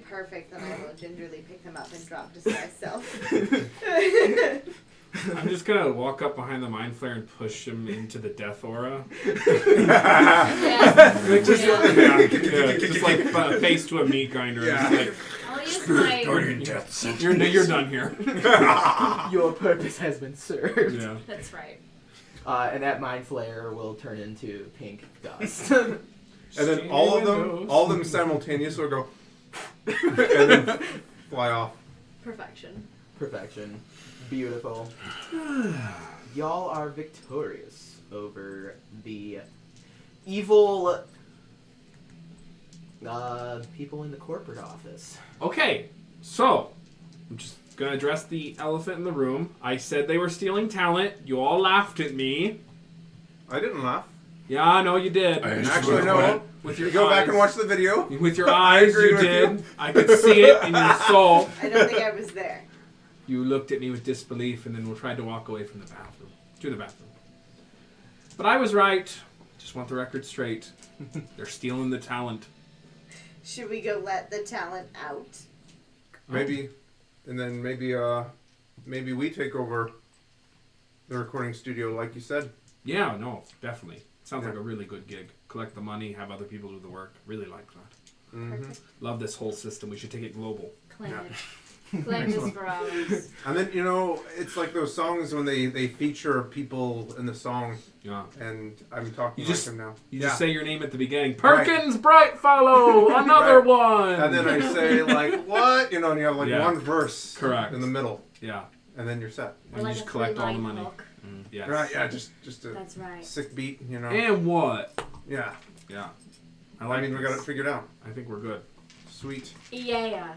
Perfect. Then I will gingerly pick them up and drop disguise self. I'm just gonna walk up behind the mind flare and push him into the death aura. Yes. Like, just, Yeah. just like face to a meat grinder. Yeah. Just like, I'll use my. Guardian death sentence. you're done here. Your purpose has been served. Yeah. That's right. And that mind flare will turn into pink dust. And then all of them simultaneously will go, and then fly off. Perfection. Perfection. Beautiful. Y'all are victorious over the evil people in the corporate office. Okay, so I'm just gonna address the elephant in the room. I said they were stealing talent. You all laughed at me. I didn't laugh. Yeah, I know you did. Actually, no. With your Go eyes. back and watch the video. With your eyes, agree you with did. you. I could see it in your soul. I don't think I was there. You looked at me with disbelief and then tried to walk away from the bathroom. To the bathroom. But I was right. Just want the record straight. They're stealing the talent. Should we go let the talent out? Maybe, and then maybe we take over the recording studio, like you said. Yeah, no, definitely. Sounds Yeah. like a really good gig. Collect the money, have other people do the work. Really like that. Mm-hmm. Love this whole system. We should take it global. Claim Yeah. it. Claim this for ours. And then it's like those songs when they feature people in the song, Yeah. and I'm talking You like just- them now. You Yeah. just say your name at the beginning. Perkins Brightfellow, another Right. one. And then I say like what, and you have like Yeah. one verse Correct. in the middle, Yeah. and then you're set. Or And like you just a collect all the three-line money. hook. Yes. Right? Yeah, just a That's right. sick beat, And what? Yeah. Yeah. I mean, we got it figured out. I think we're good. Sweet. Yeah.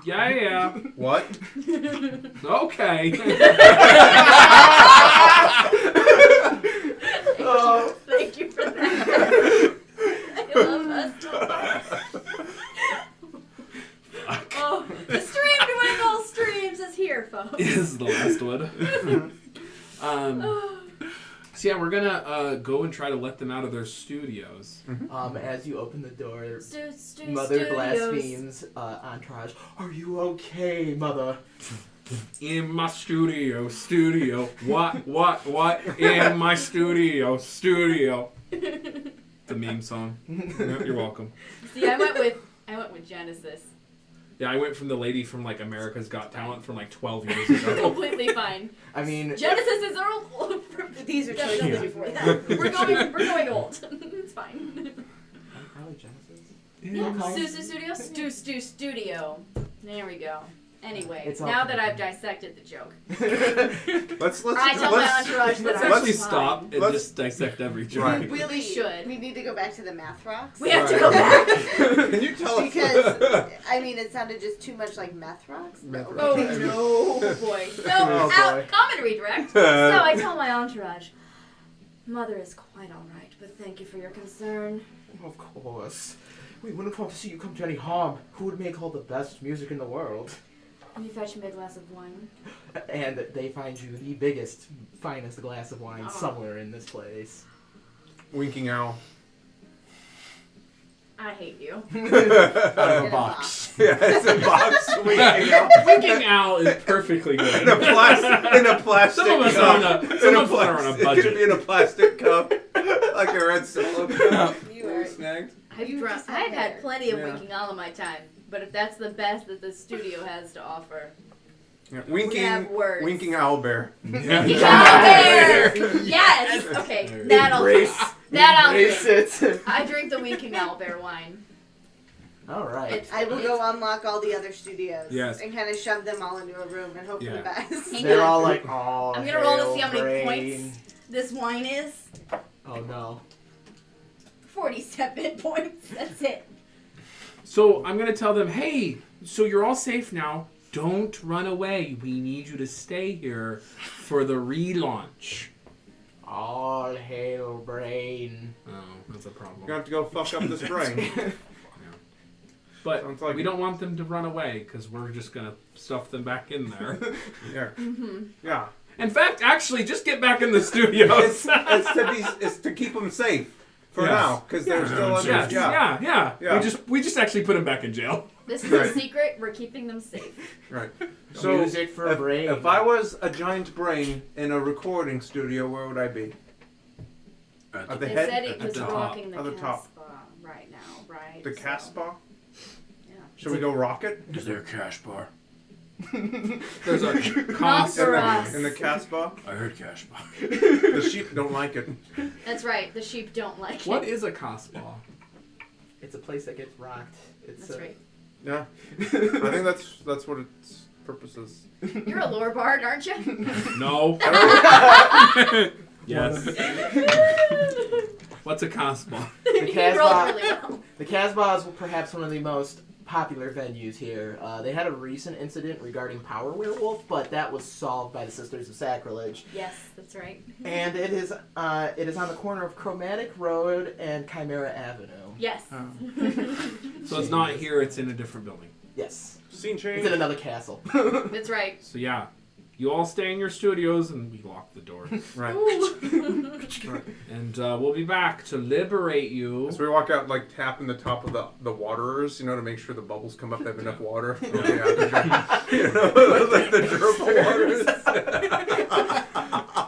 Yeah. What? Okay. Oh. Thank you for that. I love us so much. Oh, the stream doing all streams is here, folks. This is the last one. So yeah, we're gonna go and try to let them out of their studios. As you open the door, Mother Mother blasphemes Entourage. Are you okay, Mother? In my studio. What? In my studio. The meme song. Yeah, you're welcome. See, I went with Genesis. Yeah, I went from the lady from like America's Got Talent from like 12 years ago. Completely fine. I mean, Genesis is old. These are Definitely choices. before that. We're going old. It's fine. probably Genesis. Yeah, Studio. There we go. Anyway, It's all now that connected. I've dissected the joke, Let's I tell my entourage that Let's I'm actually fine. stop and Let's- just dissect every joke. Right. We should. We need to go back to the math rocks. We have to Right. go back. Can you tell us? Because, I mean, it sounded just too much like meth rocks. Meth but Oh okay. no, boy. So, Oh, out, boy. comment redirect. So I tell my entourage, Mother is quite alright, but thank you for your concern. Of course. We wouldn't want to see you come to any harm. Who would make all the best music in the world? Can you fetch me a glass of wine? And they find you the biggest, finest glass of wine Oh. somewhere in this place. Winking owl. I hate you. Out of In a a box. Yeah, it's a box. Winking owl. Winking Owl is perfectly good. In a plastic. Some of us cup. are on a- In some of us are on a It budget. could be in a plastic cup, like a red Solo cup. You are. Snagged. You just I've have had hair. plenty of Yeah. winking all in my time, but if that's the best that the studio has to offer, Yeah. we have words. Winking owl bear. Winking owl bear! Yes! Okay, that'll Embrace. that I'll Embrace drink. it. I drink the winking owl bear wine. All right. I will go unlock all the other studios. Yes. And kind of shove them all into a room and hope for Yeah. the best. Hang They're on. all like, oh, I'm gonna roll to hail see how many brain." points this wine is. Oh no. 47 points. That's it. So I'm gonna tell them, hey, so you're all safe now. Don't run away. We need you to stay here for the relaunch. All hail brain. Oh, that's a problem. You're gonna have to go fuck up this brain. But Sounds like we it. don't want them to run away because we're just gonna stuff them back in there. Yeah. Mm-hmm. Yeah. In fact, actually, just get back in the studios. It's to keep them safe for Yes. now because they're still under. Yes, yeah. Yeah. We just actually put them back in jail. This is Right. a secret. We're keeping them safe. Right. So Music for brain. if I was a giant brain in a recording studio, where would I be? At the They head. said it at was the top. rocking the At the top. Casbah right now, right? The So, Casbah. Yeah. Should we go rocket Is there a cash bar? There's a Not cost. for us. in the Casbah? I heard cash bar. The sheep don't like it. That's right. The sheep don't like What it. is a cost ball? It's a place that gets rocked. It's That's right. Yeah. I think that's what its purpose is. You're a lore bard, aren't you? No. Yes. What's a Casbah? The You rolled Casbah, really well. the Casbah is perhaps one of the most popular venues here. They had a recent incident regarding Power Werewolf, but that was solved by the Sisters of Sacrilege. Yes, that's right. And it is on the corner of Chromatic Road and Chimera Avenue. Yes. So it's not here, it's in a different building. Yes. Scene change. It's in another castle. That's right. So yeah, you all stay in your studios and we lock the door. Right. Ooh. And we'll be back to liberate you. So we walk out like tapping the top of the waterers, to make sure the bubbles come up. They have enough water. Like the durable waters.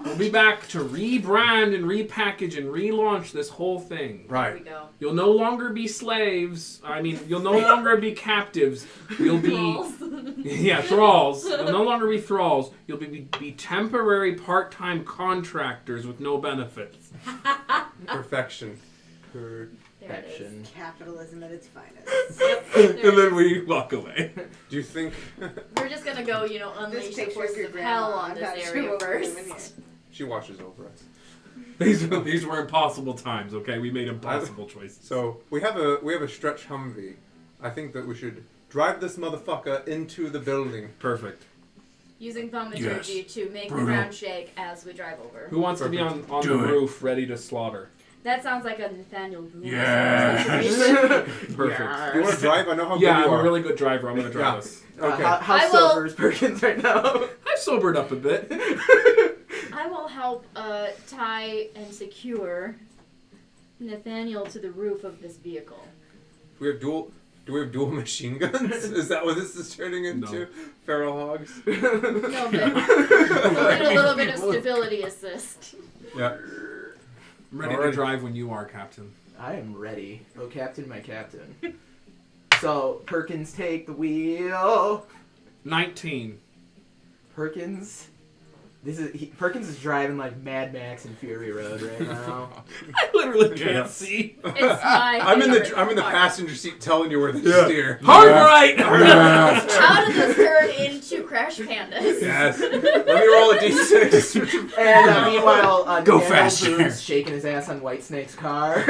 We'll be back to rebrand and repackage and relaunch this whole thing. There we go. You'll no longer be slaves. You'll no longer be captives. You'll be... Thralls. Yeah, thralls. You'll no longer be thralls. You'll be temporary part-time contractors with no benefits. Perfection. There it Perfection. Capitalism at its finest. And then we walk away. Do you think We're just gonna go, unleash the picture forces your of grandma. hell on I'm this not sure area what we're doing first. she watches over us? These were impossible times, okay? We made impossible choices. So we have a stretch Humvee. I think that we should drive this motherfucker into the building. Perfect. Using thaumaturgy to make the Brutal. ground shake as we drive over. Who wants to be on the Do it. roof ready to slaughter? That sounds like a Nathaniel Boone Yes. situation. Perfect. You want to drive? I know how Yeah, good I'm you are. a really good driver. I'm going to drive Yeah. us. Okay. How I will- sober is Perkins right now? I've sobered up a bit. I will help tie and secure Nathaniel to the roof of this vehicle. Do we have dual machine guns? Is that what this is turning into? No. Feral hogs? No, but we'll get a little bit of stability assist. Yeah. I'm ready to Alright. drive when you are, Captain. I am ready. Oh, Captain, my Captain. So, Perkins, take the wheel. 19. Perkins. Perkins is driving like Mad Max and Fury Road right now. I literally Yeah. can't see. It's my I'm in favorite the part. passenger seat telling you where to Yeah. steer. Hard right! How did this turn into Crash Pandas? Yes. Let me roll a d6. And meanwhile, Go Daniel faster. Boone's shaking his ass on Whitesnake's car.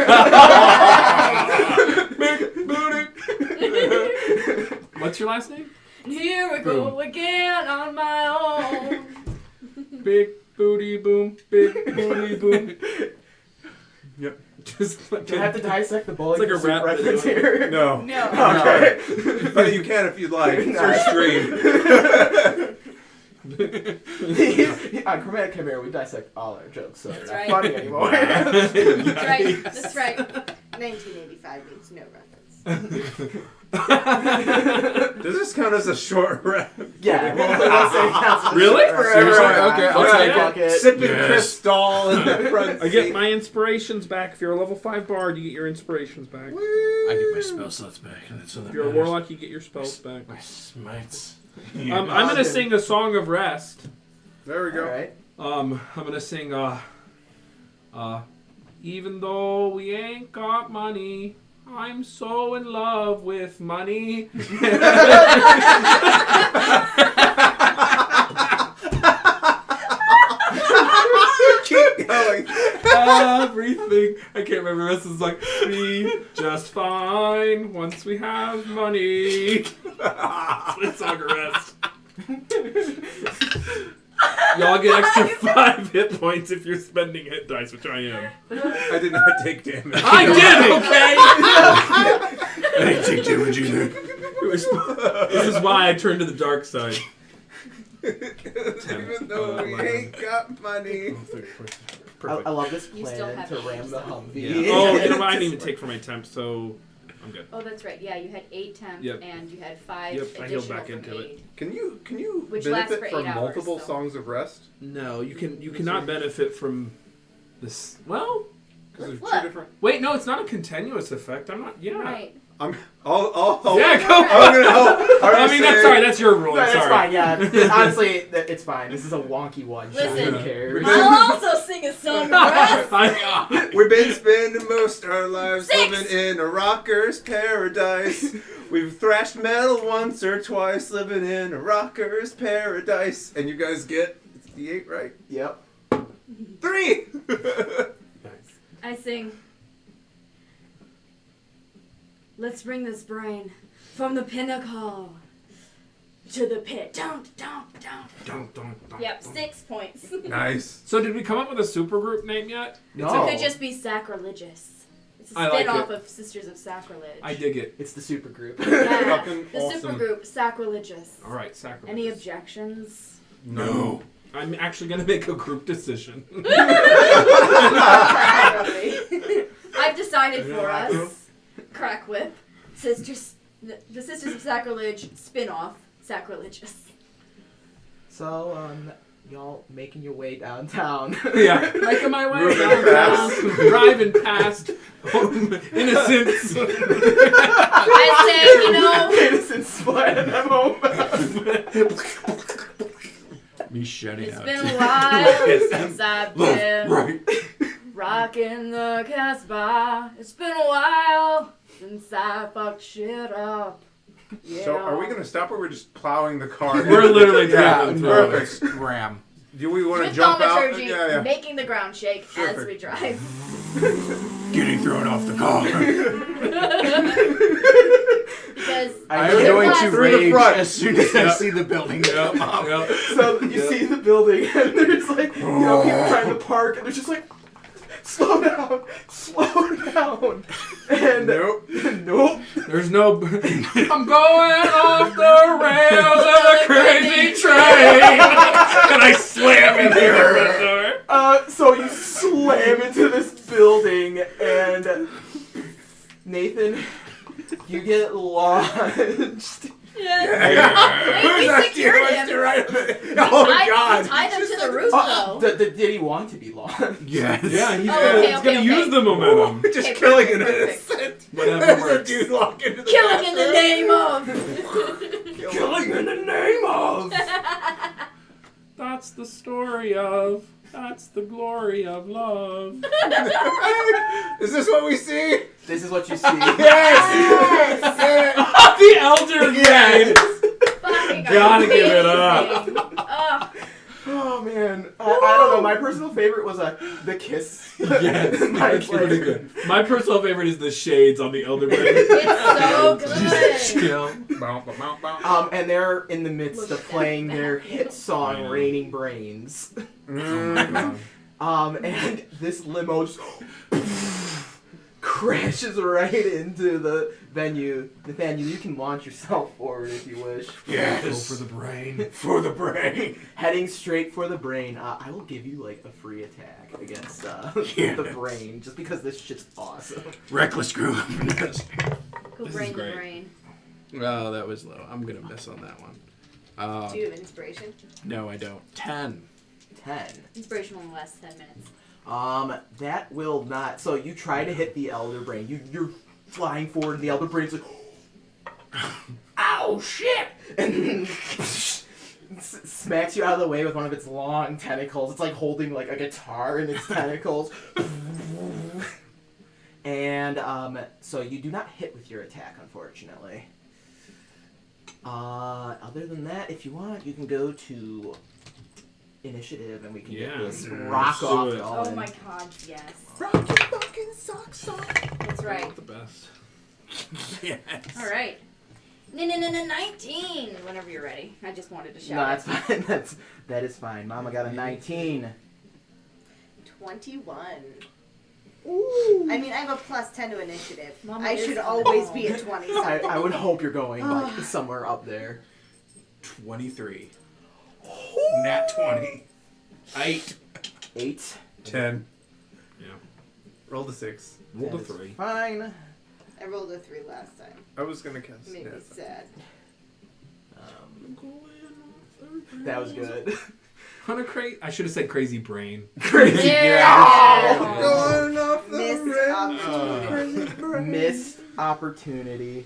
Big booty. What's your last name? Here we go again on my own. Big booty boom. Big booty boom. Yep. Just like Do I have to dissect the bowling It's like a pursuit rap reference video. here? No. No. Okay. But you can if you'd like. It's your stream. On Chromatic Chimera, we dissect all our jokes, so it's not right. funny anymore. That's right. That's right. 1985 needs no reference. Does this count as a short rap? Yeah, well, let's say it counts as a Really? short rest. Seriously? Okay, I'll Okay, take fuck it. Sipping Yes. Cristal in the front I get seat. my inspirations back. If you're a level 5 bard, you get your inspirations back. I get my spell slots back, and that's all that If you're a matters. warlock, you get your spells back. My smites. I'm gonna sing a song of rest. There we go. Alright. I'm gonna sing even though we ain't got money, I'm so in love with money. Keep going. Everything. I can't remember. This is like be just fine once we have money. It's song of rest. Y'all get extra 5 hit points if you're spending hit dice, which I am. I did not take damage. I did, okay? I didn't take damage either. This is why I turned to the dark side. Even though we ain't got money. I love this You still plan have to eight. ram the Humvee. Yeah. Oh, you know what? I didn't even take for my temp, so I'm good. Oh, that's right. Yeah, you had 8 temp Yep. and you had 5 Yep, I healed additional back from into it. aid. Can you Which lasts benefit for 8 from hours, multiple so. songs of rest? No, you cannot benefit from this. Well, Because there's What? 2 different. wait, no, it's not a continuous effect. I'm not. Yeah. Right. I'll help. Yeah, go. I'm gonna help. I mean, that's sorry. That's your rule. No, I'm it's sorry. fine, yeah. Honestly, it's fine. This is a wonky one. Listen, Who cares? I'll also sing a song of rest. We've been spending most our lives 6. living in a rocker's paradise. We've thrashed metal once or twice, living in a rocker's paradise. And you guys get it's the 8, right? Yep. 3. I sing Let's bring this brain from the pinnacle to the pit. Down. Yep, 6 points. Nice. So did we come up with a supergroup name yet? No. It could just be sacrilegious. It's a I like spin-off it. of Sisters of Sacrilege. I dig it. It's the super group. Yeah, Fucking the awesome. supergroup, sacrilegious. All right, sacrifice. Any objections? No. I'm actually going to make a group decision. I've decided for us. Crack whip. The Sisters of Sacrilege spin-off, sacrilegious. So, y'all making your way downtown. Yeah, making my way Moving downtown, fast. driving past Innocence. I say, you know, Innocent splat in that moment. Me shutting it's out. been a while since I've been Right. rocking the Casbah. It's been a while since I fucked shit up. Yeah. So are we going to stop or we're just plowing the car? We're literally Yeah, driving through it. perfect. Ram. Do we want to With jump out? thaumaturgy, Yeah. making the ground shake as Perfect. we drive. Getting thrown off the car. Because I I'm am going last- to Through the rage front. as soon as I Yep. see the building Yep, come up. yep. So you see the building, and there's like, you know, people trying to park, and they're just like, slow down. And Nope. nope. There's no. I'm going off the rails of a crazy train, and I slam in the urban door. So you slam into this building, and Nathan, you get launched. We secured him. Oh We tied him to the roof, though. Did he want to be launched? Yes. Yeah, he's Oh, gonna, okay, he's okay, gonna okay. use the momentum. Just Okay, killing perfect, an perfect. innocent. Whatever There's a works. dude walk into the Killing in the name of. Killing in the name of. That's the story of. That's the glory of love. Is this what we see? This is what you see. Yes. The elder Yes. Fucking Gotta give it up. amazing. Ugh. Oh man, I don't know. My personal favorite was the kiss. Yes, My that's pretty player. good. My personal favorite is the shades on the elder brain. It's so good. Chill. And they're in the midst Look of at playing that. their hit I song know. "Raining Brains." Mm. And this limo just crashes right into the venue. Nathaniel, you can launch yourself forward if you wish. Yes. Go for the brain. For the brain. Heading straight for the brain. I will give you like a free attack against Yes. the brain, just because this shit's awesome. Reckless crew. Go This brain is the great. brain. Oh, that was low. I'm gonna miss on that one. Do you have inspiration? No, I don't. 10. 10. Inspiration only lasts 10 minutes. That will not. So you try to hit the elder brain. You're flying forward, and the elder brain's like, "Ow, shit!" and smacks you out of the way with one of its long tentacles. It's like holding like a guitar in its tentacles. And so you do not hit with your attack, unfortunately. Other than that, if you want, you can go to initiative, and we can get this rock do off it. going. Oh my god, yes. Rocky fucking socks off. That's right. Not the best. Yes. Alright. 19! Whenever you're ready. I just wanted to shout No, it. that's fine. That is fine. Mama got a 19. 21. Ooh. I mean, I have a plus 10 to initiative. Mama I is should on always the be a 20 something. I would hope you're going like somewhere up there. 23. Nat 20. 8. 8. 10. Yeah. Roll the 6. Roll the That is 3. Fine. I rolled a 3 last time. I was gonna cast. It made me sad. That was good. I should have said crazy brain. Crazy. Yeah. Going off the Missed rails. opportunity. Missed opportunity.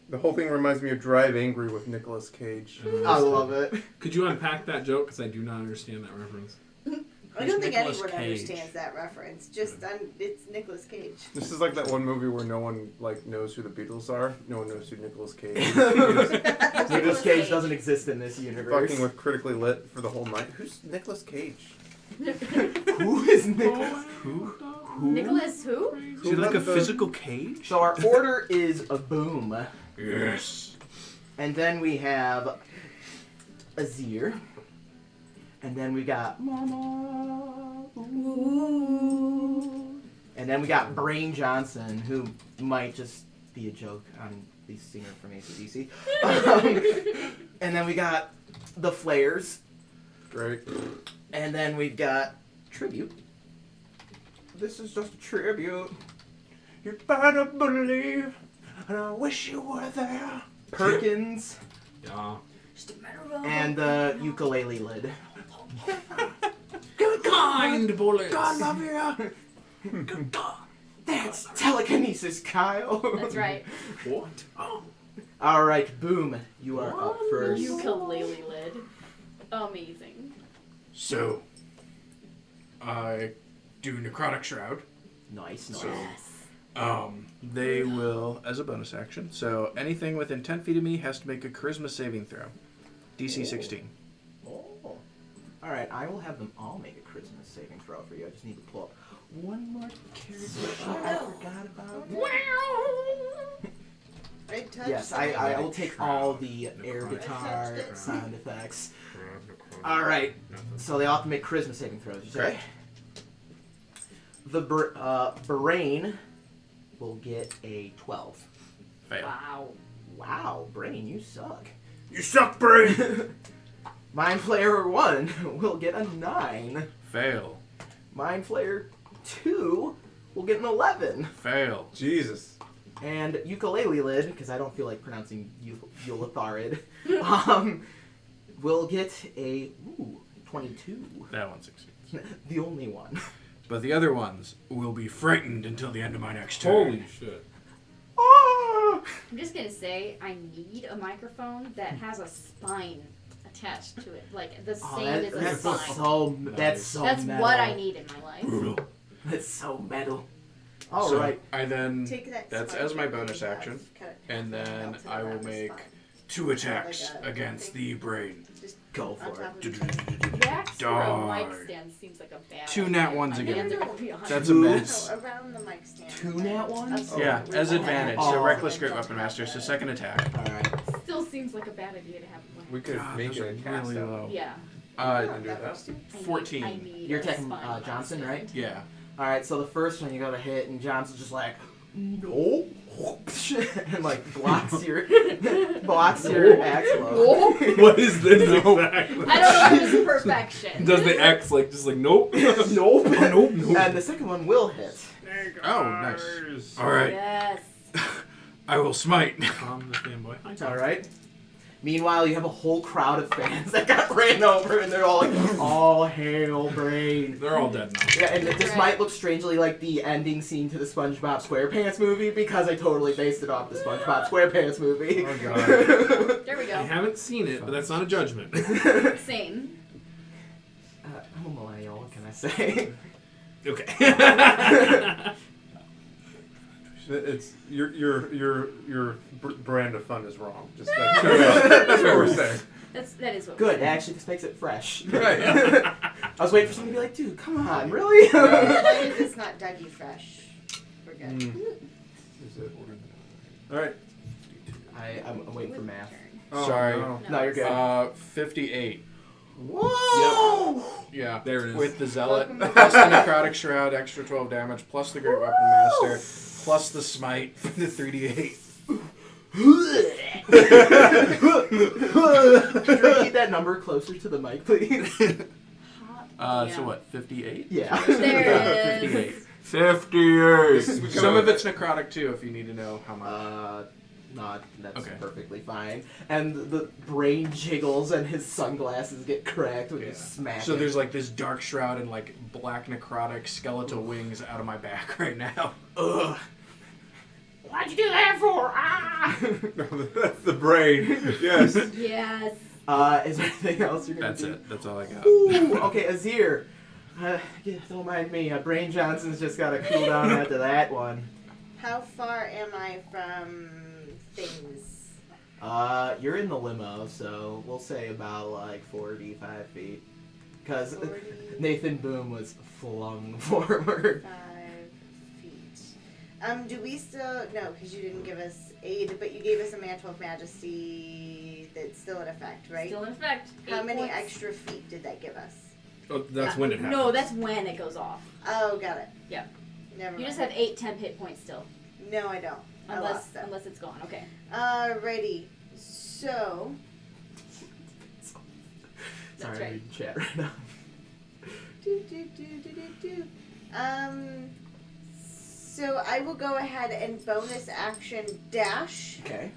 The whole thing reminds me of Drive Angry with Nicolas Cage. I love it. Could you unpack that joke? Because I do not understand that reference. I don't think Nicolas anyone Cage? understands that reference. Just, it's Nicolas Cage. This is like that one movie where no one like knows who the Beatles are. No one knows who Nicolas Cage is. Nicolas Cage doesn't exist in this universe. Fucking with Critically Lit for the whole night. Who's Nicolas Cage? Who is Nicolas? Nicholas who? Is he like a physical cage? So our order is a Boom. Yes. And then we have Azir. And then we got Mama. Ooh. And then we got Brain Johnson, who might just be a joke on the singer from AC/DC. And then we got the Flares. Great. And then we've got Tribute. This is just a tribute. You better believe, and I wish you were there. Perkins. Yeah. And the ukulele lid. Kind bullets. God love you. That's telekinesis, Kyle. That's right. What? Oh. All right, Boom. You are up first. Ukulele lid. Amazing. So, I do Necrotic Shroud. Nice, nice. So, they will, as a bonus action, so anything within 10 feet of me has to make a charisma saving throw. DC 16. Oh. All right, I will have them all make a charisma saving throw for you. I just need to pull up one more character sheet I forgot about. I touched Yes, I will take all the air guitar sound effects. All right, so they all have to make charisma saving throws. You say? The Brain will get a 12. Fail. Wow. Wow, Brain, you suck. You suck, Brain! Mind Flayer 1 will get a 9. Fail. Mind Flayer 2 will get an 11. Fail. Jesus. And Ukulele Lid, because I don't feel like pronouncing Eulatharid, will get a 22. That one succeeds. The only one. But the other ones will be frightened until the end of my next turn. Holy shit. Ah! I'm just gonna say I need a microphone that has a spine attached to it, like the Oh, same as a that's spine. that's so That's metal. what I need in my life. Brutal. That's so metal. All So, right. I then, Take that that's spine as my that you bonus have, action, cut it and half, then melt it I will around the make spine. 2 attacks Like a against thing. the Brain. Just Go on for top it. of the Wax for a mic Die. stand seems like a bad 2 idea. nat ones My again. hands are gonna be on That's it. a Two. miss. So around the mic stand. 2 nat ones? Oh. Yeah, as advantage. So Oh. Reckless Great Weapon Master. So second attack. All right. Still seems like a bad idea to have one. We could God, make those it are a cast really out. low. Yeah. And do that. I need 14. I need You're a attacking spine on my Johnson, stand. right? Yeah. All right. So the first one you got to hit, and Johnson's just like, no, and like blocks your axe blow. What is this exactly? I don't know if it's perfection. Does the X like just like nope? nope. Nope, nope. And the second one will hit. Oh, nice. All right. Yes. I will smite. The fanboy. All right. Meanwhile, you have a whole crowd of fans that got ran over, and they're all like, "All hail, Brain!" They're all dead now. Yeah, and this might look strangely like the ending scene to the SpongeBob SquarePants movie because I totally based it off the SpongeBob SquarePants movie. Oh, God. There we I go. haven't seen it, but that's not a judgment. Same. I'm a millennial. What can I say? Okay. It's your brand of fun is wrong. Just that's what we're saying. That is what. Good. we're Actually, this makes it fresh. Right. I was waiting for someone to be like, "Dude, come on, really?" As long as it's not Dougie Fresh. We're good. Is it? All right. I'm waiting for math. Oh, Sorry. no. No, you're good. 58. Whoa! Yeah. There it is. With the Zealot, Welcome plus the Necrotic Shroud, extra 12 damage, plus the Great Weapon Master, plus the Smite for the 3d8. Could you repeat that number closer to the mic, please? Hot. So what, 58? Yeah. There it is. 58. 50 years. Some of it's necrotic too, if you need to know how much. No, that's Okay. perfectly fine. And the brain jiggles and his sunglasses get cracked when you smack So it. there's like this dark shroud and like black necrotic skeletal wings out of my back right now. Ugh. Why'd you do that for? Ah! That's the brain. Yes. Yes. Is there anything else you're gonna That's do? it. That's all I got. Ooh, okay, Azir. Yeah, don't mind me. Brain Johnson's just got to cool down after that one. How far am I from things? You're in the limo, so we'll say about like 45 feet. Because 40, Nathan Boom was flung forward. 5, Do we still... No, because you didn't give us aid, but you gave us a Mantle of Majesty that's still in effect, right? Still in effect. How 8 many points. extra feet did that give us? Oh, that's when it happens. No, that's when it goes off. Oh, got it. Yeah. Never mind. You just have 8 temp hit points still. No, I don't. I lost them. Unless it's gone. Okay. Alrighty. So... That's Sorry, right. reading chat right now. So I will go ahead and bonus action dash, Okay.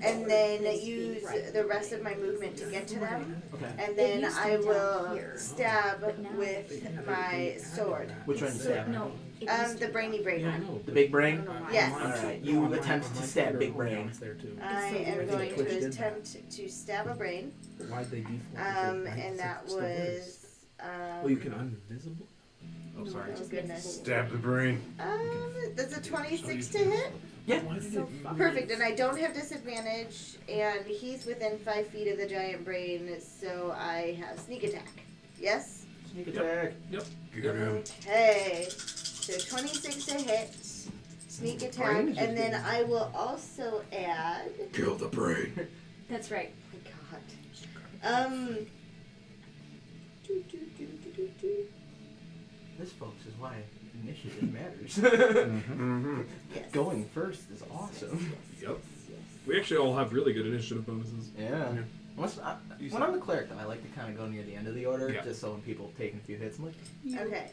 and then use the rest of my movement to get to them, Okay. and then used to I be will down here, stab but now- with my sword. Which one you stab? No. it used to The be brainy down. brain Yeah, I one. know. The big I brain? don't know why. Yes. Alright, you attempt to stab Big Brain. I am going to attempt to stab a brain. Why'd they default? And that was Well, you can invisible. Oh, sorry. oh goodness. Stab the brain. That's a 26 to hit. Yeah. Why did So it? fun. Perfect, and I don't have disadvantage, and he's within 5 feet of the giant brain, so I have sneak attack. Yes? Sneak attack. Get him. Okay. So 26 to hit, sneak attack, Brain is and then just I will also add. Kill the brain. That's right. Oh my god. This, folks, is why initiative matters. Mm-hmm. Yes. Going first is awesome. Yep. We actually all have really good initiative bonuses. Yeah. When I'm the cleric, though, I like to kind of go near the end of the order, Yeah. just so when people taking a few hits, I'm like, Okay.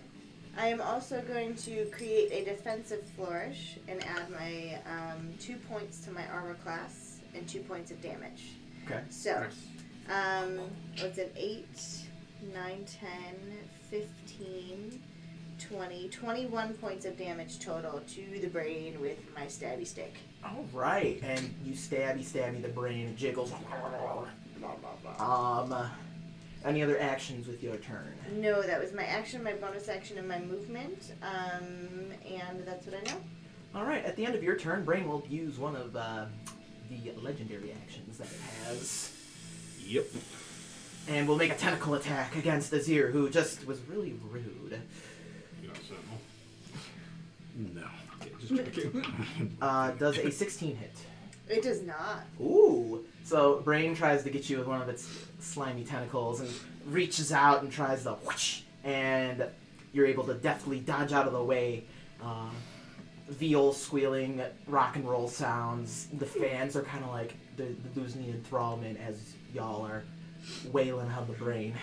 I am also going to create a defensive flourish and add my 2 points to my armor class and 2 points of damage. okay. So, what's it? 8, 9, 10, 15, 20, 21 points of damage total to the brain with my stabby stick. All right, and you stabby the brain, it jiggles. Any other actions with your turn? No, that was my action, my bonus action, and my movement. And that's what I know. All right, at the end of your turn, Brain will use one of the legendary actions that it has. Yep. And we'll make a tentacle attack against Azir, who just was really rude. You got Sentinel. No. Yeah, just checking. Does a 16 hit? It does not. Ooh! So Brain tries to get you with one of its slimy tentacles and reaches out and tries to whoosh, and you're able to deftly dodge out of the way. Viol squealing, rock and roll sounds. The fans are kind of like they're losing the enthrallment as y'all are wailing on the Brain.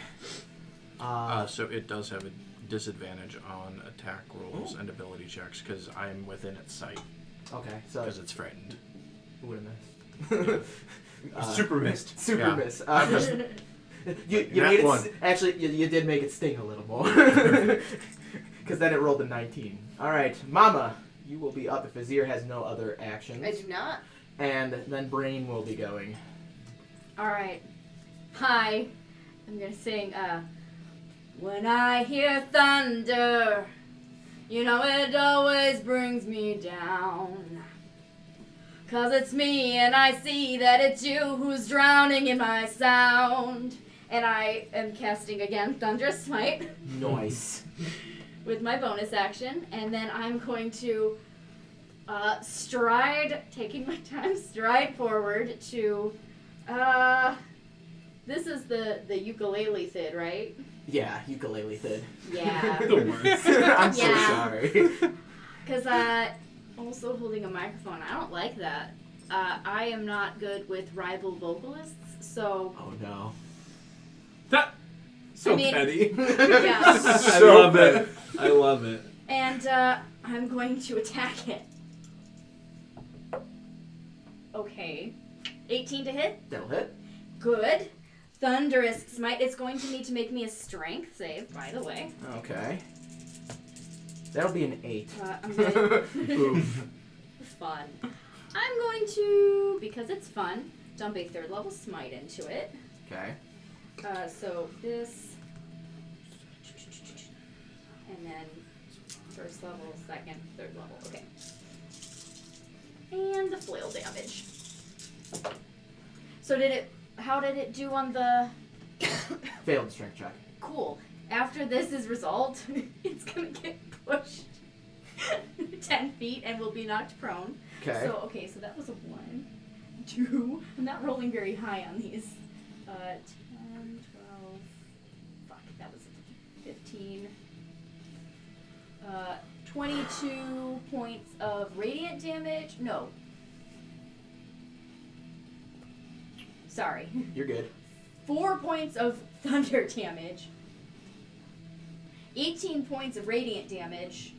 So it does have a disadvantage on attack rolls and ability checks because I'm within its sight Okay, so because it's frightened. who would have missed? Super missed. Super Yeah. miss. I'm just You Nat made it. one. Actually, you did make it sting a little more. Because then it rolled a 19. All right, Mama, you will be up if Azir has no other actions. I do not. And then Brain will be going. Alright. Hi. I'm gonna sing, when I hear thunder, you know it always brings me down. 'Cause it's me and I see that it's you who's drowning in my sound. And I am casting again Thunderous Smite Nice. with my bonus action. And then I'm going to stride, taking my time, stride forward to, this is the ukulele thid, right? Yeah, ukulele thid. Yeah. The worst. I'm so Yeah. sorry. Because also holding a microphone, I don't like that. I am not good with rival vocalists, so Oh no. That so I mean- petty. yeah. I love it. I love it. And I'm going to attack it. Okay. 18 to hit. That'll hit. Good. Thunderous Smite. It's going to need to make me a strength save, by the way. Okay. That'll be an 8. I'm going Oof. fun. I'm going to, because it's fun, dump a 3rd level smite into it. Okay. So this, and then 1st level, 2nd, 3rd level. Okay. And the flail damage. So how did it do on the, Failed strength check. cool. After this is resolved, it's gonna get pushed 10 feet and will be knocked prone. Okay. So that was a 1, 2. I'm not rolling very high on these. 10, 12. Fuck, that was 15. 22 points of radiant damage. No. Sorry. You're good. 4 points of thunder damage. 18 points of radiant damage.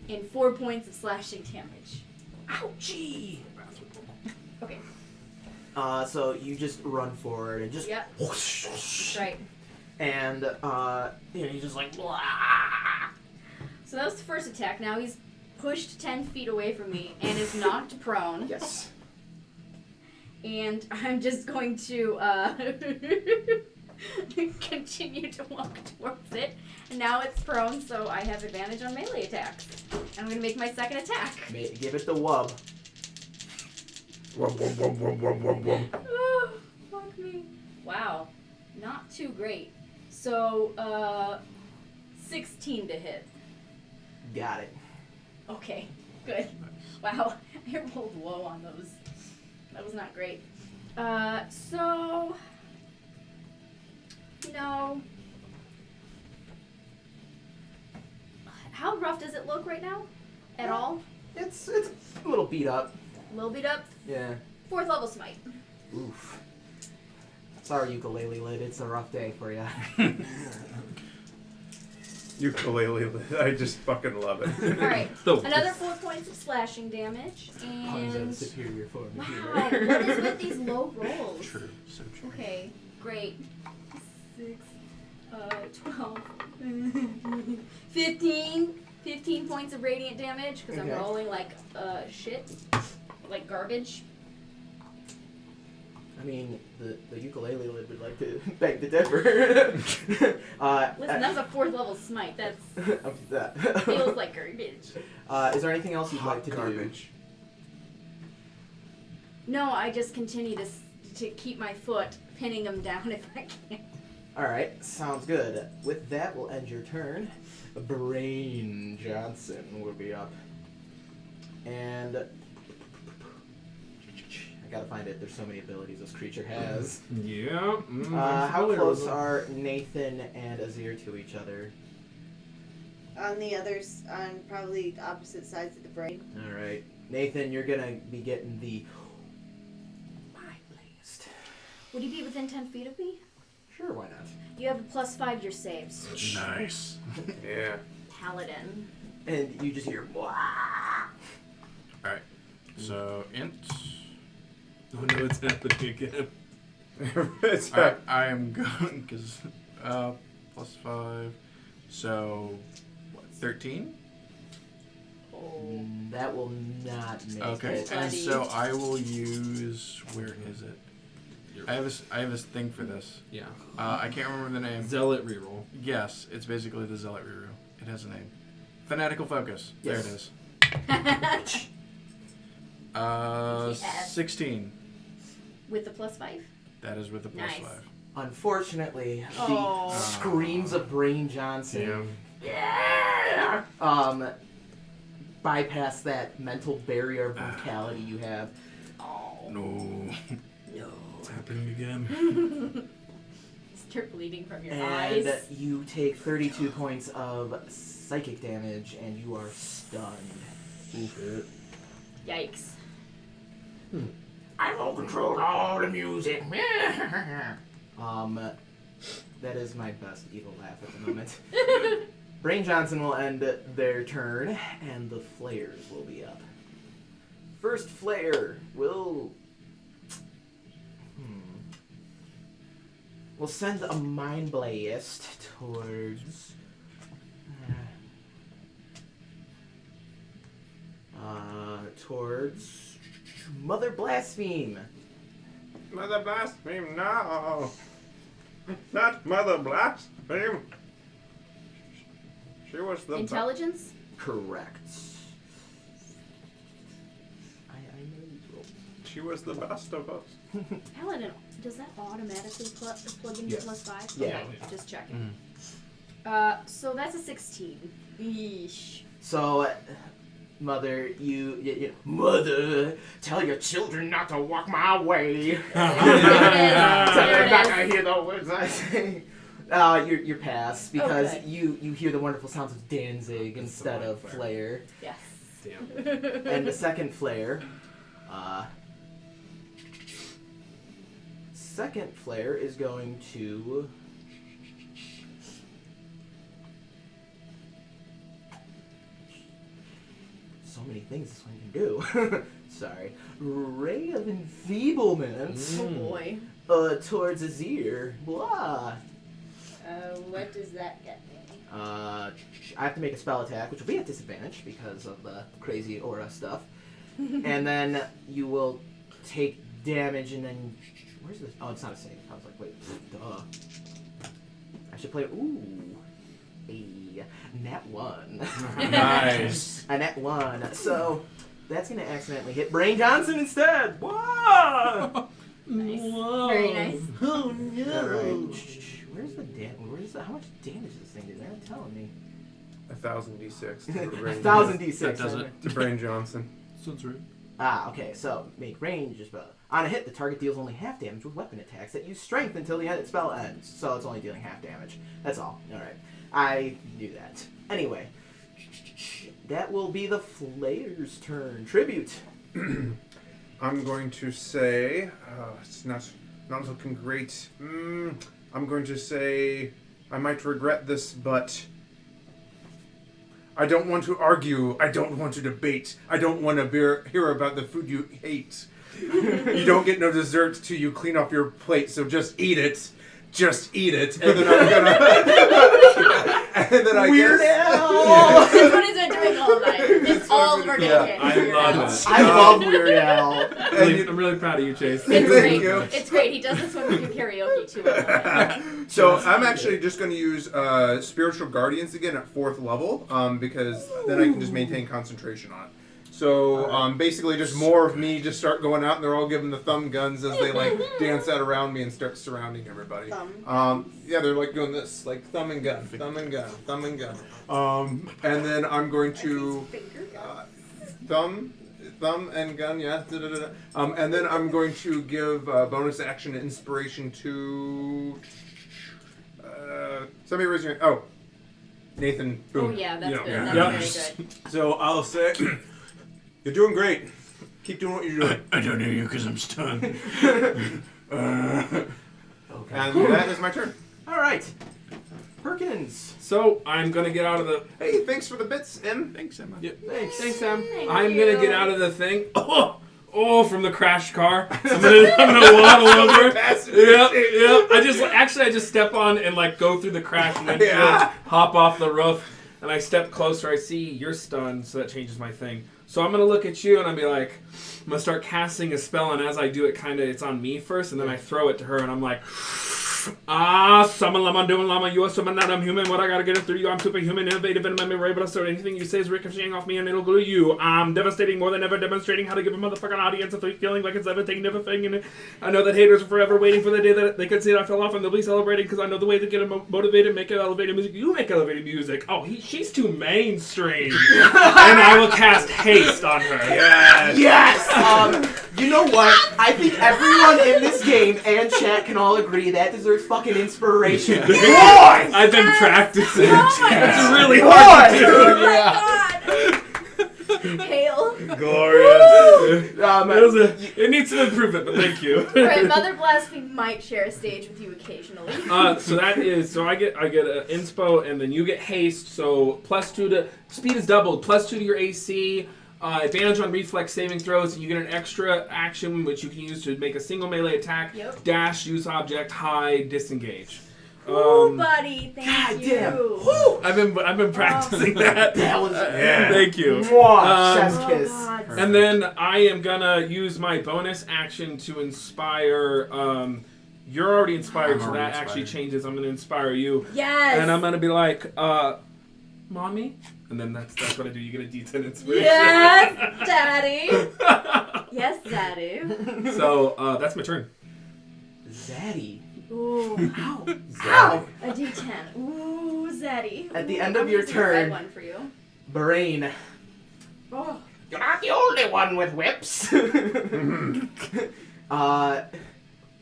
And 4 points of slashing damage. Ouchie! Okay. So you just run forward and just. Yep. That's right. And you just like. Blah. So that was the first attack. Now he's pushed 10 feet away from me and is knocked prone. Yes. And I'm just going to continue to walk towards it. And now it's prone, so I have advantage on melee attacks. I'm going to make my second attack. Give it the wub. Oh, fuck me. Wow. Not too great. So, 16 to hit. Got it. Okay, good. Wow, I rolled low on those. That was not great. So, how rough does it look right now? At all? It's a little beat up. A little beat up? Yeah. 4th level smite. Oof. Sorry, ukulele lid. It's a rough day for you. Ukulele, I just fucking love it. Alright, The- another 4 points of slashing damage, Puns of and... superior form of Wow, humor. what is with these low rolls? True. So true. Okay, great. 6, 12, 15 points of radiant damage, because Okay. I'm rolling like shit. Like garbage. I mean, the ukulele lid would like to beg to differ. Listen, that's a 4th level smite. That that. feels like garbage. Is there anything else you'd like to garbage. No, I just continue to keep my foot pinning him down if I can. do? All right, sounds good. With that, we'll end your turn. Brain Johnson will be up. And I gotta find it. There's so many abilities this creature has. Yeah. How close are Nathan and Azir to each other? On the others, on probably opposite sides of the brain. All right, Nathan, you're gonna be getting the mind blast. Would he be within 10 feet of me? Sure, why not? You have a +5 to your saves. Nice. Yeah. Paladin. And you just hear. Wah! Alright. So, int. Oh no, it's happening again. It's Alright, I am going, because, +5. So, what, 13? Oh. That will not make Okay, it. and Buddy. so I will use, where is it? I have a thing for this. Yeah. I can't remember the name. Zealot reroll. Yes, it's basically the Zealot reroll. It has a name. Fanatical Focus. Yes. There it is. Yes. 16. With the +5? That is with the +5. Nice. Unfortunately, the Oh. screams of Brain Johnson Damn. bypass that mental barrier of brutality you have. Oh. No. No. It's happening again. Start bleeding from your And eyes. you take 32 points of psychic damage, and you are stunned. Shit. Yikes. I will control all the music. That is my best evil laugh at the moment. Brain Johnson will end their turn, and the flayers will be up. First flayer will... We'll send a Mind Blast towards... towards... Mother Blaspheme. Mother Blaspheme, no! Not Mother Blaspheme! She was the Intelligence? Correct. I know you will. She was the best of us. Paladin, does that automatically plug into Yes. +5? Yeah. Okay, just checking. So that's a 16. Yeesh. So, Mother, Mother, tell your children not to walk my way. There They're it not is. gonna hear the words I say. You're past because Okay. you hear the wonderful sounds of Danzig instead of Flare. Yes. Damn. And the second flare is going to so many things this one can do. Sorry. Ray of Enfeeblement Oh boy. towards Azir. Blah. What does that get me? I have to make a spell attack, which will be at disadvantage because of the crazy aura stuff. And then you will take damage, and then where's this? Oh, it's not a save. I was like, wait, duh. I should play. Ooh, a nat 1. Nice. A nat 1. So that's gonna accidentally hit Brain Johnson instead. Whoa! Nice. Whoa. Very nice. Oh no. All right. Where's the how much damage is this thing do? They're not telling me. 1,000 d6 to Brain 1,000 d6. That does it. to Brain Johnson. Sounds right. Okay, so make range is on a hit, the target deals only half damage with weapon attacks that use strength until the end spell ends. So it's only dealing half damage. That's all. Alright. I knew that. Anyway. That will be the Flayer's turn. Tribute. I'm going to say, it's not looking great. I'm going to say, I might regret this, but I don't want to argue. I don't want to debate. I don't want to hear about the food you hate. You don't get no dessert till you clean up your plate, so just eat it. Just eat it. And then I'm gonna... and then I Weird guess... Al! That's what he's been doing all night. It's all we're Yeah, getting. I love it. I love Weird Al. I'm really proud of you, Chase. It's Thank great. you. It's great. He does this when we do karaoke too. I love it. So I'm actually just going to use Spiritual Guardians again at 4th level, because then I can just maintain concentration on it. So basically just more of me just start going out and they're all giving the thumb guns as they like dance out around me and start surrounding everybody. Yeah, they're like doing this, like thumb and gun, thumb and gun, thumb and gun. And then I'm going to thumb and gun, yeah. And then I'm going to give bonus action inspiration to somebody raise your hand. Oh, Nathan. Oh Boom. yeah, that's Yeah. good. Yeah. That's very good. So I'll say, you're doing great. Keep doing what you're doing. I don't hear you because I'm stunned. Okay. And that is my turn. Alright. Perkins. So I'm gonna get out of the. Hey, thanks for the bits, M. Thanks, Emma. Yeah. Thanks. Thanks, Sam. Thank I'm you. gonna get out of the thing. Oh, from the crash car. I'm gonna waddle over. Yep. I just step on and like go through the crash and then Yeah. hop off the roof. And I step closer. I see you're stunned, so that changes my thing. So I'm gonna look at you and I'll be like, I'm gonna start casting a spell, and as I do it, it's on me first, and then I throw it to her, and I'm like. Summon Lama, doing Lama, you are summon that I'm human. What I gotta get it through you, I'm superhuman, innovative, and I'm able to anything you say is ricocheting off me and it'll glue you. I'm devastating more than ever, demonstrating how to give a motherfucking audience a feeling like it's levitating, never thing. And I know that haters are forever waiting for the day that they could say I fell off and they'll be celebrating because I know the way to get them motivated, make elevated music. You make elevated music. Oh, she's too mainstream. And I will cast haste on her. Yes! You know what? I think everyone in this game and chat can all agree that deserves fucking inspiration. Boy! I've been practicing. Oh my It's really hard to do. Oh my god! Hail. Glorious. It needs some improvement, but thank you. Alright, Mother Blaspheme might share a stage with you occasionally. So I get an inspo, and then you get haste. So +2 to speed is doubled. +2 to your AC. Advantage on reflex saving throws, and you get an extra action which you can use to make a single melee attack. Yep. Dash, use object, hide, disengage. Ooh, buddy, thank God you. damn. Woo! I've been practicing that. That was Thank you. Mwah, chef's Oh, kiss. God. And then I am gonna use my bonus action to inspire. You're already inspired, I'm so already that inspired. actually changes. I'm gonna inspire you, Yes. and I'm gonna be like, "Mommy," and then that's what I do. You get a D10 inspiration. Yes, Daddy. Yes, Daddy. So that's my turn. Zaddy. Ooh. Ow. Ow. A D10. Ooh, Zaddy. At the Ooh, end of I'm your using a red turn- one for you. Brain. Oh. You're not the only one with whips.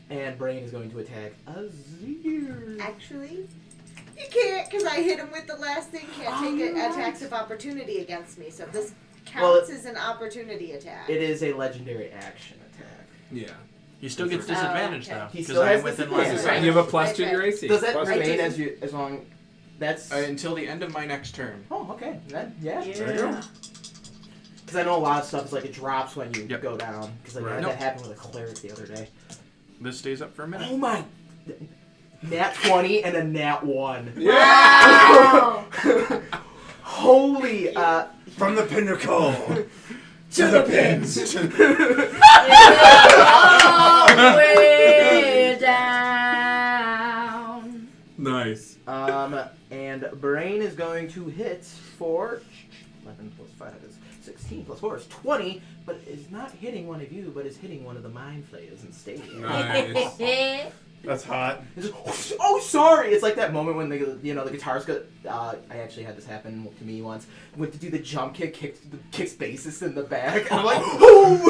And Brain is going to attack Azir. Actually, you can't, because I hit him with the last thing. Can't take attacks of opportunity against me. So this counts as an opportunity attack. It is a legendary action attack. Yeah. He still gets disadvantage okay. though. He Because still has I'm within line of disadvantage. sight. You have a plus 2 to your AC. Does that Plus remain two. as long? That's. Until the end of my next turn. Oh, okay. Then yeah. Yeah. Because I know a lot of stuff is like it drops when you Yep. go down. Because like, Right. that happened with a cleric the other day. This stays up for a minute. Oh my! Nat 20 and a nat 1. Wow. Holy! From the pinnacle to the pins. All the way down. Nice. And Brain is going to hit for 11 plus 5 is 16 plus 4 is 20, but is not hitting one of you, but is hitting one of the mind flayers instead. Nice. That's hot. It's just, oh, sorry! It's like that moment when the guitarist go. I actually had this happen to me once. Went to do the jump kick, kicks bassist in the back, and I'm like, oh!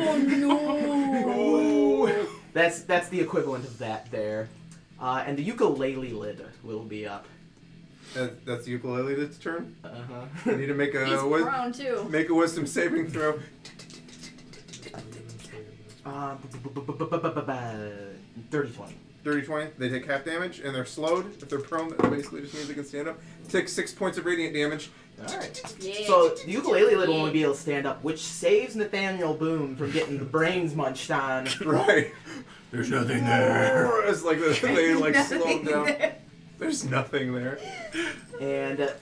Oh no! That's the equivalent of that there. And the ukulele lid will be up. That's the ukulele's turn. Uh-huh. I need to make He's a prone too. make a wisdom saving throw. 30-20. 30-20. They take half damage and they're slowed. If they're prone, that basically just means they can stand up. Take 6 points of radiant damage. Alright. Yeah. So the ukulele lid will only be able to stand up, which saves Nathaniel Boone from getting the brains munched on. Right. There's nothing there. It's like they like slow down. There's nothing there. And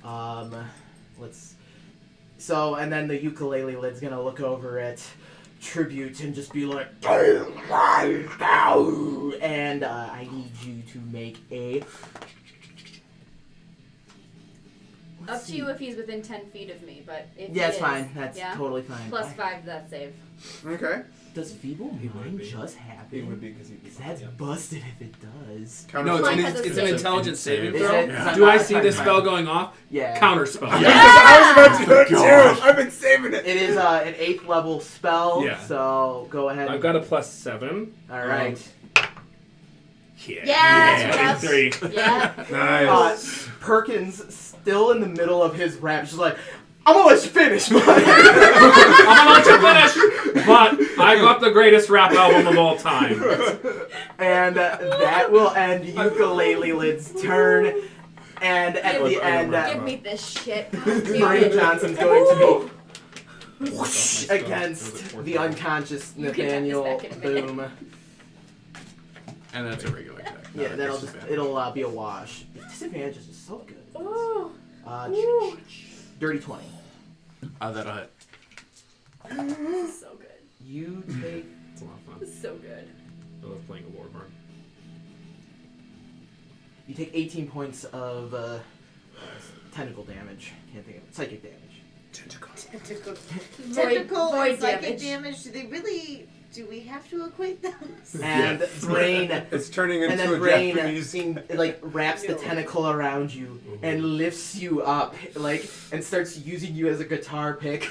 and then the ukulele lid's gonna look over at Tribute and just be like, and I need you to make a. Up to you if he's within 10 feet of me, but if Yeah, he it's is, fine. That's yeah? totally fine. Plus 5 to that save. Okay. Does feeble It would mind be. just happen? It would be because he. That's busted if it does. No, Mine it's has a an save. intelligence saving Is throw. it? Yeah. Do I see the spell going off? Yeah. Counter spell. I was about to do it too. I've been saving it. It is an 8th level spell. Yeah. So go ahead. I've got a plus 7. All right. Yeah, 23. Yeah. Nice. Perkins still in the middle of his rap, just like, I'm gonna let you finish, man. I'm gonna let you finish, but I got the greatest rap album of all time. And that will end Ukulele Lid's turn. And at the end, Give me this shit. Brain Johnson's going to be whoosh against the unconscious You can have this Nathaniel back in a minute. Boom. And that's a regular attack. Yeah, not a that'll disadvantage. it'll be a wash. Disadvantages is so good. Ooh. Ooh. Dirty 20. That'll hit. This is so good. You take. It's a lot of fun. This is so good. I love playing a warbard. You take 18 points of tentacle damage. Can't think of it. Psychic damage. Tentacle Void and psychic damage. damage. Do we have to equate those? And Brain. It's turning And into then a Brain Japanese. wraps the tentacle around you and lifts you up, and starts using you as a guitar pick.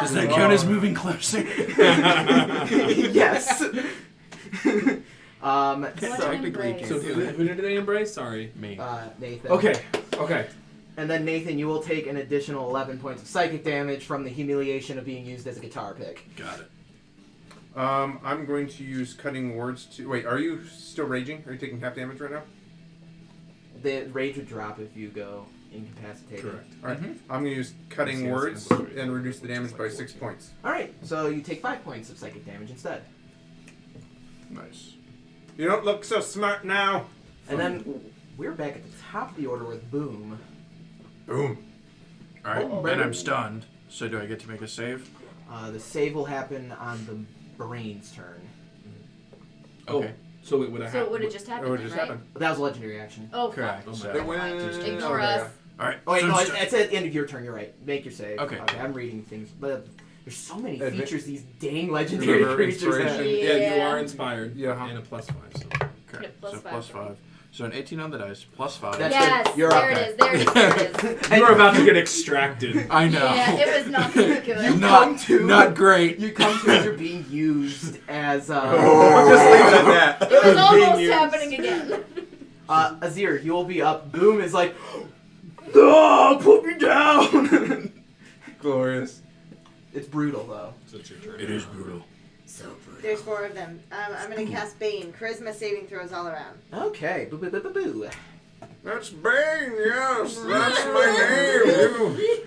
Does that count as moving closer? Yes. What So, an technically embrace. So who did they embrace? Sorry. Me. Nathan. Okay. And then Nathan, you will take an additional 11 points of psychic damage from the humiliation of being used as a guitar pick. Got it. I'm going to use cutting words to. Wait, are you still raging? Are you taking half damage right now? The rage would drop if you go incapacitated. Correct. All right. Mhm. I'm going to use cutting Yes, words yes. and reduce the damage by 6 points. All right, so you take 5 points of psychic damage instead. Nice. You don't look so smart now. And then we're back at the top of the order with Boom. Boom. All right, Oh, and I'm boom. stunned. So do I get to make a save? The save will happen on the Brain's turn. Okay. So it would have So it happened. would have just It happened, would then, just right? happen. But that was a legendary action. Oh, Correct. fuck. So- It Never went- mind. Oh, Ignore there you us. All right. Oh wait, so no, I'm it's at the end of your turn. You're right. Make your save. Okay. I'm reading things, but there's so many Adva- features these dang legendary Remember creatures have. inspiration? Yeah, you Yeah. are inspired. Yeah. And a +5. So. Okay. Yep, plus so five plus for me. 5. So an 18 on the dice, plus 5. That's Yes, good. You're there up it is, there it is, there it is. You were about to get extracted. I know. Yeah, it was not very good. Not great. You come to as you're being used as Just leave it at that. It was Being almost used. happening again. Azir, you will be up. Boom is like, no, put me down. Glorious. It's brutal though. So it's your turn. It is brutal. So brutal. There's 4 of them. I'm gonna cast Bane. Charisma saving throws all around. Okay, boo boo boo boo boo. That's Bane, yes. That's my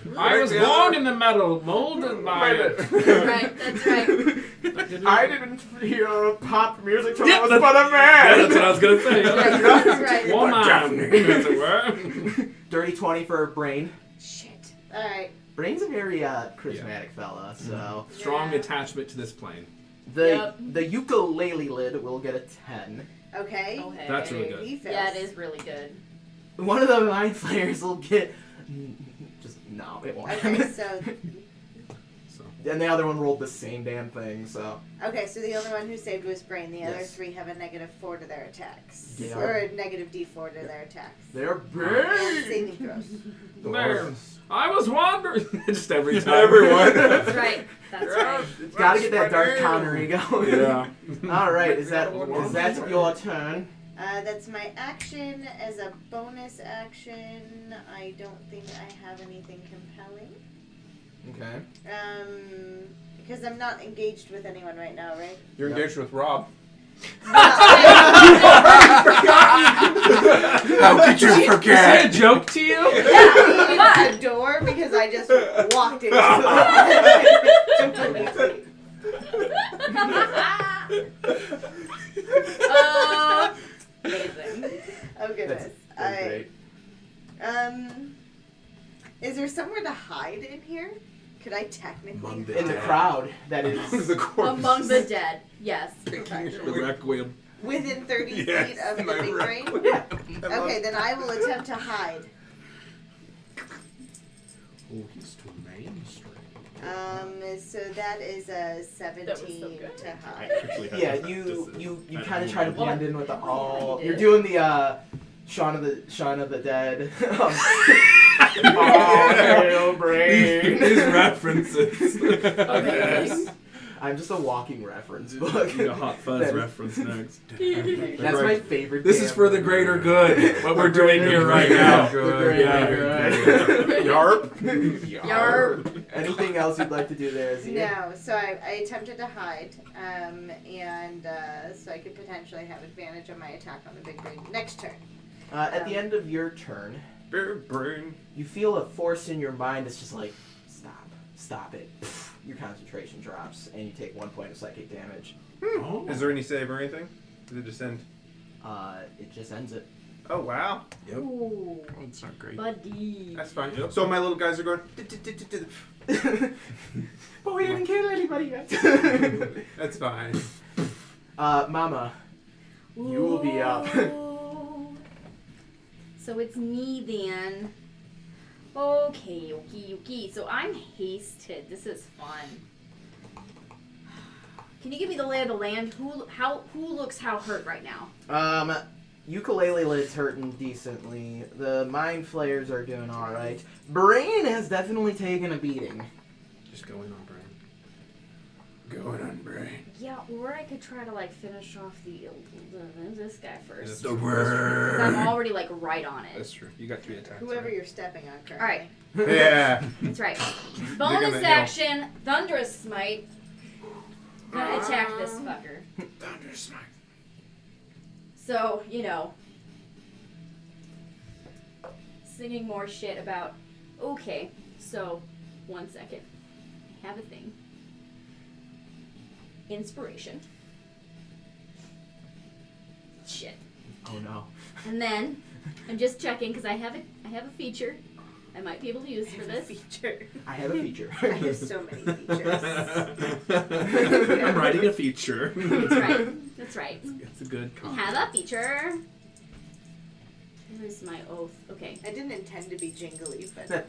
name. I was born in the metal, molded by it. That's right, that's right. I didn't hear pop music till Yeah, I was that's- but a man. Yeah, that's what I was gonna say. That's right. Woman, as it were. Dirty 20 for Brain. Shit. Alright. Brain's a very charismatic fella, so Strong Yeah. attachment to this plane. the ukulele lid will get a 10. Okay. Oh, hey. That's really good. He fails. Yeah, it is really good. One of the mind flayers will get just no, it won't. Okay, so And the other one rolled the same damn thing, so the only one who saved was Brain. The other Yes. 3 have a -4 to their attacks. They Or are- a -D4 to their attacks. they're And big. saving throws. There. I was wandering. Just every time. Everyone. That's right. That's right. Gotta get that dark countery going. Yeah. All right, is that your turn? That's my action. As a bonus action, I don't think I have anything compelling. Okay. Because I'm not engaged with anyone right now, right? You're engaged with Rob. How could you Is he a forget? joke to you? Yeah, the door because I just walked into it. Amazing. Oh goodness. That's great. Is there somewhere to hide in here? Could I technically? Among In the crowd, that is. The corpse. Among the dead. Yes. The requiem. Within 30 Yes, feet of the my big brain? Yeah. Okay, then I will attempt to hide. Oh, he's too mainstream. So that is a 17 That was so good. to hide. Yeah, you kind of try to blend in with the all. did. You're doing the Shaun of the Dead. Oh, hail brain. His references. Amazing. I'm just a walking reference book. Need a Hot Fuzz That- reference next. That's my favorite. This is for the greater good. What we're doing here right now. The greater good. Yarp. Yarp. Anything else you'd like to do there, Zia? No, so I attempted to hide, and so I could potentially have advantage on my attack on the big brain next turn. At the end of your turn, Big brain. you feel a force in your mind that's just like, stop it. Your concentration drops, and you take 1 point of psychic damage. Oh. Is there any save or anything? Does it just end? It just ends it. Oh wow. Ooh, It's not great. buddy. That's fine. Yep. So my little guys are going. But we didn't kill anybody yet. That's fine. Mama, you will be up. Ooh. So it's me then. Okay. So I'm hasted. This is fun. Can you give me the lay of the land? Who looks how hurt right now? Ukulele lid's hurting decently. The mind flayers are doing alright. Brain has definitely taken a beating. Just going on, Brian. Going on brain. Yeah, or I could try to finish off this guy first. The 'Cause word. I'm already right on it. That's true. You got 3 attacks. Whoever right? you're stepping on currently. All right, Yeah. that's right. Dig Bonus on the hill. action, Thunderous Smite. Gonna attack this fucker. Thunder smite. So, singing more shit about. Okay, so 1 second. I have a thing. Inspiration. Shit. Oh no. And then I'm just checking because I have a feature I might be able to use for this. Feature. I have a feature. I have so many features. I'm writing a feature. That's right. That's right. It's a good I comp. have a feature. Where's my oath? Okay. I didn't intend to be jingly, but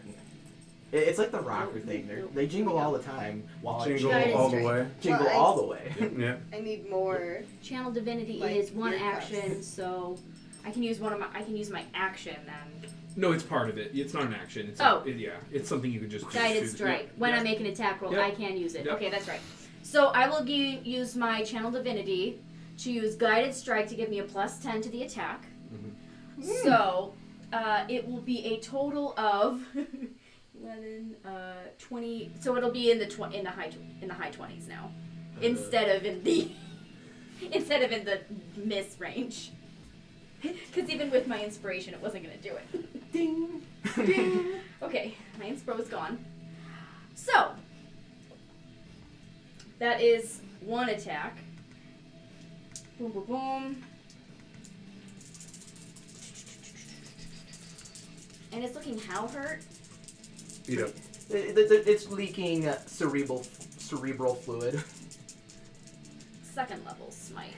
It's like the rocker thing. They jingle all the time. While I Jingle Guidance all the strike. way. jingle Well, all the way. Yeah. I need more. Channel Divinity Like is 1 earcuffs. action, so I can use my action then. No, it's part of it. It's not an action. It's it's something you could just Guided choose. strike. When I make an attack roll, Yep. I can use it. Yep. Okay, that's right. So I will use my channel divinity to use guided strike to give me a +10 to the attack. So it will be a total of 11, 20. So it'll be in the high 20s now, instead of in the miss range. Because even with my inspiration, it wasn't gonna do it. Ding. Ding. Okay, my inspo is gone. So that is one attack. Boom, boom, boom. And it's looking how hurt? Beat up. It's leaking cerebral fluid. Second level smite.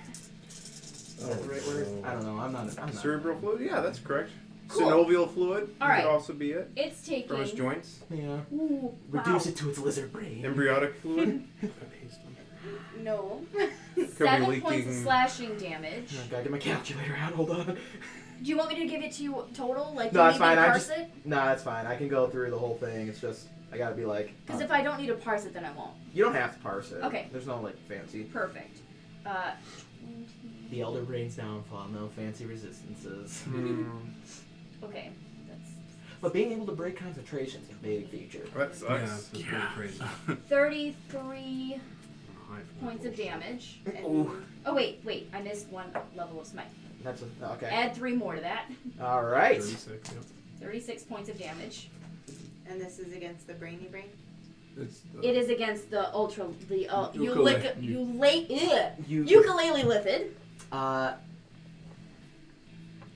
Is that the right word? I don't know. I'm not. Cerebral fluid? Yeah, that's correct. Cool. Synovial fluid All right. could also be it. It's taking. From his joints. Yeah. Ooh, Reduce wow. it to its lizard brain. Embryonic fluid. No. 7 leaking. points of slashing damage. I gotta get my calculator out. Hold on. Do you want me to give it to you total? Like, No, you that's need me fine. to I parse just- it? Nah, that's fine. I can go through the whole thing. It's just I gotta be like. Because if I don't need to parse it, then I won't. You don't have to parse it. Okay. There's no like fancy. Perfect. 20. The Elder Brain's downfall. No fancy resistances. Okay, that's But being able to break concentration is a big feature. That Yeah, sucks. that's pretty crazy. 33 points of damage. And- Ooh. oh wait, I missed one level of smite. That's okay. Add 3 more to that. All right. 36, yep. 36 points of damage. And this is against the brainy brain? It's It is against the Ukulele. ukulele lithid.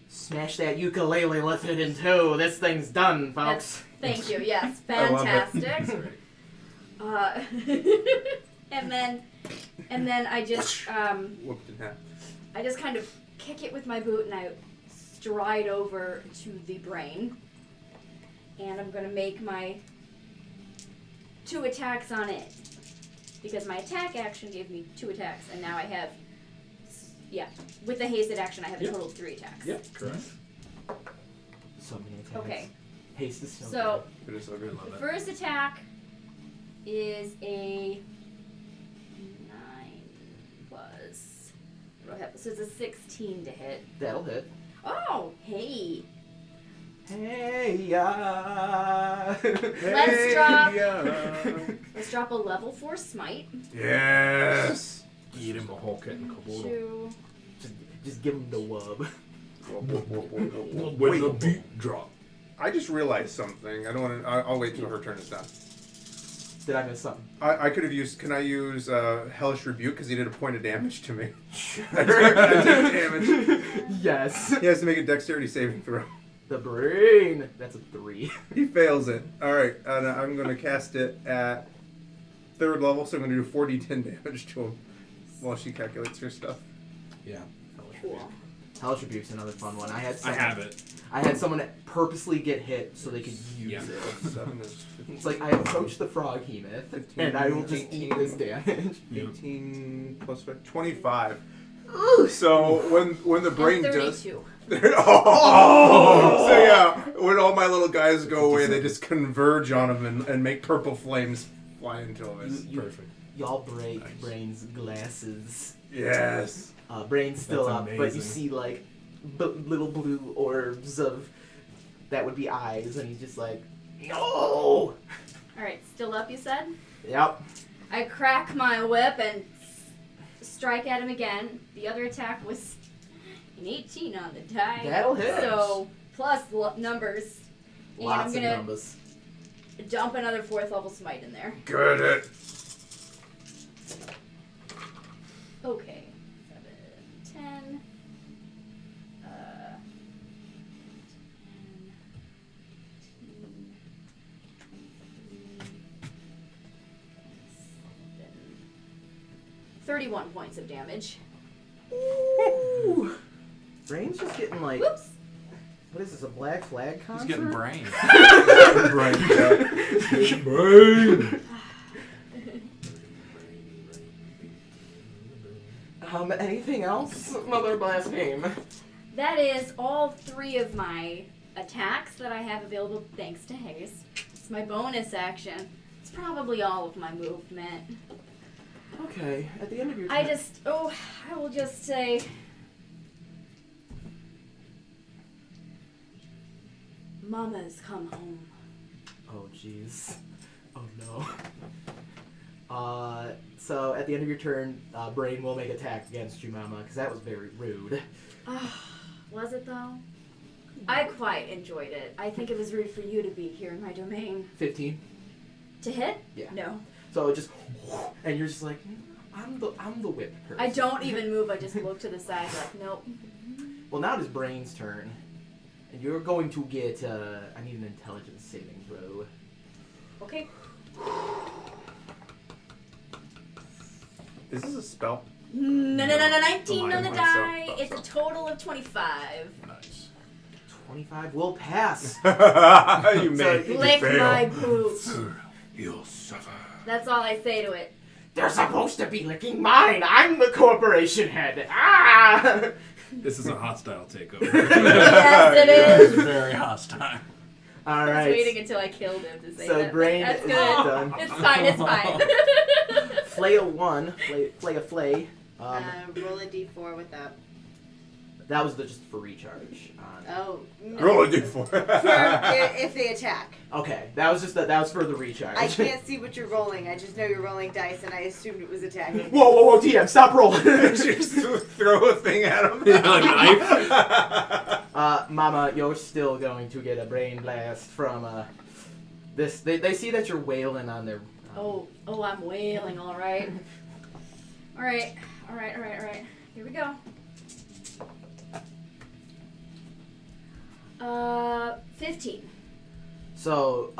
Smash that ukulele lifted in two. This thing's done, folks. Thank you. Yes, I love it. fantastic. And then I just Whooped in half. I just kind of kick it with my boot and I stride over to the brain. And I'm gonna make my 2 attacks on it. Because my attack action gave me 2 attacks, and now I have, with the hasted action, I have a Yep. total of 3 attacks. Yep, correct. So many attacks. Okay, Haste is so. so It is so good. the first attack is a 9 plus, so it's a 16 to hit. good. That'll hit. Oh, hey. Hey ya. Let's drop a level 4 smite. Yes. Eat him a whole kit and caboodle. 2. Just give him the wub. When the beat drop. I just realized something. I don't want to. I'll wait till her turn is done. Did I miss something? I could have used. Can I use Hellish Rebuke because he did a point of damage to me? I did damage. Yes. He has to make a Dexterity saving throw. The brain. That's a 3. He fails it. All right, and I'm going to cast it at 3rd level, so I'm going to do 4d10 damage to him while she calculates her stuff. Yeah. Cool. Hellish Rebuke's another fun one. I I have it. I had someone purposely get hit so they could use Yeah. it. 7 is It's like I approach the frog hemoth, 15, and I will just eat 18. this damage. 18 plus 5, 25. So when the brain And does. 32. Oh! So yeah, when all my little guys go away, they just converge on him and make purple flames fly into him. It's Perfect. Y'all break Nice. Brain's glasses. Yes. Brain's still That's up, but you amazing. see like little blue orbs of that would be eyes, and he's just like, no. Alright, still up, you said? Yep. I crack my whip and strike at him again. The other attack was an 18 on the die. That'll hit. So, plus numbers. And Lots I'm of gonna numbers. dump another 4th level smite in there. Good it. Okay. 7, 10. 31 points of damage. Ooh. Brain's just getting like, Whoops. what is this, a Black Flag concert? He's getting brain. Brain. Anything else? Mother Blaspheme. That is all 3 of my attacks that I have available thanks to haste. It's my bonus action. It's probably all of my movement. Okay, at the end of your I will just say... Mama's come home. Oh, jeez. Oh, no. So at the end of your turn, Brain will make attack against you, Mama, because that was very rude. Was it, though? I quite enjoyed it. I think it was rude for you to be here in my domain. 15. To hit? Yeah. No. So it just, and you're just like, I'm the whip person. I don't even move. I just look to the side like, nope. Well, now it is Brain's turn, and you're going to get. I need an intelligence saving throw. Okay. Is this a spell? No, 19 on the Myself, die. but It's a total of 25. Nice. 25 will pass. You made it. Lick fail. my boots. You'll suffer. That's all I say to it. They're supposed to be licking mine. I'm the corporation head. Ah! This is a hostile takeover. Yes, it It's is. very hostile. All I was right. waiting until I killed him to say So that. Brain That's is good. done. It's fine. It's fine. Flay a 1. Flay a flay. Roll a d4 with that. That was just for recharge. Oh. No. Roll a d4. If they attack. Okay, that was for the recharge. I can't see what you're rolling. I just know you're rolling dice, and I assumed it was attacking. Whoa, TM, stop rolling. Just throw a thing at him. Like a knife. Mama, you're still going to get a brain blast from this. They see that you're wailing on their. Oh, I'm wailing. All right. All right. Here we go. 15. So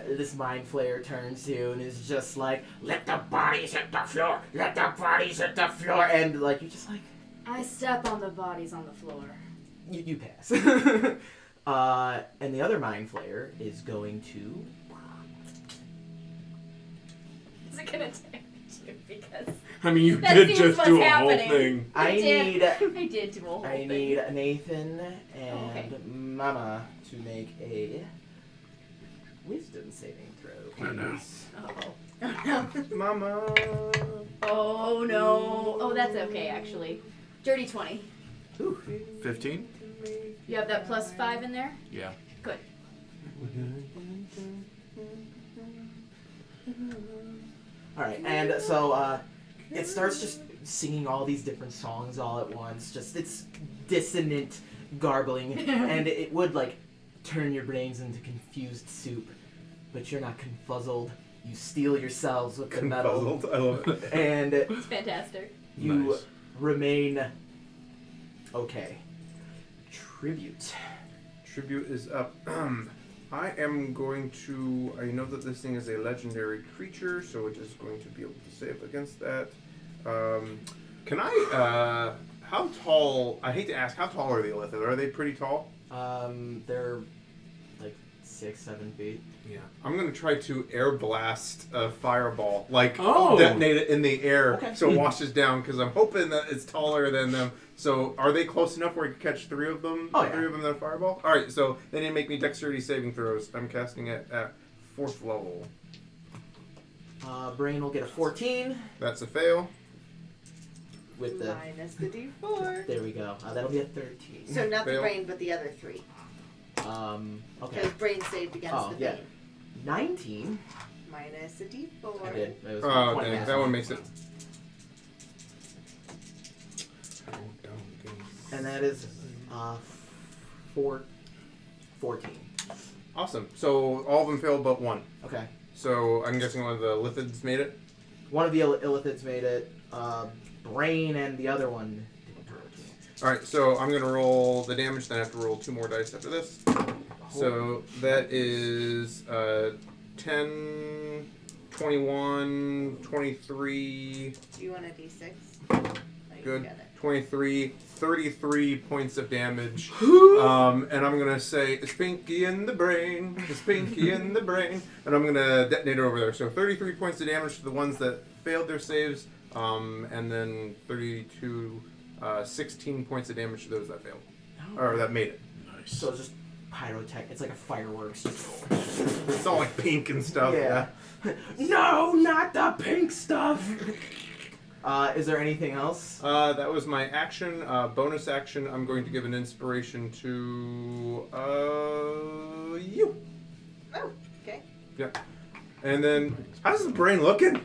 this mind flayer turns to you and is just like, "Let the bodies hit the floor. Let the bodies hit the floor." And like you just like I step on the bodies on the floor. you pass. And the other mind flayer is going to. Is it gonna take you? Because I mean, you That did seems just what's do a happening. whole thing. I need. I did do a whole I thing. need Nathan and okay. Mama to make a wisdom saving throw, Oh, no. please. Oh no. Mama. Oh no. Oh, that's okay actually. Dirty 20. 15? You have that +5 in there? Yeah. Good. All right, and so it starts just singing all these different songs all at once. Just it's dissonant garbling, and it would like turn your brains into confused soup, but you're not confuzzled. You steel yourselves with the metal, Confuzzled. I love it. and It's fantastic. you Nice. remain okay. Tribute. Tribute is up. I am going to. I know that this thing is a legendary creature, so it is going to be able to save against that. Can I? How tall? I hate to ask. How tall are the Illithid? Are they pretty tall? They're like 6-7 feet. Yeah. I'm gonna try to air blast a fireball, like Oh. detonate it in the air, Okay. so it washes down. Because I'm hoping that it's taller than them. So are they close enough where I could catch 3 of them? Oh, yeah. 3 of them in a fireball. All right. So they didn't make me dexterity saving throws. I'm casting it at 4th level. Brain will get a 14 That's a fail. with the. Minus the d4. There we go. That'll be a 13. So not the Fail. brain, but the other 3. Okay. Because brain saved against Oh, the yeah. vein. 19. Minus a d4. I did. It was Oh 20 dang, last that one makes it. And that is 14. Awesome. So all of them failed but 1. Okay. So I'm guessing one of the lithids made it. One of the illithids made it. Brain and the other one didn't do it. All right. So I'm gonna roll the damage. Then I have to roll 2 more dice after this. So that is 10, 21, 23. Do you want a d6? Oh, you Good. got it. 23, 33 points of damage. And I'm going to say, it's pinky in the brain, it's pinky in the brain. And I'm going to detonate it over there. So 33 points of damage to the ones that failed their saves. And then 32, 16 points of damage to those that failed. Or that made it. Nice. So it's just pyrotech. It's like a fireworks. It's all like pink and stuff. Yeah. No, not the pink stuff. Is there anything else? That was my action. Bonus action, I'm going to give an inspiration to you. Oh, okay. Yeah. And then, how's the brain looking?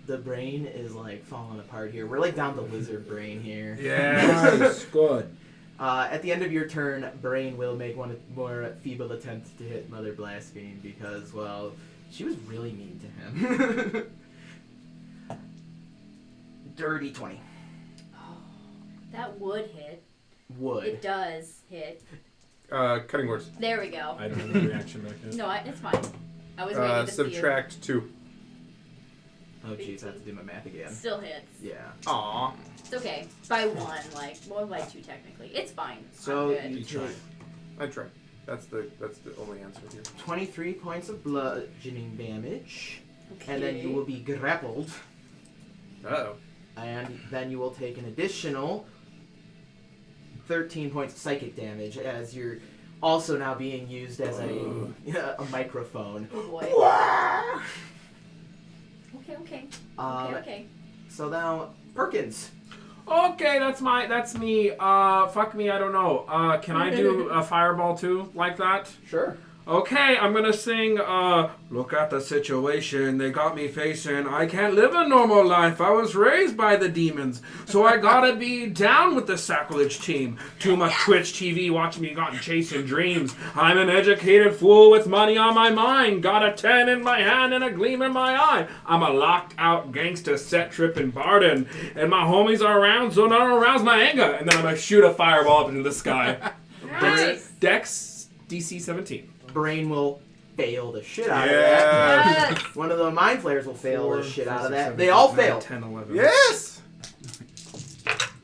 The brain is like falling apart here. We're like down to lizard brain here. Yeah. Nice. Good. At the end of your turn, Brain will make one more feeble attempt to hit Mother Blaspheme because, well, she was really mean to him. Dirty 20. Oh, that would hit. Would. It does hit. Cutting words. There we go. I don't have a reaction back yet. No, it's fine. I was waiting to Subtract 2. Oh, jeez, I have to do my math see again. it. Still hits. Yeah. Aw. It's okay. By 1, like, well, by 2 technically. It's fine. So I'm good. you take I tried. That's the only answer here. 23 points of bludgeoning damage, Okay. and then you will be grappled, Uh-oh. and then you will take an additional 13 points of psychic damage as you're also now being used as a microphone. Oh boy. Okay. Okay. So now, Perkins. Okay, that's me. Fuck me, I don't know. Can I do a fireball too, like that? Sure. Okay, I'm gonna sing, look at the situation they got me facing. I can't live a normal life. I was raised by the demons. So I gotta be down with the sacrilege team. Too much Twitch TV watching me gotten chasing dreams. I'm an educated fool with money on my mind. Got a 10 in my hand and a gleam in my eye. I'm a locked out gangster set tripping Barden. And my homies are around, so don't arouse my anger. And then I'm gonna shoot a fireball up into the sky. Nice. Dex DC 17. Brain will fail the shit out of that. Yeah. Yes. One of the mind flayers will fail the 4, shit 5, out of 6, that. 7, They 8, all 9, fail. 10, 11. Yes!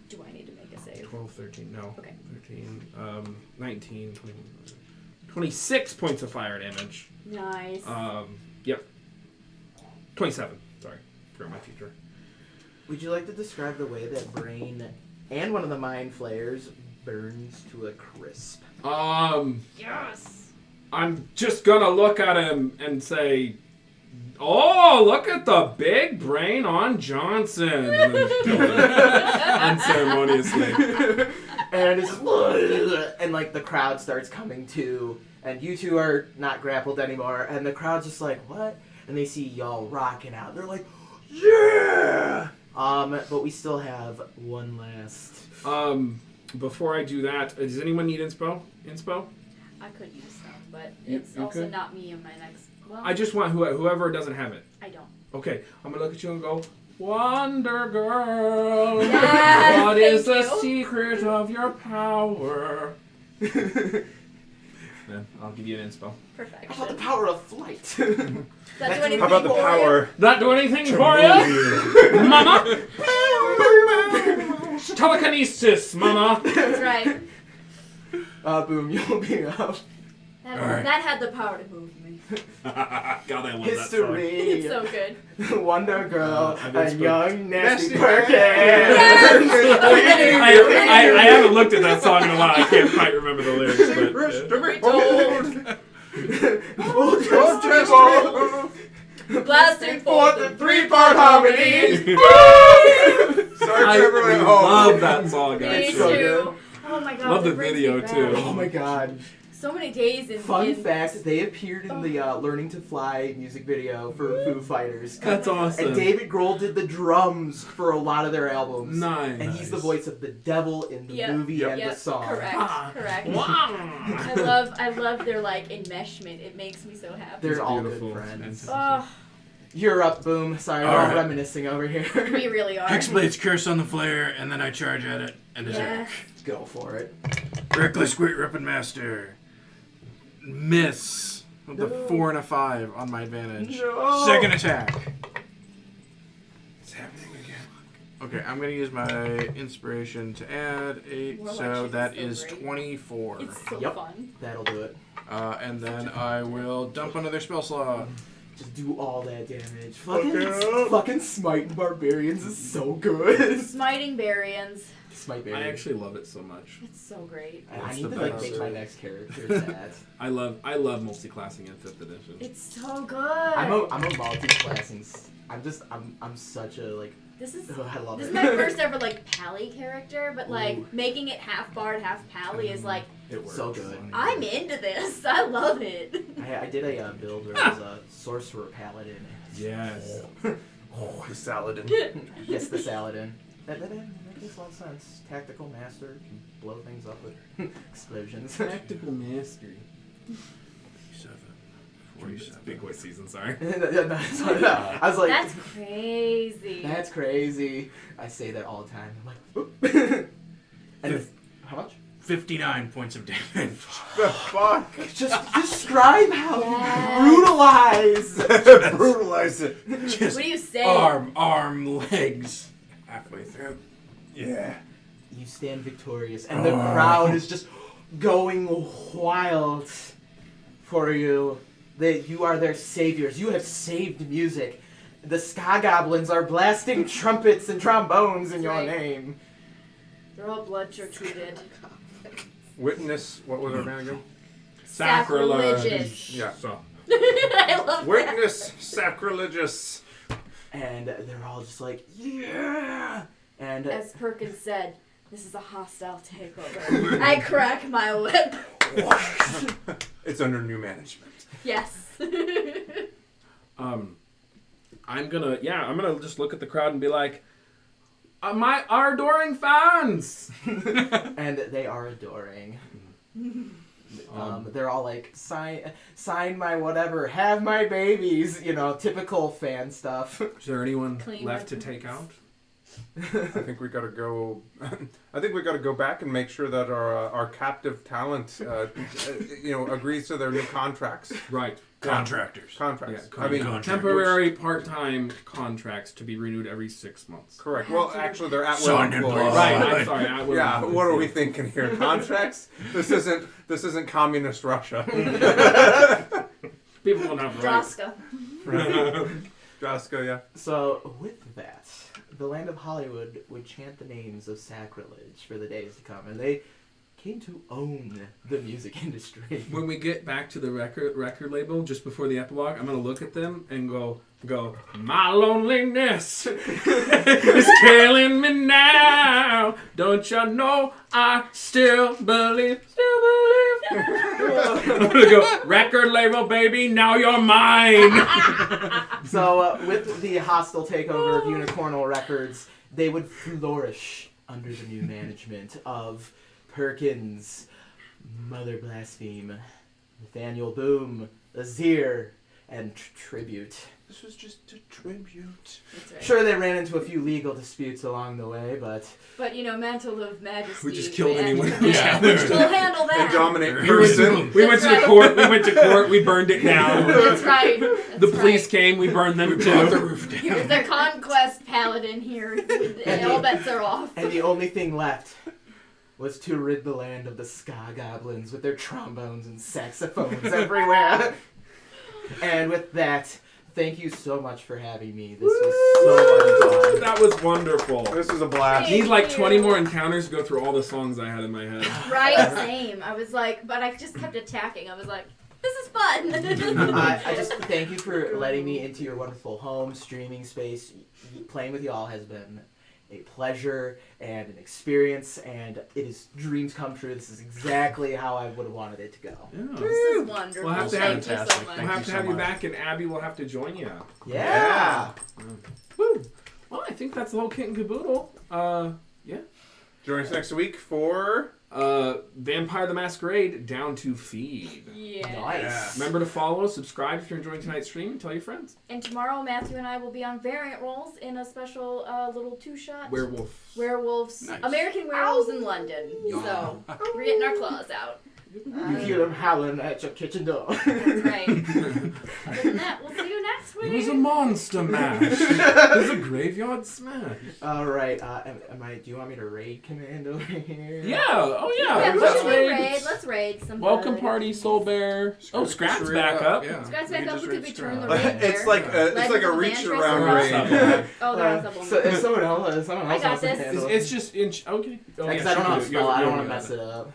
Do I need to make a save? 12, 13, no. Okay. 13, 19, 21, 26 points of fire damage. Nice. Yep. 27. Sorry. Forgot my future. Would you like to describe the way that Brain and one of the mind flayers burns to a crisp? Yes. I'm just gonna look at him and say, oh, look at the big brain on Johnson. And then kill him unceremoniously. And it's just, and like the crowd starts coming to, and you two are not grappled anymore, and the crowd's just like, what? And they see y'all rocking out. They're like, yeah! But we still have one last. Before I do that, does anyone need inspo? I could use some, but You- it's you also could? not me in my next. Well, I just want whoever doesn't have it. I don't. Okay, I'm gonna look at you and go, Wonder Girl, Yes, what is the thank you. secret of your power? Then I'll give you an inspo. How about the Perfection. power of flight? Does that do anything How about the for you? power? Not do anything for you, Mama? Telekinesis, Mama. That's right. Boom, you'll be up. That had the power to move me. God, I love History. It's so good. Wonder Girl, I've a been young nasty Nasty Perkins. I haven't looked at that song in a while. I can't quite remember the lyrics, but Blasting forth forth in three-part harmony. Sorry I for everyone at home. love that song, Me guys. so too. good. Oh my god. Love that the brings video, me back. too. Oh my god. So many days in. Fun in fact, they appeared in the Learning to Fly music video for Foo Fighters. That's awesome. And David Grohl did the drums for a lot of their albums. Nice. And he's the voice of the devil in the Yep. movie Yep. and Yep, the song. correct. Ah. Correct. Wow. I love their like enmeshment. It makes me so happy. They're all beautiful. good friends. Oh, You're up, Boom. Sorry, we're All all right. reminiscing over here. we really are. Hexblade's curse on the flare, and then I charge at it and attack. Yes. Go for it. Reckless Great Ripping Master. Miss with a 4 and a 5 on my advantage. No. Second attack. It's happening again. Okay, I'm gonna use my inspiration to add 8, Warlock so shit that is is so great. 24. It's so Yep. fun. That'll do it. And then I will dump another spell slot. Just do all that damage. Okay. Fucking smiting barbarians is so good. Smiting Barians. This might be. I actually love it so much. It's so great. I It's need the to like best. make my next character that. I love multi-classing in 5th edition. It's so good. I'm a multi-classing. I'm such a like. This is I love this it. is my first ever like pally character, but like Ooh. making it half bard, half pally is like It works. So good. I'm into this. I love it. I did a build where it was a sorcerer paladin. Yes. Oh, the Saladin. Yes, the Saladin. That makes a lot of sense. Tactical master can blow things up with explosions. Tactical mastery. 47. Big boy season, sorry. I was like, That's crazy. that's crazy. I say that all the time. I'm like, and it's, how much? 59 points of damage. The fuck? Just describe how Yes. you brutalize. Brutalize it. Just What do you say? arm, legs. Halfway through. Yeah. You stand victorious, and the crowd is just going wild for you. You are their saviors. You have saved music. The ska goblins are blasting trumpets and trombones in your Right. name. They're all blood treated. Witness. What was our name again? Sacrilegious. Yeah. So, I love Witness sacrilegious. And they're all just like, yeah. And that. As Perkins said, this is a hostile takeover. I crack my whip. It's under new management. Yes. I'm gonna just look at the crowd and be like, our adoring fans! and they are adoring. They're all like, sign my whatever, have my babies, typical fan stuff. Is there anyone Clean left to weapons. take out? I think we gotta go. I think we gotta go back and make sure that our captive talent, agrees to their new contracts. Right. Contractors. Contracts. Yeah, I mean, contracts. temporary part-time contracts to be renewed every 6 months. correct. Well, actually, they're at will Signed and employees. bought. Right, I'm sorry. I will Yeah. What are we thinking here? Contracts? This isn't communist Russia. People don't have rights. Droska. Jaska, yeah. So, with that, the land of Hollywood would chant the names of sacrilege for the days to come, and they came to own the music industry. When we get back to the record label, just before the epilogue, I'm gonna look at them and go, my loneliness is killing me now. Don't you know I still believe. I'm gonna go, record label, baby, now you're mine. So, with the hostile takeover of Unicornal Records, they would flourish under the new management of Perkins, Mother Blaspheme, Nathaniel Boom, Azir, and Tribute. This was just a tribute. That's right. Sure, they ran into a few legal disputes along the way, but But Mantle of Majesty. We just killed and- anyone. Yeah. We'll handle that. And dominate We went person. to the court. We went to court. We burned it down. That's right. The police came. We burned them Brought the too. roof down. Here's the conquest paladin here. And all bets are off. and the only thing left was to rid the land of the ska goblins with their trombones and saxophones everywhere. And with that, thank you so much for having me. This was so much fun. That was wonderful. This is a blast. Need like 20 more encounters to go through all the songs I had in my head. Right, same. I was like, but I just kept attacking. I was like, this is fun. I just thank you for letting me into your wonderful home streaming space. Playing with y'all has been a pleasure and an experience, and it is dreams come true. This is exactly how I would have wanted it to go. Yeah. This is wonderful. We'll have to Thank have- you so fantastic. much. We'll have you to so have you much. back, and Abby will have to join you. Yeah. Woo. Well, I think that's the whole kit and caboodle. Join us next week for. Vampire the Masquerade, Down to Feed. Yeah. Nice. Remember to follow, subscribe if you're enjoying tonight's stream, and tell your friends. And tomorrow, Matthew and I will be on variant roles in a special little two-shot. Werewolf. Werewolves. Nice. American werewolves in London. So, we're getting our claws out. You hear them howling at your kitchen door. That's right. Other than that, we'll see you next week. It was a monster mash. It was a graveyard smash. All right. Do you want me to raid command over here? Yeah. Oh Yeah, yeah. let's raid. Let's raid some. Welcome party, Soul Bear. Oh, Scrat's back up. Yeah. Scrat's back up. We could return the Scrap. raid. It's like a reach around What's raid. up, man? Oh, there's a So if someone else I got wants to this. handle it. It's just okay. Oh, Because yeah, I don't know how to you- spell. you- I you- don't want to you- mess it up.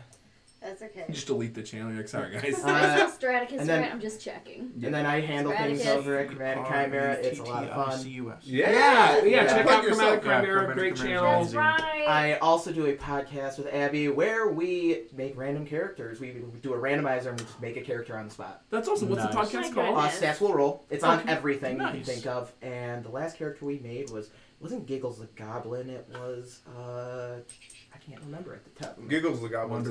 That's okay. Just delete the channel. You're like, sorry guys. Straticus, and then- right? I'm just checking. And then I handle things Straticus. over at Chromatic Chimera. It's a lot of fun. Yeah. Check Plug out yourself. Chromatic Chimera. Great channel. That's right. I also do a podcast with Abby where we make random characters. We do a randomizer and we just make a character on the spot. That's awesome. What's the Nice. podcast My called? goodness. Stats will roll. It's on Okay. everything you can Nice. think of. And the last character we made wasn't Giggles the Goblin. It was I can't remember at the top. Giggles the Goblin.